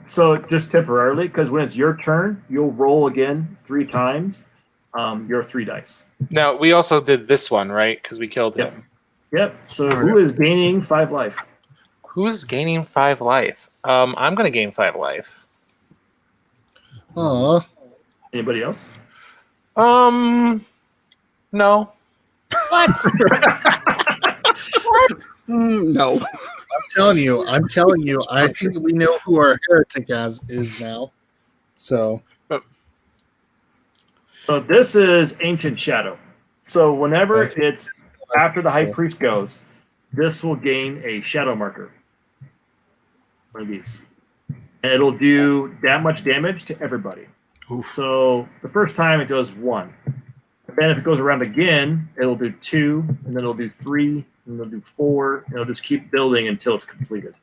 So just temporarily, because when it's your turn, you'll roll again 3 times your 3 dice. Now we also did this one, right? Because we killed Yep. him. Yep. So who is gaining 5 life? Who's gaining 5 life? I'm gonna gain 5 life. Aw. Anybody else? No. What? No. I'm telling you, I think we know who our heretic is now. So, So this is Ancient Shadow. So whenever it's after the High Priest goes, this will gain a Shadow marker. One of these. And it'll do that much damage to everybody. Oof. So the first time it goes 1. But then if it goes around again, it'll do 2, and then it'll do 3, and it'll do 4, and it'll just keep building until it's completed.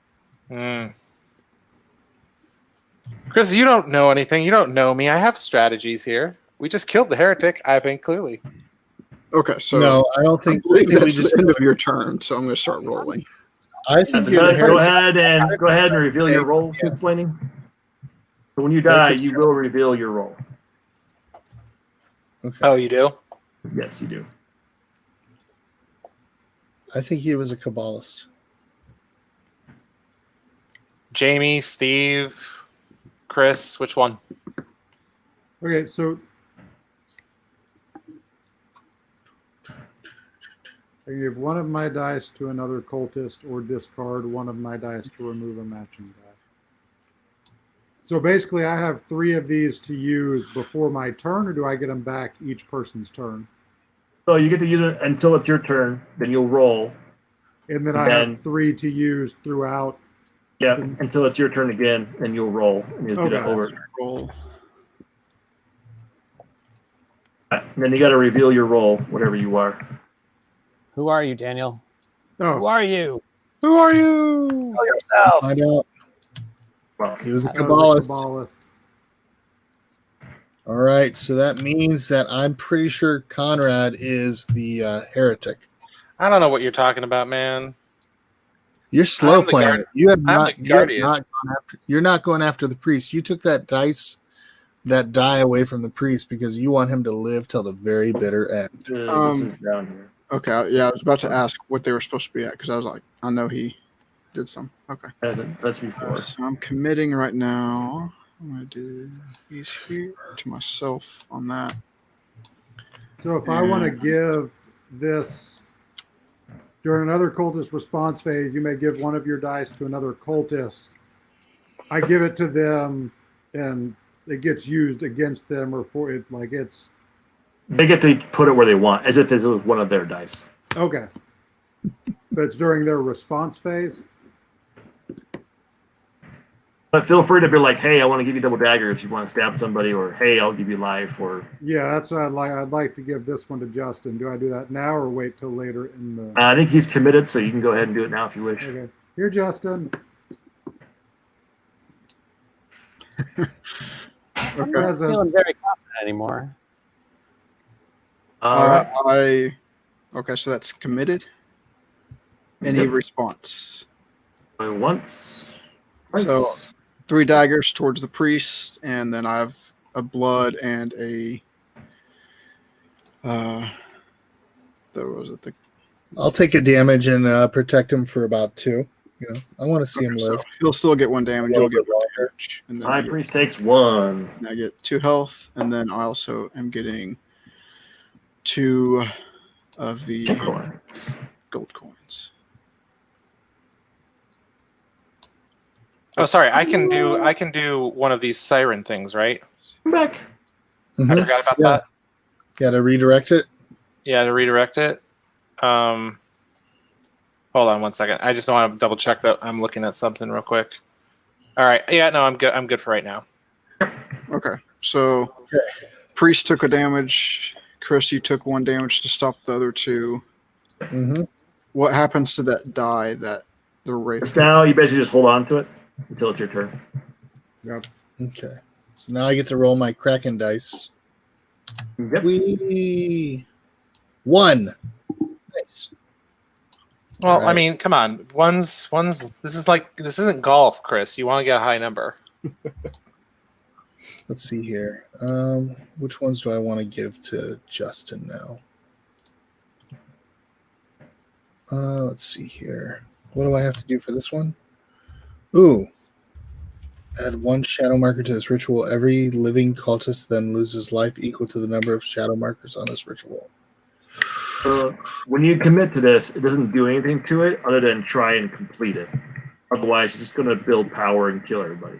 Chris, you don't know anything. You don't know me. I have strategies here. We just killed the heretic, I think, clearly. Okay, so no, I don't think, I believe we that's just. the end of your turn, so I'm going to start rolling. I think So you're the go heretic. ahead and reveal your role explaining. So when you die, you will reveal your roll. Okay. Oh, you do? Yes, you do. I think he was a Kabbalist. Jamie, Steve, Chris, which one? Okay, so I give one of my dice to another cultist or discard one of my dice to remove a matching die. So basically, I have 3 of these to use before my turn, or do I get them back each person's turn? So you get to use it until it's your turn. Then you'll roll. And then I have 3 to use throughout. Yeah, until it's your turn again, and you'll roll. And you'll get it over. Roll. And then you got to reveal your roll, whatever you are. Who are you, Daniel? Oh. Who are you? Who are you? Know yourself. I know. Well, He was a I was a Kabbalist. Kabbalist. All right, so that means that I'm pretty sure Konrad is the heretic. I don't know what you're talking about, man. You're slow I'm the playing. guard- You have I'm not. the guardian. You're not going after the priest. You took that die away from the priest because you want him to live till the very bitter end. This is down here. Okay, yeah, I was about to ask what they were supposed to be at because I was like, I know he did some. Okay. That's before. So I'm committing right now. I'm going to do these here to myself on that. So if I want to give this during another cultist response phase, you may give one of your dice to another cultist. I give it to them, and it gets used against them, or for it. Like it's. They get to put it where they want, as if it was one of their dice. Okay. But it's during their response phase. But feel free to be like, "Hey, I want to give you double dagger if you want to stab somebody," or "Hey, I'll give you life," or. Yeah, that's what I'd like. I'd like to give this one to Justin. Do I do that now or wait till later in the? I think he's committed, so you can go ahead and do it now if you wish. Okay. Here, Justin. I'm not feeling very confident anymore. Right. Okay, so that's committed. Any response? Going once. So 3 daggers towards the priest, and then I have a blood and a. I'll take a damage and protect him for about 2. You know, I want to see him live. So he'll still get 1 damage. You'll get 1 damage. And then High priest takes 1. And I get 2 health, and then I also am getting 2 of the gold coins. Oh, sorry. I can do one of these siren things, right? Come back. I forgot about that. Got to redirect it. Yeah, to redirect it. Hold on 1 second. I just want to double check that I'm looking at something real quick. All right. Yeah, no, I'm good. I'm good for right now. Okay. So priest took a damage. Chris, you took 1 damage to stop the other 2. Mm-hmm. What happens to that die that the wraith? It's now you basically just hold on to it until it's your turn. Yep. Okay. So now I get to roll my Kraken dice. Yep. 1. Nice. Well, I mean, come on. One's. This isn't golf, Chris. You want to get a high number. Let's see here. Which ones do I want to give to Justin now? Let's see here. What do I have to do for this one? Ooh. Add 1 shadow marker to this ritual. Every living cultist then loses life equal to the number of shadow markers on this ritual. So when you commit to this, it doesn't do anything to it other than try and complete it. Otherwise, it's just going to build power and kill everybody.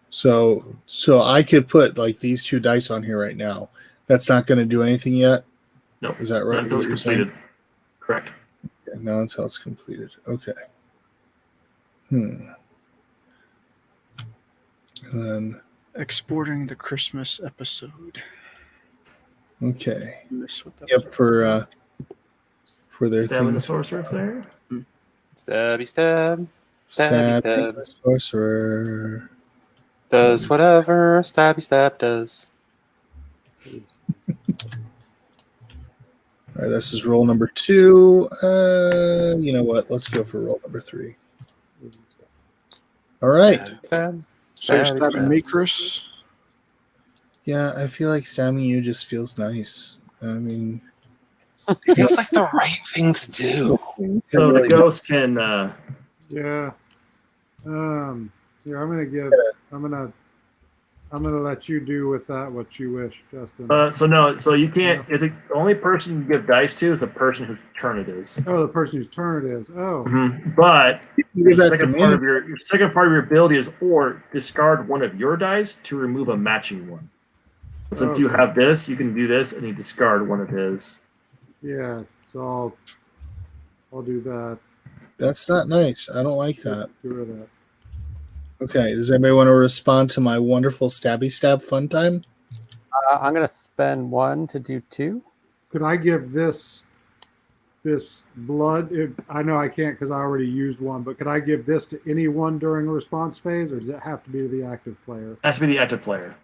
So I could put like these 2 dice on here right now. That's not going to do anything yet? No. Is that right? Until it's completed. Correct. Okay, now until it's completed. Okay. And then exporting the Christmas episode. Okay. Yep, for their Stabbing the things. sorcerers there. Stabby stab. Stabby stab. Sorcerer. Does whatever stabby stab does. All right, this is roll number 2. You know what? Let's go for roll number 3. All right. Stab. So you're stabbing me, Chris? Yeah, I feel like stabbing you just feels nice. I mean, it feels like the right thing to do. So the ghost can. Yeah. Here, I'm gonna let you do with that what you wish, Justin. So you can't. It's the only person you can give dice to is the person whose turn it is. Oh, the person whose turn it is. Oh. Mm-hmm. But give the that second to part me. of your second part of your ability is or discard one of your dice to remove a matching one. Since you have this, you can do this, and you discard one of his. Yeah. So I'll do that. That's not nice. I don't like that. Get rid of that. Okay. Does anybody want to respond to my wonderful stabby stab fun time? I'm going to spend 1 to do 2. Could I give this blood? I know I can't because I already used one, but could I give this to anyone during a response phase, or does it have to be the active player? Has to be the active player.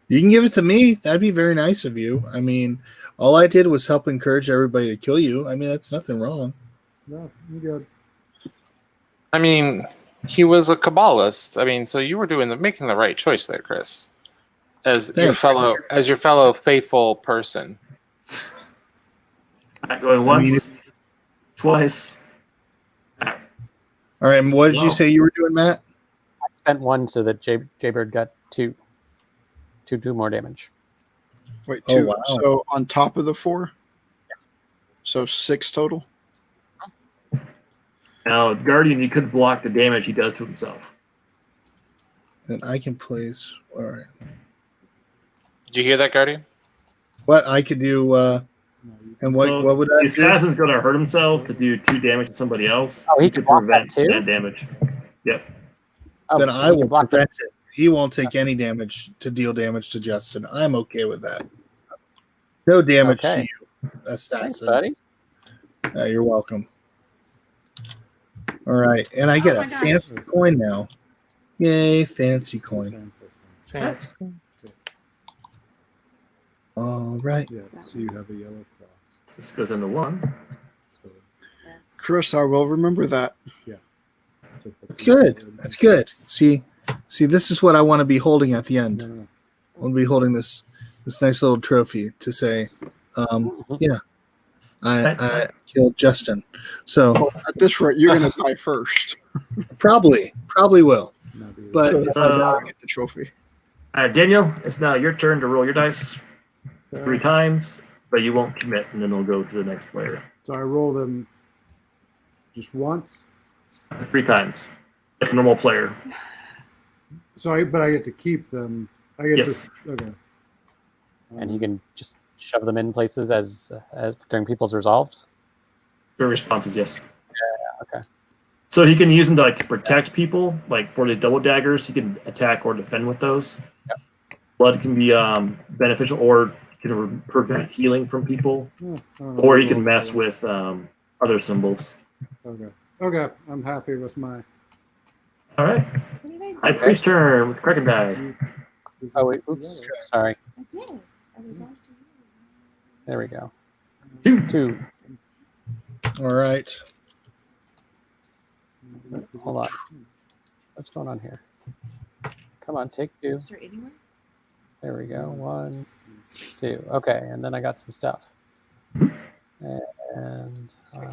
You can give it to me. That'd be very nice of you. I mean, all I did was help encourage everybody to kill you. I mean, that's nothing wrong. No, I'm good. I mean, he was a Kabbalist. I mean, so you were making the right choice there, Chris. As your fellow faithful person. Not going once, twice. All right, and what did you say you were doing, Matt? I spent 1 so that Jaybird got 2. 2 more damage. Wait, 2. Oh, wow. So on top of the 4? Yeah. So 6 total? Now, Guardian, you could block the damage he does to himself. Then I can place. All right. Did you hear that, Guardian? What I could do, and what would I the assassin's going to hurt himself to do 2 damage to somebody else. Oh, he can block that too? That damage. Yep. Oh, then so I he will can block prevent it. He won't take any damage to deal damage to Justin. I'm okay with that. No damage to you, assassin. Thanks, buddy. You're welcome. All right, and I get a fancy coin now. Yay, fancy coin. Fancy. All right. Yeah, so you have a yellow cross. This goes into 1. Chris, I will remember that. Yeah. Good. That's good. See, this is what I want to be holding at the end. I want to be holding this nice little trophy to say, yeah, I killed Justin. So at this rate, you're going to die first. probably will. But so I get the trophy. All right, Daniel, it's now your turn to roll your dice 3 times, but you won't commit, and then it'll go to the next player. So I roll them just once? 3 times, like a normal player. But I get to keep them. I get to. Okay. And you can just shove them in places as during people's resolves. Your responses, yes. Yeah. Okay. So he can use them to protect people, like for the double daggers. He can attack or defend with those. Yep. Blood can be beneficial, or can prevent healing from people, or he can mess with other symbols. Okay. I'm happy with my. All right. High Priest turn with Kraken die. Oh wait, oops, sorry. I did. I was after you. There we go. 2. all right. Hold on. What's going on here? Come on, take 2. There we go. 1, 2. Okay, and then I got some stuff. And I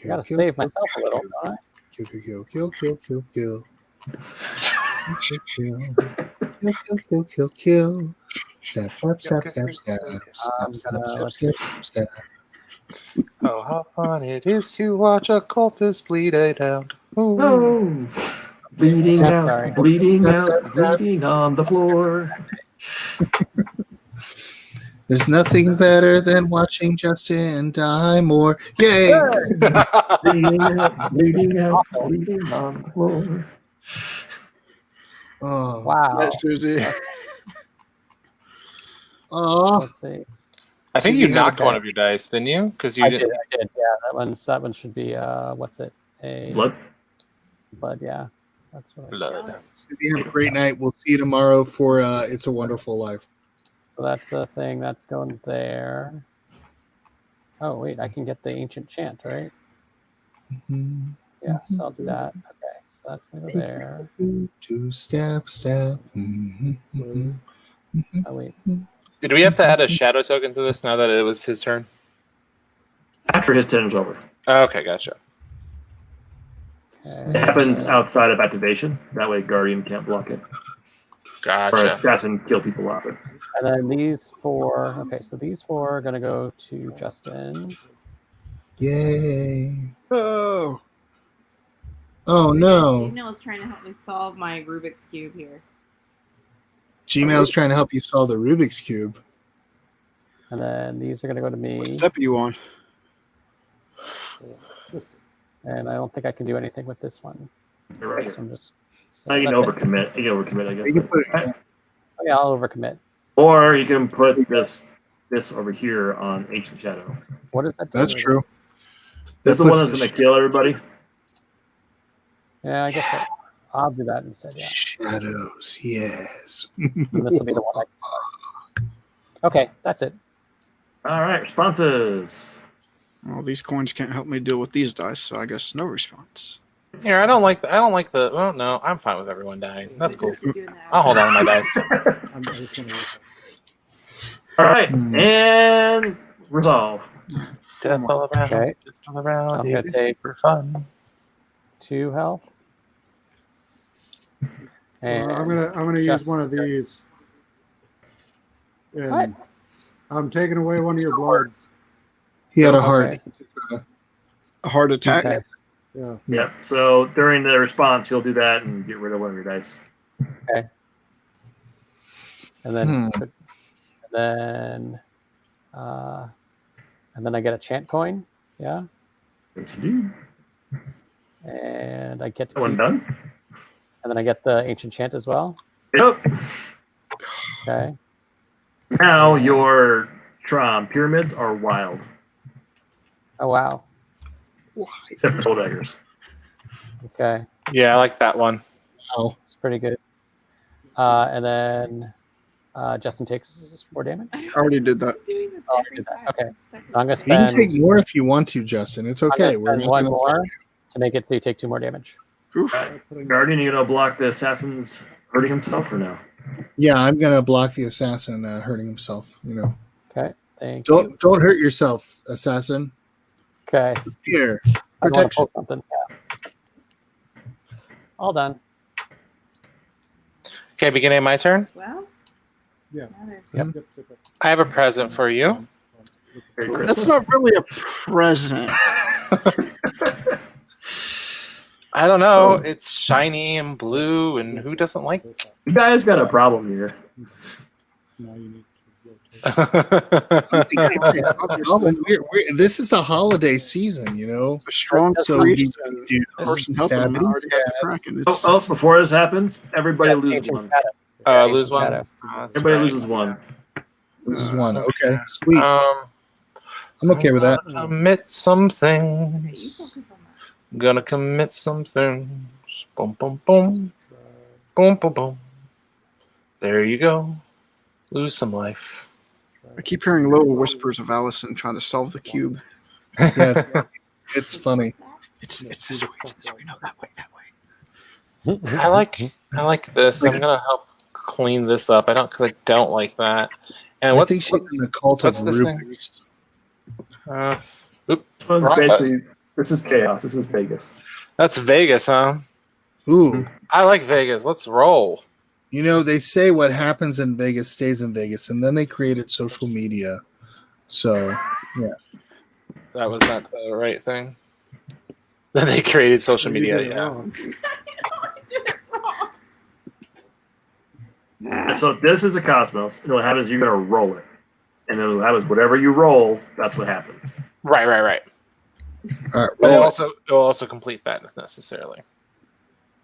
gotta save myself a little, don't I? Kill. Stab. Oh, how fun it is to watch a cultist bleed it out. Oh, bleeding out, bleeding on the floor. There's nothing better than watching Justin die more. Yay! bleeding out on the floor. Oh, wow. Yes, Susie. Oh, Let's see. I think you knocked one of your dice, didn't you? Because you didn't. I did. Yeah, that one should be what's it? A Blood. Yeah, that's what. Blood. So you have a great night. We'll see you tomorrow for It's a Wonderful Life. So that's a thing that's going there. Oh wait, I can get the ancient chant, right? Mm-hmm. Yeah, so I'll do that. Okay, so that's going to go there. Two step. Oh, wait. Did we have to add a shadow token to this now that it was his turn? After his turn is over. Okay, gotcha. It happens outside of activation. That way, Guardian can't block it. Gotcha. Or assassin kill people off it. And then these 4. Okay, so these 4 are going to go to Justin. Yay. Oh. Oh, no. Gmail is trying to help me solve my Rubik's Cube here. Gmail's trying to help you solve the Rubik's Cube. And then these are going to go to me. What step are you on? And I don't think I can do anything with this one. You're right. So I'm just. So you can overcommit. You can overcommit, I guess. You can put Oh, yeah, I'll overcommit. Or you can put this over here on Ancient Shadow. What is that? That's true. That's the one that's going to kill everybody. Yeah, I guess I'll do that instead. Yeah. Shadows, yes. And this will be the one. Okay, that's it. All right, responses. Well, these coins can't help me deal with these dice, so I guess no response. Here, I don't like the. Well, no, I'm fine with everyone dying. That's cool. I'll hold on to my dice. All right, and resolve. Death all around. Okay. Death all around. So I'm It gonna is take super fun. 2 health. And I'm gonna use one of these. And What? I'm taking away one of your bloods. He had a heart. A heart attack? Okay. Yeah. Yep. So during the response, you'll do that and get rid of one of your dice. Okay. And then, and then I get a chant coin. Yeah. Yes, you do. And I get to That one keep- done? And then I get the ancient chant as well. Yep. Okay. Now your pyramids are wild. Oh wow. Except for soul daggers. Okay. Yeah, I like that one. Oh, it's pretty good. And then Justin takes 4 damage. I already did that. Oh, I did that. Okay. So I'm gonna you can spend. take more if you want to, Justin. It's okay. I'm gonna spend not one gonna more to make it so you take 2 more damage. Guardian, you gonna block the assassin's hurting himself or no? Yeah, I'm gonna block the assassin hurting himself. You know. Okay. Thank you. Don't hurt yourself, assassin. Okay. Here, I want to protection. pull something. Yeah. All done. Okay, beginning of my turn. Well, yeah. Yep. I have a present for you. That's not really a present. I don't know. It's shiny and blue, and who doesn't like? You guys got a problem here. This is the holiday season, you know. A strong so priest we and do person some helping him already got the stabbies. Kraken. Oh, before this happens, everybody loses one. Lose one. Everybody loses one. Loses one. Okay, sweet. I'm okay with that. Commit some things. Gonna commit some things. Boom, boom, boom. Boom, boom, boom. There you go. Lose some life. I keep hearing little whispers of Allison trying to solve the cube. Yeah, it's funny. It's this way, no, that way. I like this. I'm gonna help clean this up. Because I don't like that. And I think she's in the cult of this thing? Rubik's. This is chaos. This is Vegas. That's Vegas, huh? Ooh, I like Vegas. Let's roll. you know they say what happens in Vegas stays in Vegas, and then they created social media. So, yeah, That was not the right thing. Then they created social media. Yeah. And so this is a Cosmos. And what happens is you're going to roll it. And then what happens, whatever you roll, that's what happens. Right. all right. But Roll it will also complete that if necessarily.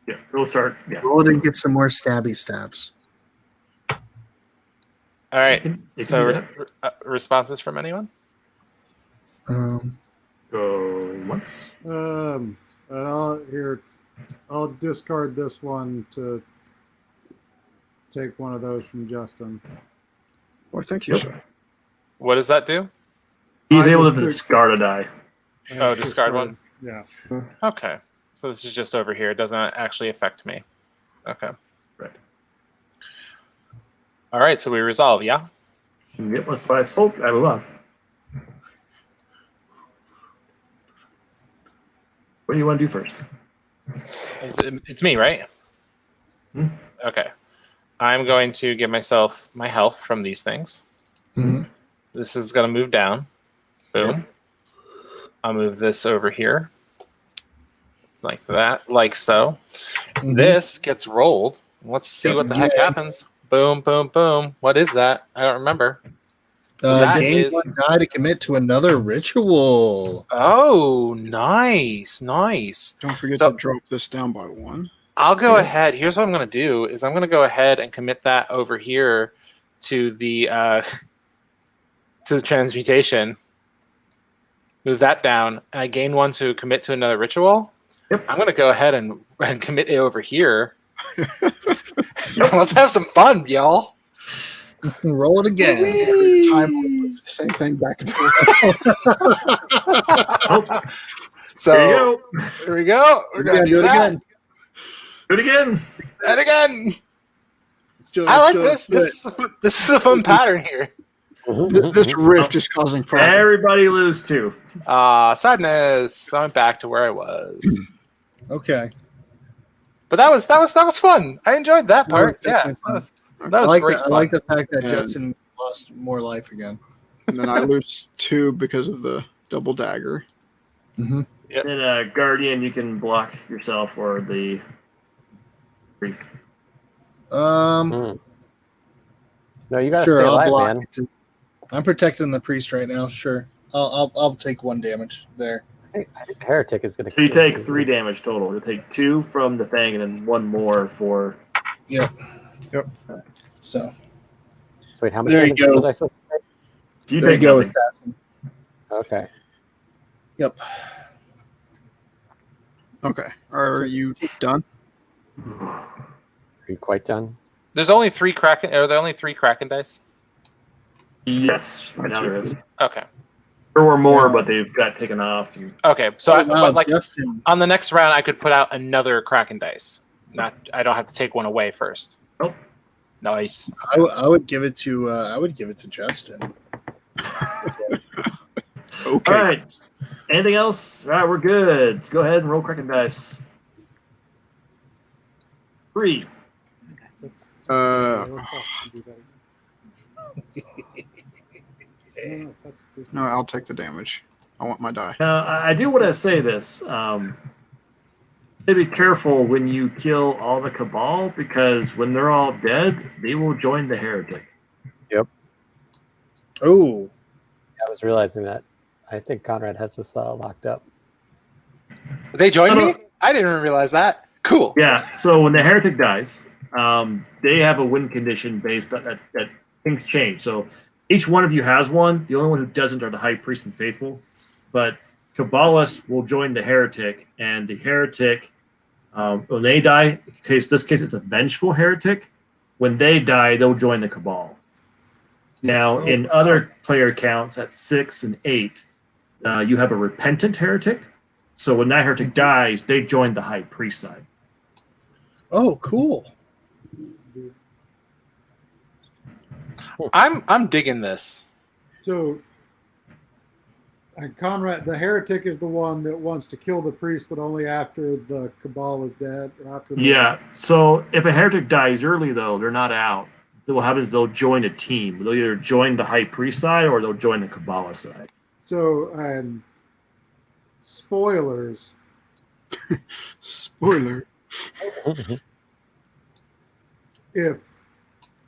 Yeah, it'll start. Yeah. roll it and get some more stabby stabs. All right. You can So do responses from anyone? Go once. And I'll discard this one to take one of those from Justin. Well, thank you, sir. What does that do? He's able to discard a die. Oh, discard one? Yeah. Okay. So this is just over here. It doesn't actually affect me. Okay. Right. All right. So we resolve. Yeah. Yep. Let's buy smoke. I move on. What do you want to do first? It's me, right? Hmm? Okay. I'm going to give myself my health from these things. Mhm. This is going to move down. Boom. I'll move this over here. Like that. Like so. This gets rolled. Let's see what the heck happens. Boom, boom, boom. What is that? I don't remember. So that gain is 1 die to commit to another ritual. Oh, nice, nice. Don't forget to drop this down by 1. I'll go ahead. Here's what I'm going to do: is I'm going to go ahead and commit that over here to the transmutation. Move that down, and I gain 1 to commit to another ritual. Yep. I'm going to go ahead and commit it over here. Let's have some fun, y'all. Roll it again. Time, same thing back and forth. So here we go. We're going to do that. again. Do it again. And again. Let's do it. I Let's like do it. this. This is a fun pattern here. This rift is causing problems. Everybody lose 2. Sadness. I'm back to where I was. Okay. But that was fun. I enjoyed that part. was Yeah, definitely that was great I fun. like the fact that And- Justin lost more life again. And then I lose 2 because of the double dagger. Mm-hmm. Yep. And Guardian, you can block yourself or the priest. No, you gotta Sure, stay I'll alive, block man. it. I'm protecting the priest right now. Sure, I'll take 1 damage there. I think Heretic is gonna. So you kill take 3 damage total. You'll take 2 from the thing and then 1 more for. Yep. Yep. So So wait, how much there you damage go. was I supposed to You There you take go, nothing. assassin. take? Okay. Yep. Okay. Are you done? Are you quite done? There's only 3 Kraken. Are there only 3 Kraken dice? Yes, right now there is. Okay. There were more, but they've got taken off. Okay. So, Oh, wow, but like Justin. on the next round, I could put out another Kraken dice. I don't have to take 1 away first. Nope. Nice. I would give it to Justin. Okay. All right. Anything else? All right, we're good. Go ahead and roll Kraken dice. 3. No, I'll take the damage. I want my die. Now, I do want to say this. Be careful when you kill all the Cabal, because when they're all dead, they will join the Heretic. Yep. Oh. I was realizing that. I think Conrad has this locked up. They joined me? I didn't even realize that. Cool. Yeah, so when the Heretic dies, they have a win condition based on that things change. So each one of you has one. The only one who doesn't are the High Priest and Faithful. But Kabbalists will join the Heretic, and the Heretic, when they die, this case it's a Vengeful Heretic. When they die, they'll join the Cabal. Now, in other player counts at 6 and 8, you have a Repentant Heretic. So when that Heretic dies, they join the High Priest side. Oh, cool. I'm digging this. So, and Conrad, the heretic is the one that wants to kill the priest, but only after the Cabal is dead. Or after. Yeah. So if a heretic dies early, though, they're not out. What happens is they'll join a team. They'll either join the High Priest side or they'll join the Kabbalah side. So, and spoilers. Spoiler. If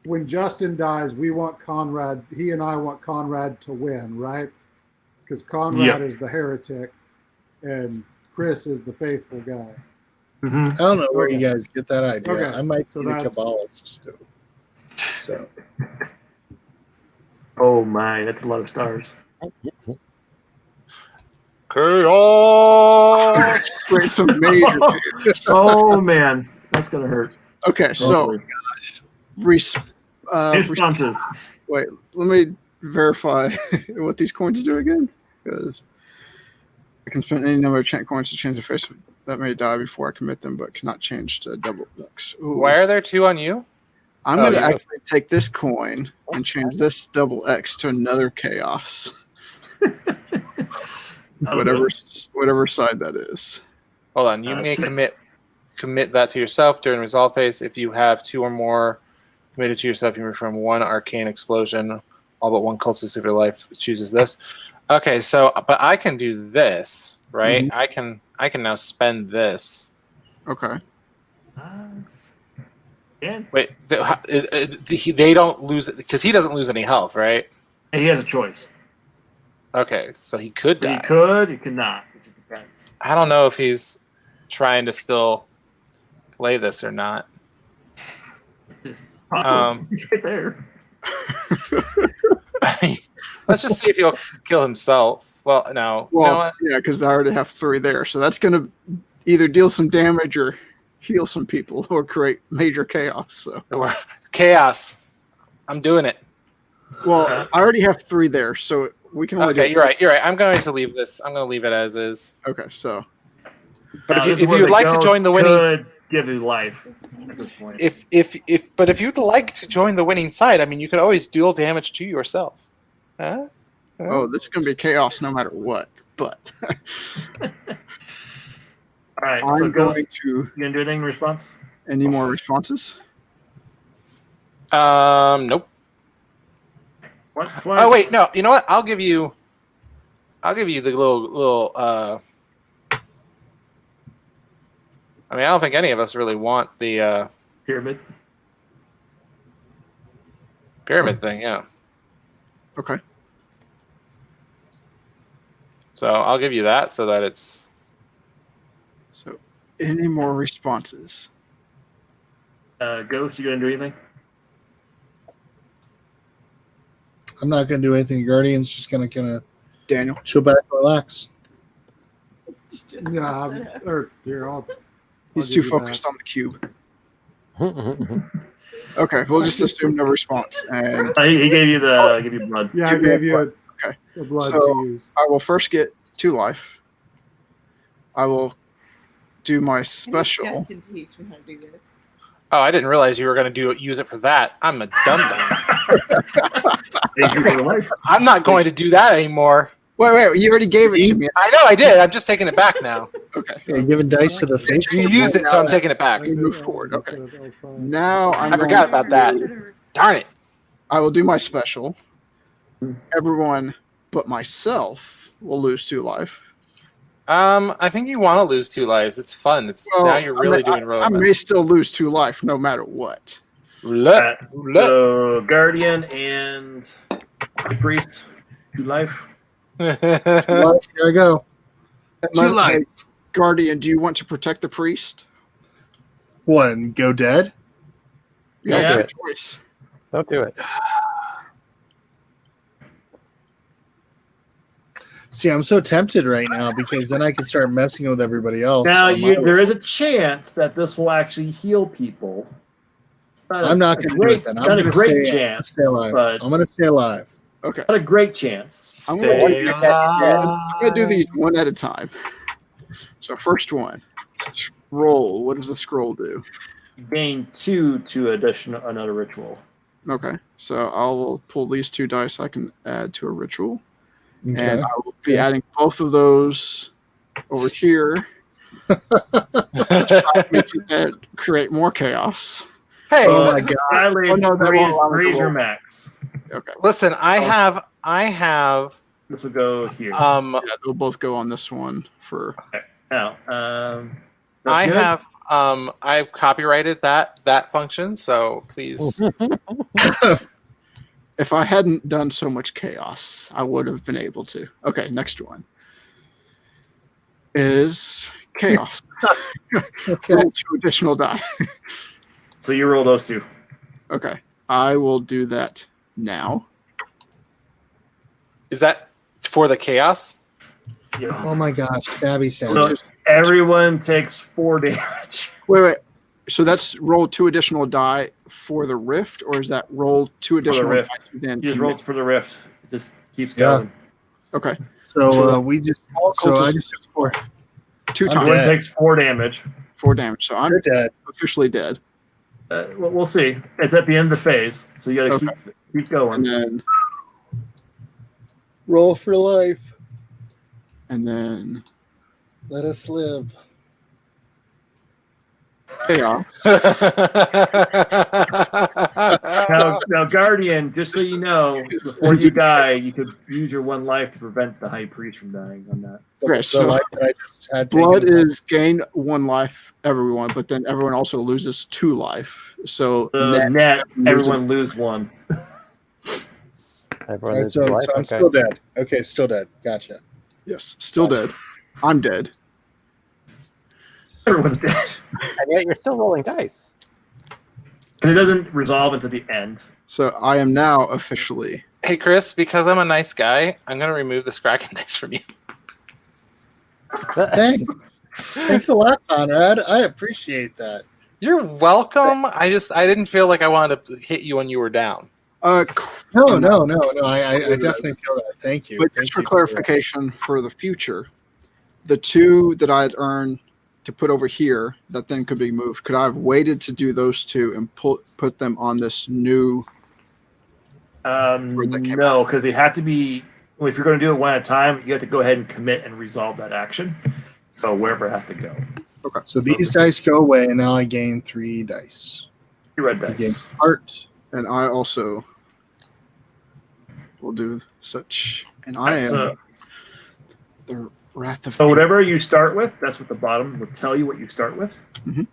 when Justin dies, we want Conrad. He and I want Conrad to win, right? Because Conrad is the heretic, and Chris is the faithful guy. Mm-hmm. I don't know where you guys get that idea. Okay. I might So be the that's- Kabbalists too. So Oh my, that's a lot of stars. Chaos. Straight some major tears. Oh man, that's gonna hurt. Okay, so Responses. wait, let me verify what these coins do again, because I can spend any number of chant coins to change the face that may die before I commit them, but cannot change to double X. Ooh. Why are there 2 on you? I'm going to actually take this coin and change this double X to another chaos. whatever side that is. Hold on. You may commit that to yourself during resolve phase. If you have 2 or more committed to yourself, you move from 1 arcane explosion. All but 1 cultist of your life chooses this. Okay, so but I can do this, right? Mm-hmm. I can now spend this. Okay. Wait, they don't lose it because he doesn't lose any health, right? He has a choice. Okay, so he could die. He could not. It just depends. I don't know if he's trying to still play this or not. He's right there. Let's just see if he'll kill himself. Well, no. Well, you know what? yeah, because I already have 3 there, so that's going to either deal some damage or heal some people or create major chaos. So chaos. I'm doing it. Well, I already have 3 there, so we can only. Okay, you're right. You're right. I'm going to leave this. I'm going to leave it as is. Okay, so. But if you would like to join the winning, could give you life at this point. But if you'd like to join the winning side, I mean, you could always deal damage to yourself. Huh? Oh, this is going to be chaos no matter what. But. All right, I'm so going Ghost, to. You gonna do anything in response? Any more responses? Nope. Once. Oh wait, no. You know what? I'll give you the little. I mean, I don't think any of us really want the pyramid thing. Yeah. Okay. So I'll give you that so that it's. So, any more responses? Ghost, you gonna do anything? I'm not going to do anything. Guardian's just going to Daniel chill back and relax. Yeah, he's too focused on the cube. Okay, we'll just assume no response. And he gave you blood. Yeah, I gave you a blood so to use. I will first get 2 life. I will do my special. Justin teach me how to do this. Oh, I didn't realize you were going to use it for that. I'm a dum-dum. Thank you for the life. I'm not going to do that anymore. Wait, you already gave it to me. I know I did. I'm just taking it back now. Okay. Yeah, giving dice to the face. You used it, so I'm taking it back. We move forward. Okay. Now I forgot about that. Darn it. I will do my special. Everyone but myself will lose 2 life. I think you want to lose 2 lives. It's fun. Now you're really doing road. I may still lose 2 life no matter what. So Guardian and Priest, 2 life. Here I go. 2 life. Guardian, do you want to protect the priest? One, go dead? Yeah, do it. Choice. Don't do it. See, I'm so tempted right now because then I can start messing with everybody else. Now, there is a chance that this will actually heal people. I'm not going to do it then. I'm Not a going great to chance. stay alive. But I'm going to stay alive. Okay. Not a great chance. I'm going to do these one at a time. So first one, scroll. What does the scroll do? Gain 2 to another ritual. Okay, so I will pull these 2 dice I can add to a ritual. Okay. And I will be adding both of those over here to create more chaos. Hey, oh my God! Raise your max. Okay. Listen, I have. This will go here. Yeah, they'll both go on this one for. Okay. Now, I've copyrighted that function, so please. If I hadn't done so much chaos, I would have been able to. Okay, next one is chaos. Roll 2 additional die. So you roll those 2. Okay, I will do that now. Is that for the chaos? Yeah. Oh my gosh, Stabby So sandwich. everyone takes 4 damage. Wait. So that's roll 2 additional die for the rift, or is that roll 2 additional rift. die? Then You just rolled for the rift. It just keeps going. Okay. So we just. So I just took 4. 2 I'm times. dead. Takes 4 damage. 4 damage. So I'm You're dead. officially dead. We'll see. It's at the end of the phase, so you got to keep going. And then Roll for life. and then Let us live. chaos. Now, Guardian, just so you know, before you die, you could use your 1 life to prevent the High Priest from dying on that. Chris, The so life that I just had blood taken. is gain 1 life, everyone, but then everyone also loses 2 life. So Net, everyone lose 1. Everyone All right, loses so life. I'm Okay. still dead. Okay, still dead. Gotcha. Yes, still dead. I'm dead. Everyone's dead. And yet you're still rolling dice. And it doesn't resolve until the end. So I am now officially. Hey, Chris, because I'm a nice guy, I'm going to remove the Kraken dice from you. Thanks. Thanks a lot, Conrad. I appreciate that. You're welcome. I didn't feel like I wanted to hit you when you were down. No. I definitely feel that. Thank you. But Thank just for you clarification for the future, the 2 that I had earned to put over here that then could be moved, could I have waited to do those 2 and put them on this new? No, because they have to be. If you're going to do it 1 at a time, you have to go ahead and commit and resolve that action. So wherever it has to go. Okay. So these dice go away, and now I gain 3 dice. 3 red I gain dice. heart. And I also will do such. And I am the wrath of. So whatever you start with, that's what the bottom will tell you what you start with. Mm-hmm.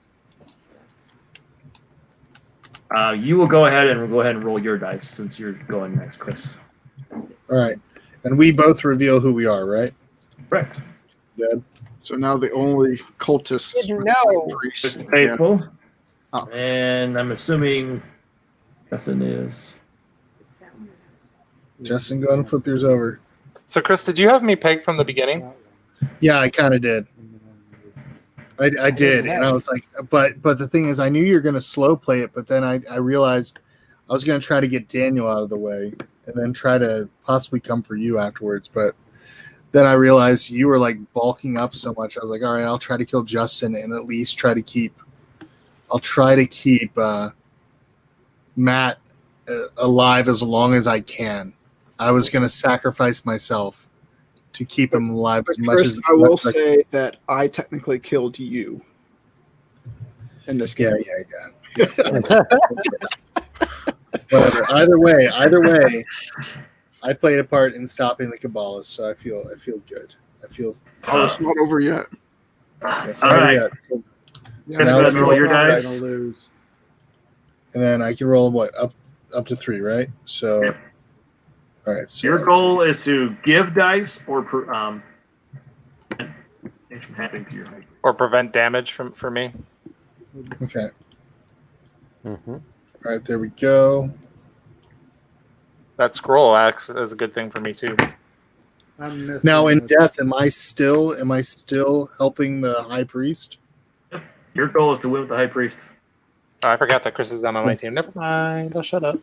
You will go ahead and roll your dice since you're going next, Chris. All right. And we both reveal who we are, right? Correct. Dead. So now the only cultist. It's faithful. Oh. And I'm assuming Justin is. Justin, go ahead and flip yours over. So, Chris, did you have me pegged from the beginning? Yeah, I kind of did. I did, and I was like, but the thing is, I knew you were going to slow play it, but then I realized I was going to try to get Daniel out of the way, and then try to possibly come for you afterwards. But then I realized you were like bulking up so much. I was like, all right, I'll try to kill Justin and at least try to keep. I'll try to keep Matt alive as long as I can. I was going to sacrifice myself to keep him alive as much Chris, as I will as I say that I technically killed you in this game. Yeah. Whatever. Either way, I played a part in stopping the Kabbalists, so I feel good. I feel. Oh, it's not over yet. It's All not right. yet. So Now let me roll your I'm dice. gonna lose. And then I can roll what up to 3, right? So, Yep. all right. So Your goal is to give dice or things from happening to your height. Or prevent damage for me? Okay. Mm-hmm. All right. There we go. That scroll acts as a good thing for me too. I'm missing Now in it. death, am I still helping the high priest? Your goal is to win with the high priest. Oh, I forgot that Chris is on my team. Never mind. I'll shut up.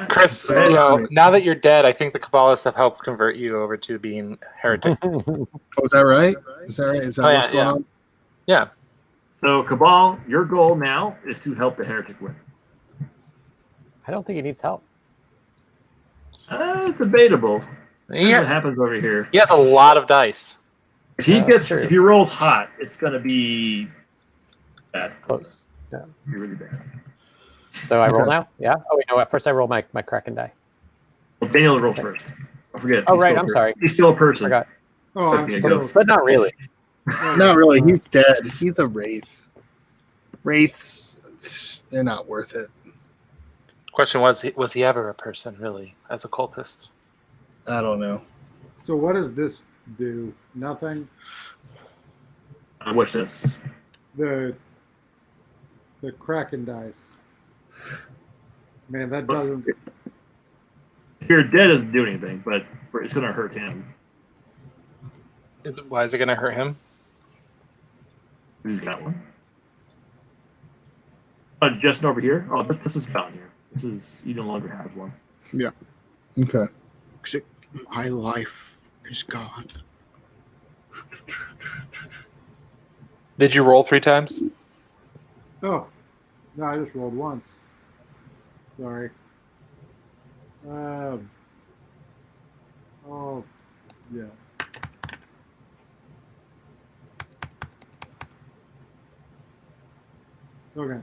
Chris, now that you're dead, I think the Kabbalists have helped convert you over to being heretic. Oh, is that right? Is that right? Is that what's going on? Yeah. So Cabal, your goal now is to help the heretic win. I don't think he needs help. It's debatable. What happens over here? He has a lot of dice. If he rolls hot, it's gonna be bad. Close. Yeah. Be really bad. So I roll now? Yeah? Oh, wait, no. At first I roll my Kraken die. Well, Daniel rolls first. Don't forget. Oh, he's right. still a I'm person. sorry. He's still a person. Forgot. Oh, I'm Yeah, still. But not really. Not really. He's dead. He's a wraith. Wraiths, they're not worth it. Question was he ever a person, really, as a cultist? I don't know. So what does this do? Nothing. What's this? The Kraken dice. Man, that doesn't. If you're dead, it doesn't do anything, but it's gonna hurt him. Why is it going to hurt him? He's got one. Justin over here. Oh, this is gone here. You no longer have one. Yeah. Okay. My life is gone. Did you roll 3 times? Oh, no, I just rolled once. Sorry. Oh, yeah. Okay.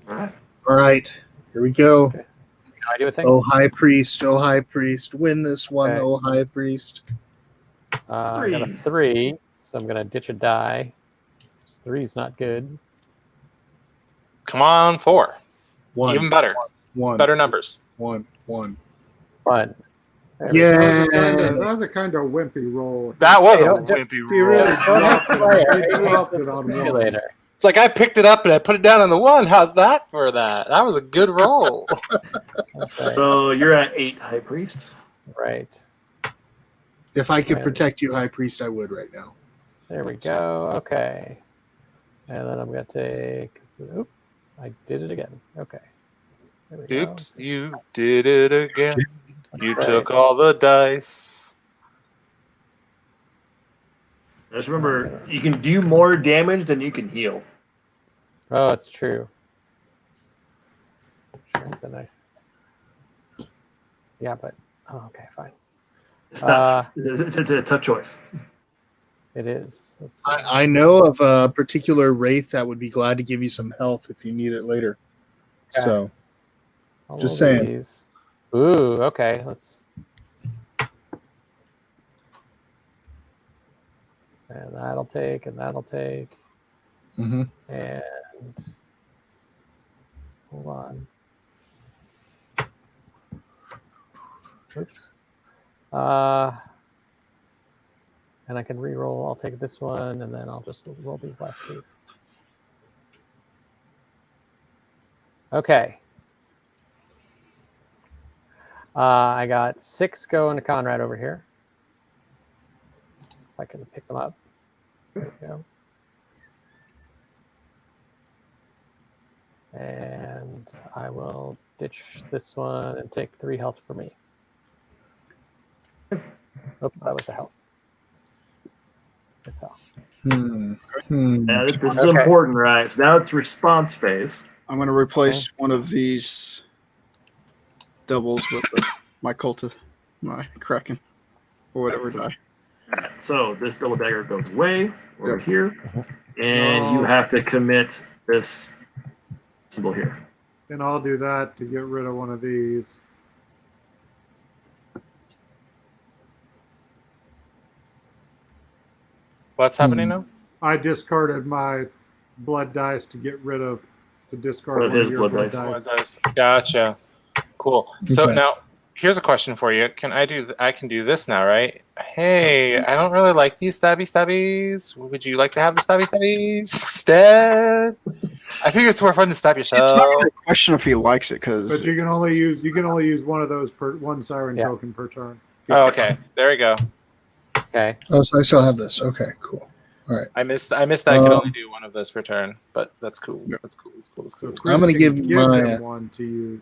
All right, here we go. Okay. I do a thing. Oh, high priest! Oh, high priest! Win this one, Okay. oh, high priest! I got a 3, so I'm gonna ditch a die. 3's not good. Come on, 4. 1. Even better. 1. Better numbers. 1. 1. Fun. Yeah. That was a kind of wimpy roll. That was a don't- wimpy He roll. really Don't dropped it. play He it. dropped it on See you one. later. It's like I picked it up and I put it down on the 1. How's that for that? That was a good roll. Okay. So you're at 8, High Priest. Right. If I could Right. protect you, high priest, I would right now. There we go. Okay. And then I'm going to take. Oop. I did it again. Okay. There we go. Oops, you did it again. You Right. took all the dice. Just remember, you can do more damage than you can heal. Oh, it's true. Sure, then I. Yeah, but. Oh, okay, fine. It's not. It's a tough choice. It is. I know of a particular wraith that would be glad to give you some health if you need it later. Okay. So, All just of saying. these. Ooh, okay. Let's. And that'll take, and that'll take. Mm-hmm. And. Hold on. Oops. And I can re-roll. I'll take this one, and then I'll just roll these last 2. Okay. I got 6 going to Konrad over here. If I can pick them up. There we go. And I will ditch this one and take 3 health for me. Oops, that was a health. It fell. Yeah, this is important, right? So now it's response phase. I'm going to replace one of these doubles with my cultist, my Kraken, or whatever die. Alright, so this double dagger goes away over here, and you have to commit this symbol here. And I'll do that to get rid of one of these. What's happening now? I discarded my blood dice to get rid of the discard One of one his of your blood blood dice. dice. Gotcha. Cool. So Okay. now here's a question for you. I can do this now, right? Hey, I don't really like these stabbies. Would you like to have the stabbies instead? I figure it's more fun to stab It's yourself. not really a question if he likes it, because But you can only use one of those per one siren token per turn. Oh, okay. There we go. Okay. Oh, so I still have this. Okay, cool. All right. I missed that I could only do one of those per turn, but that's cool. That's cool. That's cool. That's cool. Chris I'm gonna can give my him one to use.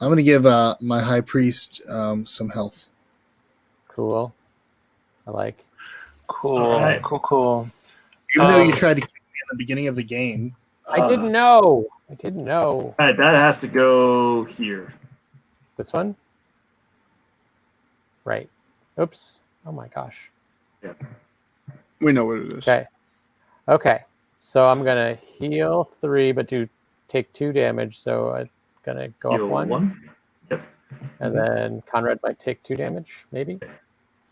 I'm gonna give my high priest some health. Cool. I like. Cool. Alright. Cool. Even though you tried to kill me in the beginning of the game. I didn't know. I didn't know. All right, that has to go here. This one? Right. Oops. Oh my gosh. Yeah. we know what it is. Okay. Okay. So I'm gonna heal 3, but take 2 damage. So I'm gonna go Heal up 1. 1. Yep. And then Konrad might take 2 damage, maybe.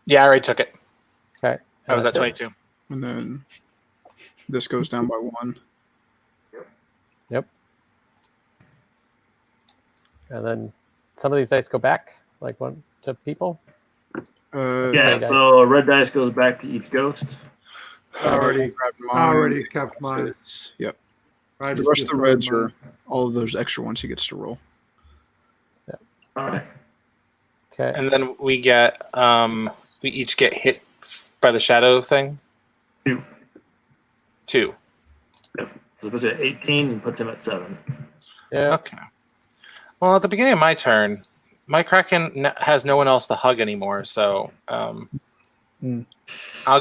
Yeah, I already took it. Okay. I was at that's it. 22. And then this goes down by 1. Yep. And then some of these dice go back, like one to people. Yeah, so a red dice goes back to each ghost. I already grabbed mine. I already kept mine. Yep. I The just rest of the discarded reds mine. are all of those extra ones he gets to roll. All right. Okay. And then we get we each get hit by the shadow thing. 2. 2. Yep. So it puts you at 18 and puts him at 7. Yeah. Okay. Well, at the beginning of my turn, my Kraken has no one else to hug anymore, so I'll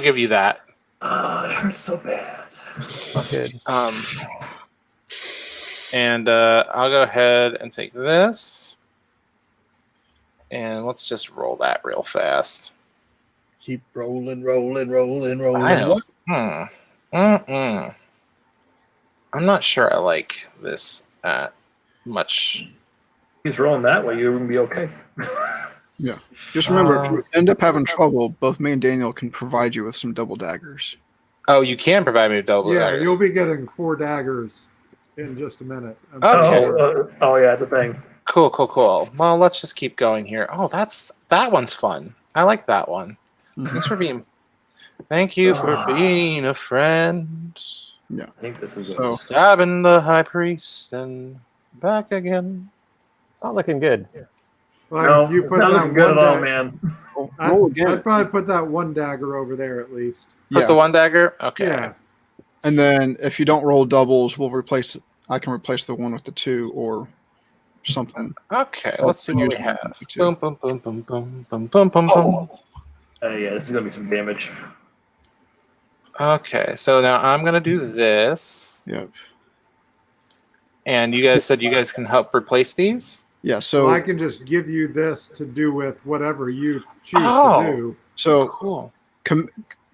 give you that. Oh, it hurts so bad. Good. And I'll go ahead and take this. And let's just roll that real fast. Keep rolling. I don't. I'm not sure I like this much. He's rolling that way. You're gonna be okay. Yeah. Just remember, if you end up having trouble, both me and Daniel can provide you with some double daggers. Oh, you can provide me with double daggers. You'll be getting 4 daggers in just a minute. Okay. Oh yeah, it's a thing. Cool. Well, let's just keep going here. Oh, that one's fun. I like that one. Thanks for being. Thank you for being a friend. Yeah, I think this is stabbing the high priest and back again. It's not looking good. Well, you put not that looking good at one all, dag- man. I'd probably put that 1 dagger over there at least. Put the 1 dagger. Okay. Yeah. And then if you don't roll doubles, I can replace the 1 with the 2 or something. Okay, let's see what we have. Boom, boom, boom, boom, boom, boom, boom, boom, boom. Yeah, this is gonna be some damage. Okay, so now I'm gonna do this. Yep. And you guys said you guys can help replace these? Yeah, so I can just give you this to do with whatever you choose to do. So cool.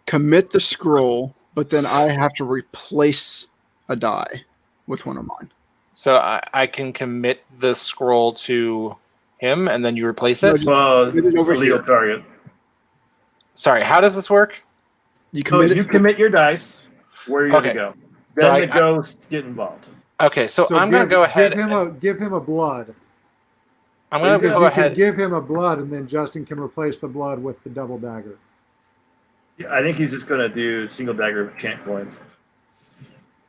Commit the scroll, but then I have to replace a die with one of mine. So I can commit the scroll to him and then you replace it? Well, it's a legal target. Sorry, how does this work? You commit your dice where you're going to go. Then the ghost get involved. Okay, so I'm going to go ahead. Give him a blood. I'm going to go ahead. Give him a blood, and then Justin can replace the blood with the double dagger. Yeah, I think he's just going to do single dagger chant coins.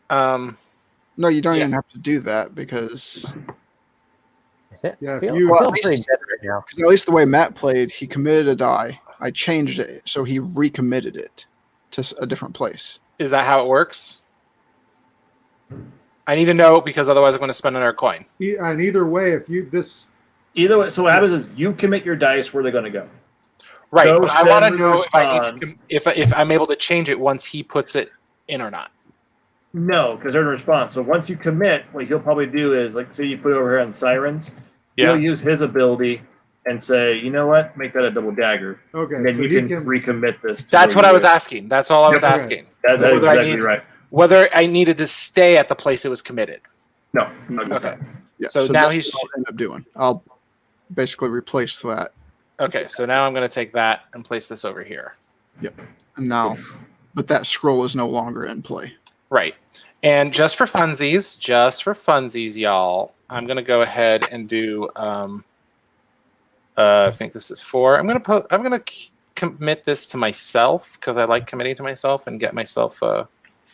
No, you don't even have to do that because. Yeah, because at least the way Matt played, he committed a die. I changed it, so he recommitted it to a different place. Is that how it works? I need to know because otherwise I'm going to spend another coin. And either way, either way, so what happens is you commit your dice where they're going to go. Right, but Ghost I want to then know if I responds. need to, if I'm able to change it once he puts it in or not. No, because they're in response. So once you commit, what he'll probably do is, like, say you put it over here on Sirens, he'll use his ability and say, you know what, make that a double dagger. Okay, and then so you he can can- recommit this. To That's where what I you was live. asking. That's all I was asking. That is Whether I exactly need- right. Whether I needed to stay at the place it was committed. No, just Okay. Yeah, So now that's he's what I'll end up doing. I'll basically replace that. okay. So now I'm going to take that and place this over here. Yep. And now, but that scroll is no longer in play. Right. And just for funsies, y'all, I'm going to go ahead and do. I think this is 4. I'm going to commit this to myself because I like committing to myself and get myself.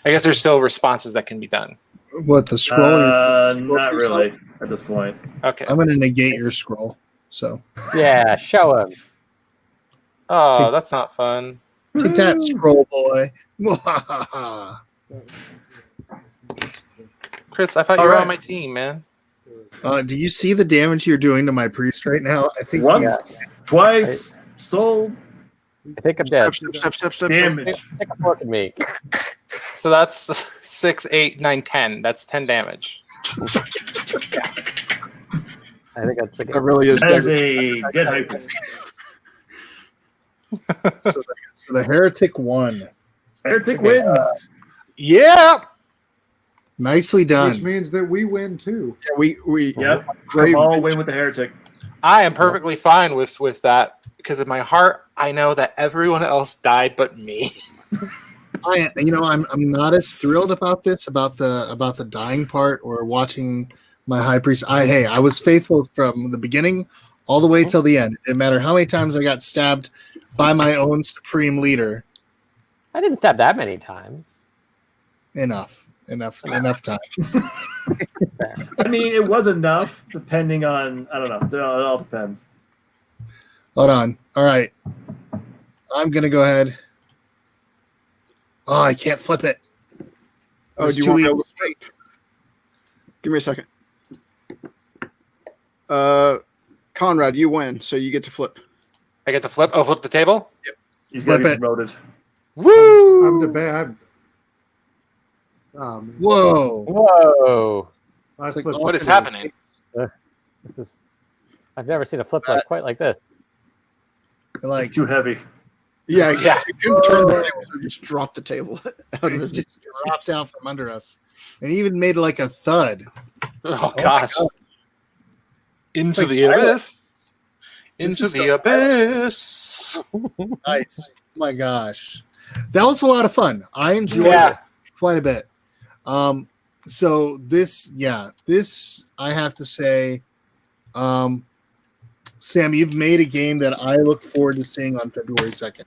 I guess there's still responses that can be done. What, the scroll? Not really at this point. Okay. I'm going to negate your scroll. So Yeah, show him. Oh, that's not fun. take that, scroll boy. Chris, I thought you were on my team, man. Do you see the damage you're doing to my priest right now? I think Once, twice, sold. I think I'm dead. Step. Damage. Take a look at me. So that's 6, 8, 9, 10. That's 10 damage. I think that's That really is. That is a dead hyper. So the heretic won. Heretic wins. Yeah. Nicely done. Which means that we win too. Yeah, we Yep. Great. All win with the heretic. I am perfectly fine with that because in my heart I know that everyone else died but me. I'm not as thrilled about this about the dying part or watching my high priest. I was faithful from the beginning all the way till the end. It didn't matter how many times I got stabbed by my own supreme leader. I didn't stab that many times. Enough times. I mean, it was enough, depending on, I don't know. It all depends. Hold on. All right. I'm going to go ahead. Oh, I can't flip it. Oh, There's do you two want eagles. Give me a second. Conrad, you win, so you get to flip. I get to flip. Oh, flip the table. Yep. He's got to Flip be promoted. Woo! I'm debating. Whoa! Whoa! It's like, What is happening? This is. I've never seen a flip like quite like this. Like It's too heavy. Yeah, Yeah. you couldn't turn the table, so just drop the table out of it his. just drops out from under us, and he even made like a thud. Oh gosh! God. Into like the abyss. Into is the so abyss. Nice. My gosh, that was a lot of fun. I enjoyed it quite a bit. So this I have to say, Sam, you've made a game that I look forward to seeing on February 2nd.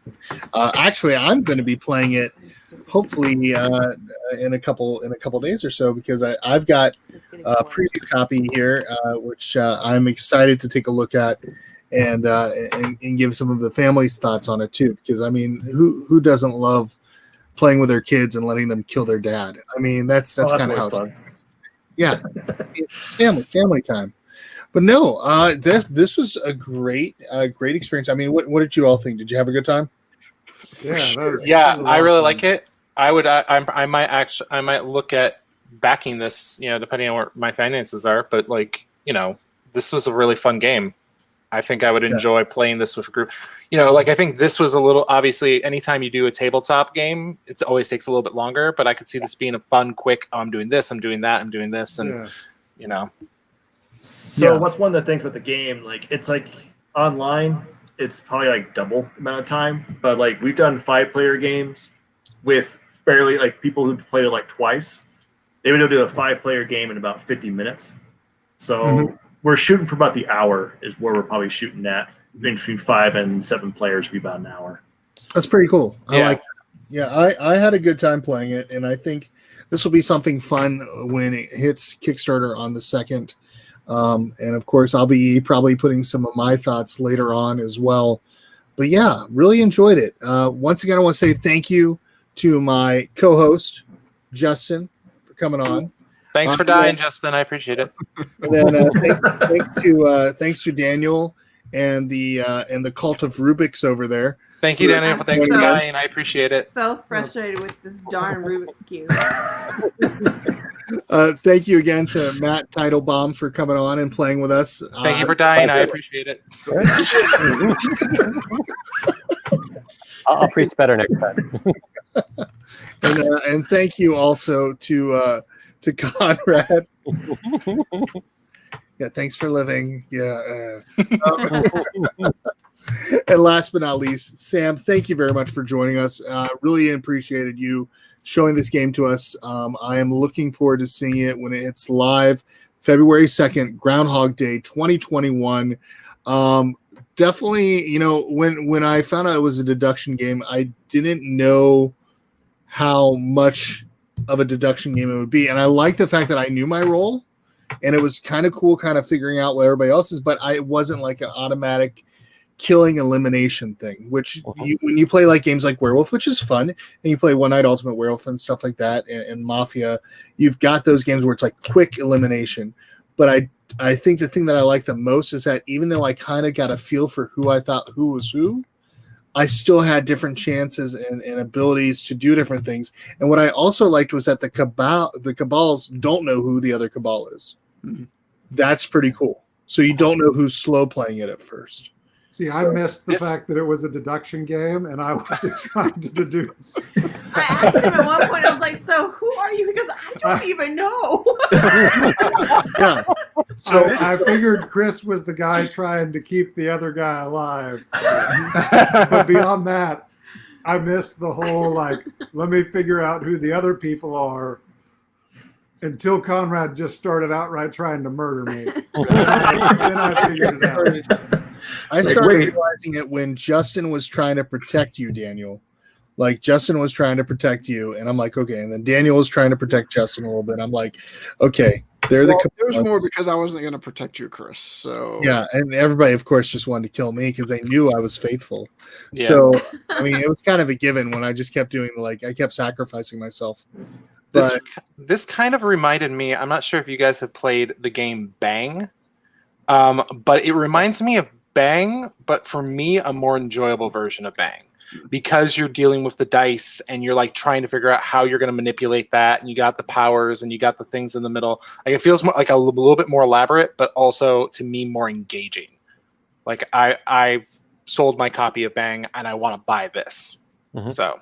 Actually, I'm going to be playing it hopefully in a couple days or so, because I've got a preview copy here, which I'm excited to take a look at and give some of the family's thoughts on it too. Because I mean, who doesn't love playing with their kids and letting them kill their dad? I mean, that's kind of how it's fun. Yeah, family time. But no, this was a great experience. I mean, what did you all think? Did you have a good time? Yeah, I really like it. I would. I might look at backing this. Depending on where my finances are. But this was a really fun game. I think I would enjoy playing this with a group. I think this was a little. Obviously, anytime you do a tabletop game, it always takes a little bit longer. But I could see this being a fun, quick. Oh, I'm doing this. I'm doing that. I'm doing this, and So what's one of the things with the game? It's online. It's probably double amount of time. But we've done 5-player games with barely people who played it twice. They would do a 5-player game in about 50 minutes. So we're shooting for about the hour is where we're probably shooting at. Between 5 and 7 players, be about an hour. That's pretty cool. Yeah. I had a good time playing it, and I think this will be something fun when it hits Kickstarter on the 2nd. And of course, I'll be probably putting some of my thoughts later on as well. But yeah, really enjoyed it. Once again, I want to say thank you to my co-host, Justin, for coming on. Thanks for dying, Justin. I appreciate it. And then thanks to Daniel and the cult of Rubik's over there. Thank you, Daniel. Thanks for dying. I appreciate it. So frustrated with this darn Rubik's Cube. Thank you again to Matt Titelbaum for coming on and playing with us. Thank you for dying. I appreciate it. I'll preach better next time. And thank you also to Conrad. Yeah, thanks for living. Yeah. And last but not least, Sam, thank you very much for joining us. Really appreciated you showing this game to us. I am looking forward to seeing it when it's live, February 2nd, Groundhog Day 2021. Definitely, when I found out it was a deduction game, I didn't know how much of a deduction game it would be. And I like the fact that I knew my role, and it was kind of cool kind of figuring out what everybody else is, but it wasn't like an automatic killing elimination thing, which when you play games like Werewolf, which is fun, and you play One Night Ultimate Werewolf and stuff like that, and Mafia, you've got those games where it's quick elimination. But I think the thing that I like the most is that even though I kind of got a feel for who I thought who was who, I still had different chances and abilities to do different things. And what I also liked was that the Cabals don't know who the other Cabal is. Mm-hmm. That's pretty cool. So you don't know who's slow playing it at first. See, I missed the fact that it was a deduction game, and I wasn't trying to deduce. I asked him at one point, I was like, so who are you? Because I don't even know. Yeah. So I figured Chris was the guy trying to keep the other guy alive. But beyond that, I missed the whole, let me figure out who the other people are, until Conrad just started outright trying to murder me. Then I figured it out. I started realizing it when Justin was trying to protect you, Daniel. Justin was trying to protect you, and I'm like, okay. And then Daniel was trying to protect Justin a little bit. I'm like, okay. It was more because I wasn't going to protect you, Chris. So yeah, and everybody, of course, just wanted to kill me because they knew I was faithful. Yeah. So I mean, it was kind of a given when I just kept doing I kept sacrificing myself. This kind of reminded me. I'm not sure if you guys have played the game Bang, But it reminds me of Bang, but for me, a more enjoyable version of Bang. Because you're dealing with the dice and you're like trying to figure out how you're going to manipulate that, and you got the powers and you got the things in the middle. Like it feels more, like a little bit more elaborate, but also to me more engaging. Like I've sold my copy of Bang and I want to buy this. So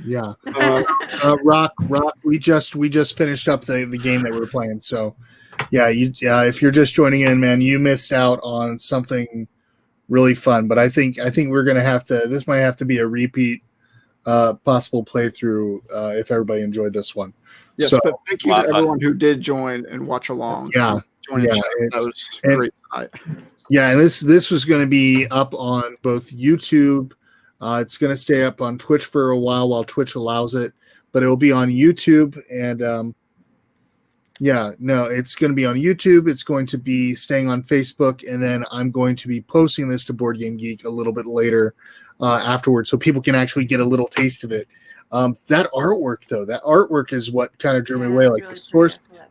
yeah, Rock. We just finished up the game that we were playing. So yeah, if you're just joining in, man, you missed out on something really fun. But I think we're gonna have to. This might have to be a repeat possible playthrough if everybody enjoyed this one. Yes, so, but thank you to everyone who did join and watch along. Yeah, that was great. Yeah, and this was going to be up on both YouTube. It's going to stay up on Twitch for a while Twitch allows it, but it will be on YouTube. And it's going to be on YouTube. It's going to be staying on Facebook, and then I'm going to be posting this to Board Game Geek a little bit later afterwards, so people can actually get a little taste of it. That artwork is what kind of drew me away. Like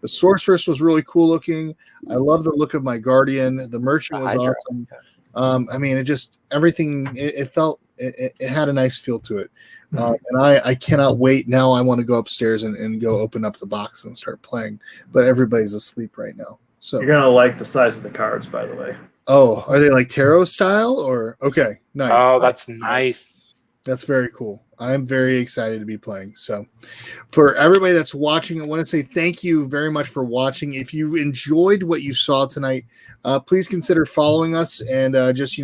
the Sorceress was really cool looking. I love the look of my Guardian. The Merchant was awesome. I mean, it just everything. It felt it had a nice feel to it, and I cannot wait. Now I want to go upstairs and go open up the box and start playing. But everybody's asleep right now, so you're gonna like the size of the cards, by the way. Oh, are they like tarot style or okay? Nice. Oh, that's nice. That's very cool. I'm very excited to be playing. So for everybody that's watching, I want to say thank you very much for watching. If you enjoyed what you saw tonight, please consider following us and just,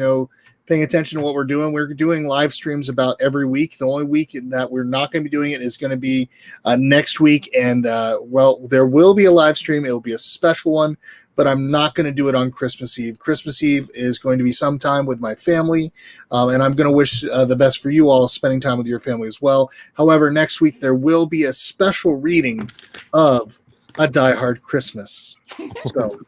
paying attention to what we're doing. We're doing live streams about every week. The only week that we're not going to be doing it is going to be next week. And, there will be a live stream. It will be a special one, but I'm not going to do it on Christmas Eve. Christmas Eve is going to be sometime with my family, and I'm going to wish the best for you all, spending time with your family as well. However, next week there will be a special reading of A Die Hard Christmas. So,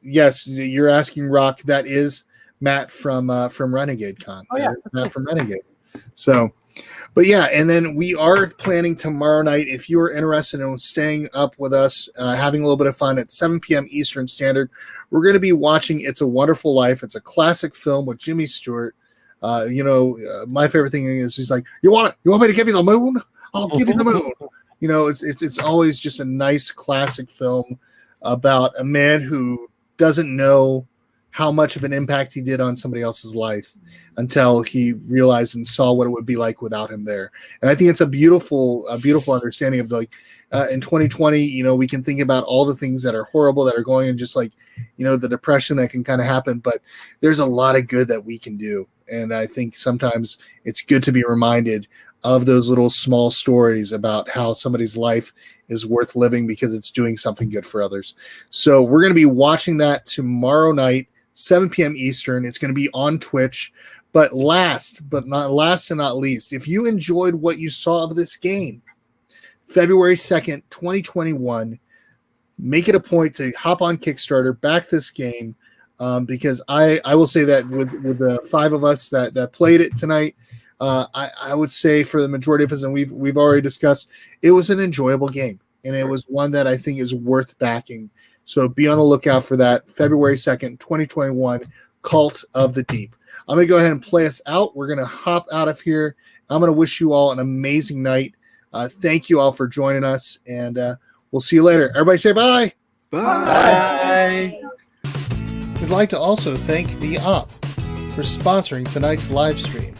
yes, you're asking Rock. That is Matt from Renegade Con. Oh yeah, Matt from Renegade. So. But yeah, and then we are planning tomorrow night. If you're interested in staying up with us, having a little bit of fun at 7 p.m. Eastern Standard, we're going to be watching It's a Wonderful Life. It's a classic film with Jimmy Stewart. My favorite thing is he's like, you want me to give you the moon? I'll give you the moon. It's always just a nice classic film about a man who doesn't know how much of an impact he did on somebody else's life until he realized and saw what it would be like without him there. And I think it's a beautiful understanding of in 2020, we can think about all the things that are horrible that are going and just like, the depression that can kind of happen, but there's a lot of good that we can do. And I think sometimes it's good to be reminded of those little small stories about how somebody's life is worth living because it's doing something good for others. So we're going to be watching that tomorrow night, 7 p.m. Eastern. It's going to be on Twitch. But last and not least, if you enjoyed what you saw of this game, February 2nd, 2021, make it a point to hop on Kickstarter, back this game, because I will say that with the five of us that played it tonight, I would say for the majority of us, and we've already discussed, it was an enjoyable game, and it was one that I think is worth backing. So be on the lookout for that, February 2nd, 2021, Cult of the Deep. I'm going to go ahead and play us out. We're going to hop out of here. I'm going to wish you all an amazing night. Thank you all for joining us, and we'll see you later. Everybody say bye. Bye. We'd like to also thank The Op for sponsoring tonight's live stream.